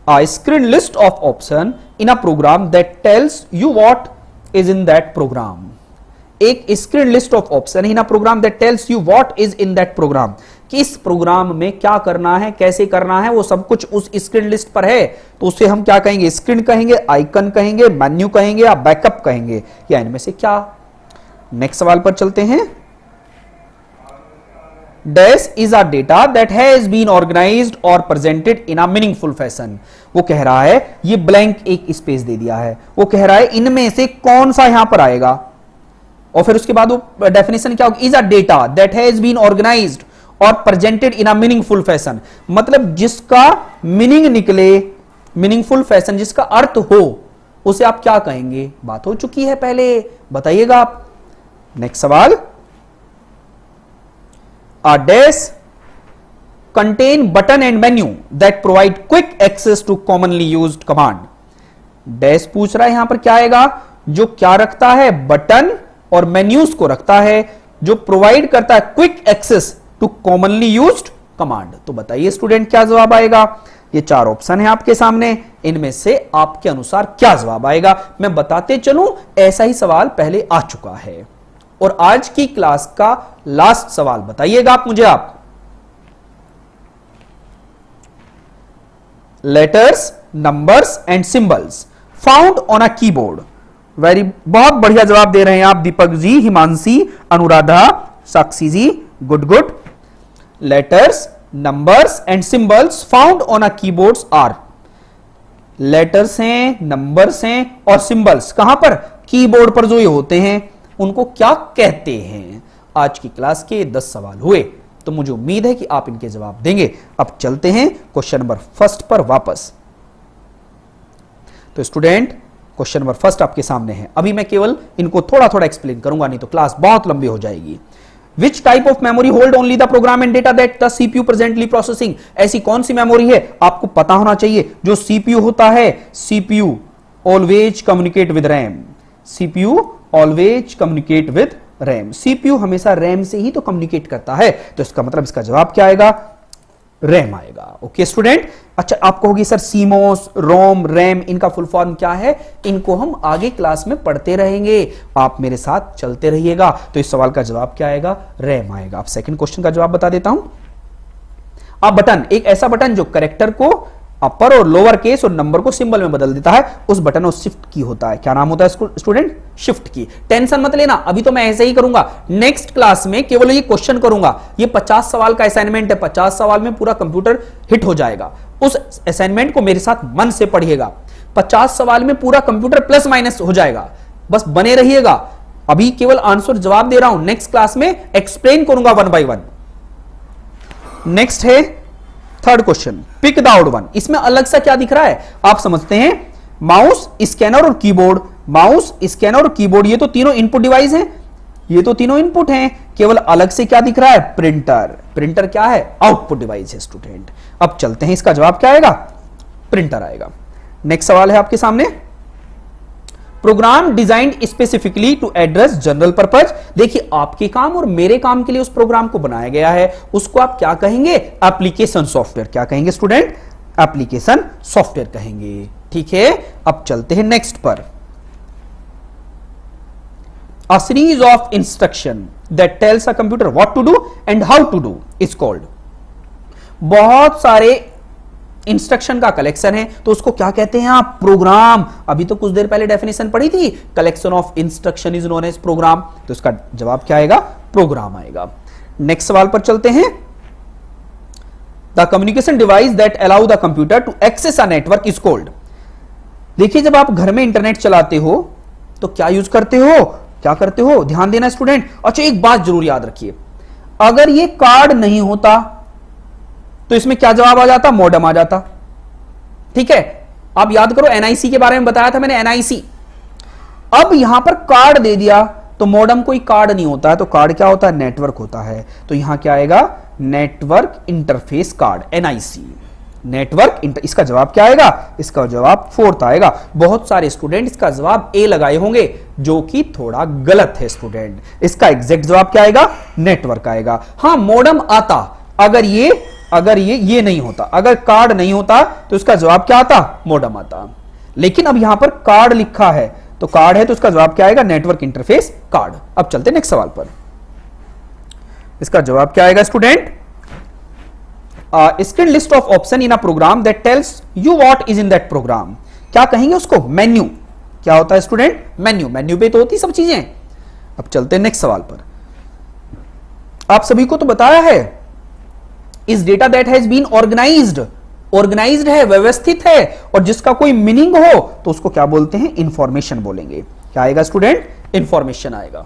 a screen list of option in a program that tells you what is in that program. एक screen list of option in a program that tells you what is in that program, किस program में क्या करना है, कैसे करना है, वो सब कुछ उस स्क्रीन लिस्ट पर है। तो उसे हम क्या कहेंगे? स्क्रीन कहेंगे, आइकन कहेंगे, मेन्यू कहेंगे या बैकअप कहेंगे, या इनमें से क्या? नेक्स्ट सवाल पर चलते हैं। Dash is a data that has been organized और presented in a meaningful fashion. वो कह रहा है, ये ब्लैंक एक स्पेस दे दिया है, वो कह रहा है इनमें से कौन सा यहां पर आएगा, और फिर उसके बाद वो डेफिनेशन क्या होगी? Is a data that has been organized और presented in a meaningful fashion, मतलब जिसका मीनिंग निकले, मीनिंगफुल फैशन, जिसका अर्थ हो, उसे आप क्या कहेंगे? बात हो चुकी है पहले, बताइएगा आप। नेक्स्ट सवाल, a dash contain button and menu that provide quick access to commonly used command। Dash पूछ रहा है यहां पर क्या आएगा? जो क्या रखता है? बटन और मेन्यूज को रखता है, जो प्रोवाइड करता है quick access to commonly used command. तो बताइए स्टूडेंट क्या जवाब आएगा? ये चार ऑप्शन है आपके सामने, इनमें से आपके अनुसार क्या जवाब आएगा? मैं बताते चलूं, ऐसा ही सवाल पहले आ चुका है। और आज की क्लास का लास्ट सवाल बताइएगा आप मुझे। आप letters, numbers and symbols found on a keyboard. बहुत बढ़िया जवाब दे रहे हैं आप, Deepak ji, Himanshi, Anuradha, Sakshi ji, good good. Letters, numbers and symbols found on a keyboards are. Letters हैं, नंबर्स हैं और सिंबल्स कहां पर? कीबोर्ड पर जो ये होते हैं उनको क्या कहते हैं? आज की क्लास के 10 सवाल हुए, तो मुझे उम्मीद है कि आप इनके जवाब देंगे। अब चलते हैं क्वेश्चन नंबर फर्स्ट पर वापस। तो स्टूडेंट, क्वेश्चन नंबर फर्स्ट आपके सामने है। अभी मैं केवल इनको थोड़ा थोड़ा एक्सप्लेन करूंगा, नहीं तो क्लास बहुत लंबी हो जाएगी। Which type of memory hold only the program and data that the CPU presently processing? ऐसी कौन सी मेमोरी है? आपको पता होना चाहिए। जो CPU होता है, CPU always communicate with RAM। CPU always communicate with RAM। CPU हमेशा RAM से ही तो कम्युनिकेट करता है, तो इसका मतलब इसका जवाब क्या आएगा? रैम आएगा। Okay student. अच्छा, आप कहोगे सर सीमोस, रोम, रैम, इनका फुल फॉर्म क्या है? इनको हम आगे क्लास में पढ़ते रहेंगे, आप मेरे साथ चलते रहिएगा। तो इस सवाल का जवाब क्या आएगा? रैम आएगा। आप सेकंड क्वेश्चन का जवाब बता देता हूं। अब बटन, एक ऐसा बटन जो कैरेक्टर को अपर और लोअर केस और नंबर को सिंबल में बदल देता है, उस बटन को शिफ्ट की होता है। क्या नाम होता है स्टूडेंट? शिफ्ट की। टेंशन मत लेना, अभी तो मैं ऐसे ही करूंगा, नेक्स्ट क्लास में केवल ये क्वेश्चन करूंगा। ये 50 सवाल का असाइनमेंट है, 50 सवाल में पूरा कंप्यूटर हिट हो जाएगा। उस असाइनमेंट को मेरे साथ मन से पढ़िएगा। 50 सवाल में पूरा कंप्यूटर प्लस माइनस हो जाएगा, बस बने रहिएगा। अभी केवल आंसर जवाब दे रहा हूं, नेक्स्ट क्लास में एक्सप्लेन करूंगा 1 by 1। नेक्स्ट है third question, pick the out one. इसमें अलग सा क्या दिख रहा है आप समझते हैं? माउस, स्कैनर और कीबोर्ड। माउस, स्कैनर और कीबोर्ड, ये तो तीनों इनपुट डिवाइस हैं, ये तो तीनों इनपुट हैं। केवल अलग से क्या दिख रहा है? प्रिंटर। प्रिंटर क्या है? आउटपुट डिवाइस है स्टूडेंट। अब चलते हैं, इसका जवाब क्या आएगा? प्रिंटर आएगा। नेक्स्ट सवाल है आपके सामने, program designed specifically to address general purpose. देखिए, आपके काम और मेरे काम के लिए उस प्रोग्राम को बनाया गया है, उसको आप क्या कहेंगे? Application software. क्या कहेंगे स्टूडेंट? एप्लीकेशन सॉफ्टवेयर कहेंगे। ठीक है, अब चलते हैं नेक्स्ट पर। A series of instruction that tells a computer what to do and how to do is called। बहुत सारे इंस्ट्रक्शन का कलेक्शन है, तो उसको क्या कहते हैं आप? प्रोग्राम। अभी तो कुछ देर पहले डेफिनेशन पढ़ी थी, collection of instruction is known as program. तो इसका जवाब क्या आएगा? प्रोग्राम आएगा। नेक्स्ट सवाल पर चलते हैं। The communication device that allow the computer to access a network is called. देखिए, जब आप घर में इंटरनेट चलाते हो तो क्या यूज करते हो? क्या करते हो? ध्यान देना स्टूडेंट। अच्छा, एक बात जरूर याद रखिए, अगर ये कार्ड नहीं होता तो इसमें क्या जवाब आ जाता? मॉडेम आ जाता। ठीक है, आप याद करो, एनआईसी के बारे में बताया था मैंने, एनआईसी। अब यहां पर कार्ड दे दिया तो मॉडेम कोई कार्ड नहीं होता है, तो कार्ड क्या होता है? नेटवर्क होता है। तो यहां क्या आएगा? Network interface card, NIC, network इसका जवाब क्या आएगा? इसका जवाब फोर्थ आएगा। बहुत सारे स्टूडेंट इसका जवाब ए लगाए होंगे, जो कि थोड़ा गलत है स्टूडेंट। इसका एग्जैक्ट जवाब क्या आएगा? नेटवर्क आएगा। हां, मॉडेम आता अगर ये अगर ये नहीं होता, अगर कार्ड नहीं होता तो इसका जवाब क्या आता? मोडेम आता। लेकिन अब यहां पर कार्ड लिखा है, तो कार्ड है तो इसका जवाब क्या आएगा? Network interface card. अब चलते नेक्स्ट सवाल पर। इसका जवाब क्या आएगा student? Screen list of option in a program that tells you what is in that program. क्या कहेंगे उसको? मेन्यू। क्या होता है स्टूडेंट? मेन्यू। मेन्यू पे तो होती सब चीजें। अब चलते हैं नेक्स्ट सवाल पर। आप सभी को तो बताया है, is data that has been organized, organized है, व्यवस्थित है, और जिसका कोई मीनिंग हो तो उसको क्या बोलते हैं? इंफॉर्मेशन बोलेंगे। क्या आएगा स्टूडेंट? इंफॉर्मेशन आएगा।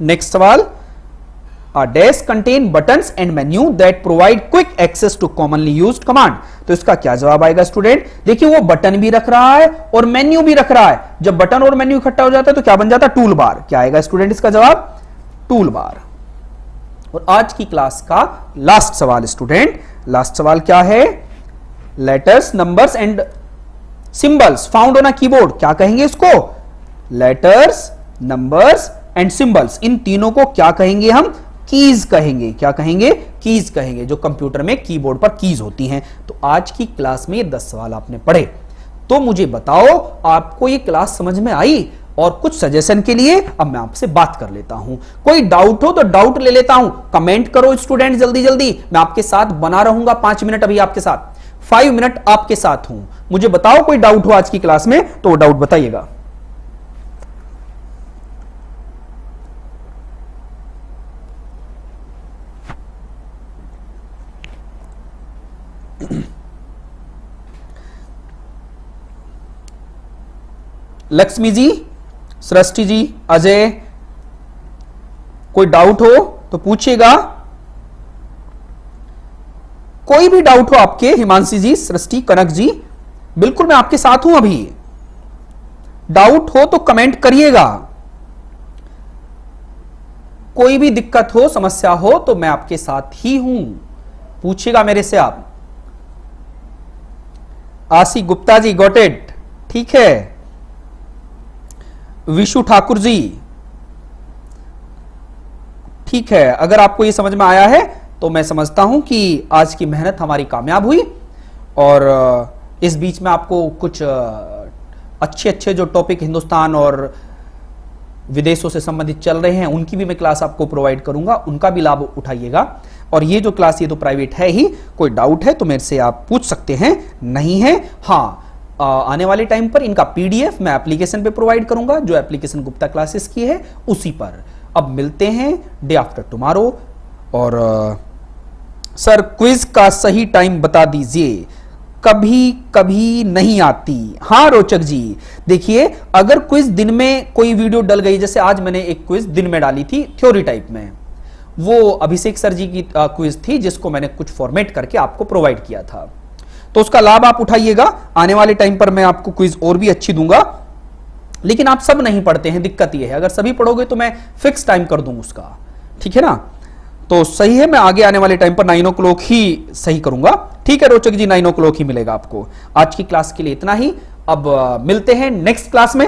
नेक्स्ट सवाल, dash contain buttons and menu that provide quick access to commonly used command. तो इसका क्या जवाब आएगा स्टूडेंट? देखिए वो बटन भी रख रहा है और मेन्यू भी रख रहा है। जब बटन और मेन्यू इकट्ठा हो जाता है तो क्या बन जाता है? Tool bar. क्या आएगा स्टूडेंट इसका जवाब? Tool bar. और आज की क्लास का लास्ट सवाल स्टूडेंट, लास्ट सवाल क्या है? Letters, numbers and symbols found on a keyboard. क्या कहेंगे इसको? लेटर्स, नंबर्स एंड सिंबल्स, इन तीनों को क्या कहेंगे हम? कीज कहेंगे। क्या कहेंगे? कीज कहेंगे, जो कंप्यूटर में कीबोर्ड पर कीज होती हैं। तो आज की क्लास में 10 सवाल आपने पढ़े। तो मुझे बताओ आपको ये क्लास समझ में आई? और कुछ सजेशन के लिए अब मैं आपसे बात कर लेता हूं। कोई डाउट हो तो डाउट ले लेता हूं, कमेंट करो स्टूडेंट जल्दी जल्दी। मैं आपके साथ बना रहूंगा 5 मिनट, अभी आपके साथ 5 मिनट आपके साथ हूं। मुझे बताओ कोई डाउट हो आज की क्लास में तो वो डाउट बताइएगा। लक्ष्मी जी, सृष्टि जी, अजय, कोई डाउट हो तो पूछिएगा। कोई भी डाउट हो आपके, हिमांशी जी, सृष्टि, कनक जी, बिल्कुल मैं आपके साथ हूं। अभी डाउट हो तो कमेंट करिएगा। कोई भी दिक्कत हो, समस्या हो तो मैं आपके साथ ही हूं, पूछिएगा मेरे से आप। आशी गुप्ता जी, गॉट इट, ठीक है। विशु ठाकुर जी, ठीक है। अगर आपको ये समझ में आया है तो मैं समझता हूं कि आज की मेहनत हमारी कामयाब हुई। और इस बीच में आपको कुछ अच्छे अच्छे जो टॉपिक हिंदुस्तान और विदेशों से संबंधित चल रहे हैं उनकी भी मैं क्लास आपको प्रोवाइड करूंगा, उनका भी लाभ उठाइएगा। और ये जो क्लास, ये तो प्राइवेट है ही, कोई डाउट है तो मेरे से आप पूछ सकते हैं। नहीं है, हाँ, आने वाले टाइम पर इनका पीडीएफ मैं एप्लीकेशन पे प्रोवाइड करूंगा, जो एप्लीकेशन गुप्ता क्लासेस की है उसी पर। अब मिलते हैं डे आफ्टर टुमारो। और सर क्विज का सही टाइम बता दीजिए, कभी कभी नहीं आती। हाँ रोचक जी, देखिए अगर क्विज दिन में कोई वीडियो डल गई, जैसे आज मैंने एक क्विज दिन में डाली थी थ्योरी टाइप में, वो अभिषेक सर जी की क्विज थी जिसको मैंने कुछ फॉर्मेट करके आपको प्रोवाइड किया था, तो उसका लाभ आप उठाइएगा। आने वाले टाइम पर मैं आपको क्विज और भी अच्छी दूंगा। लेकिन आप सब नहीं पढ़ते हैं, दिक्कत यह है। अगर सभी पढ़ोगे तो मैं फिक्स टाइम कर दूं उसका, ठीक है ना? तो सही है, मैं आगे आने वाले टाइम पर 9 o'clock ही सही करूंगा। ठीक है रोचक जी, 9 o'clock ही मिलेगा आपको। आज की क्लास के लिए इतना ही। अब मिलते हैं नेक्स्ट क्लास में।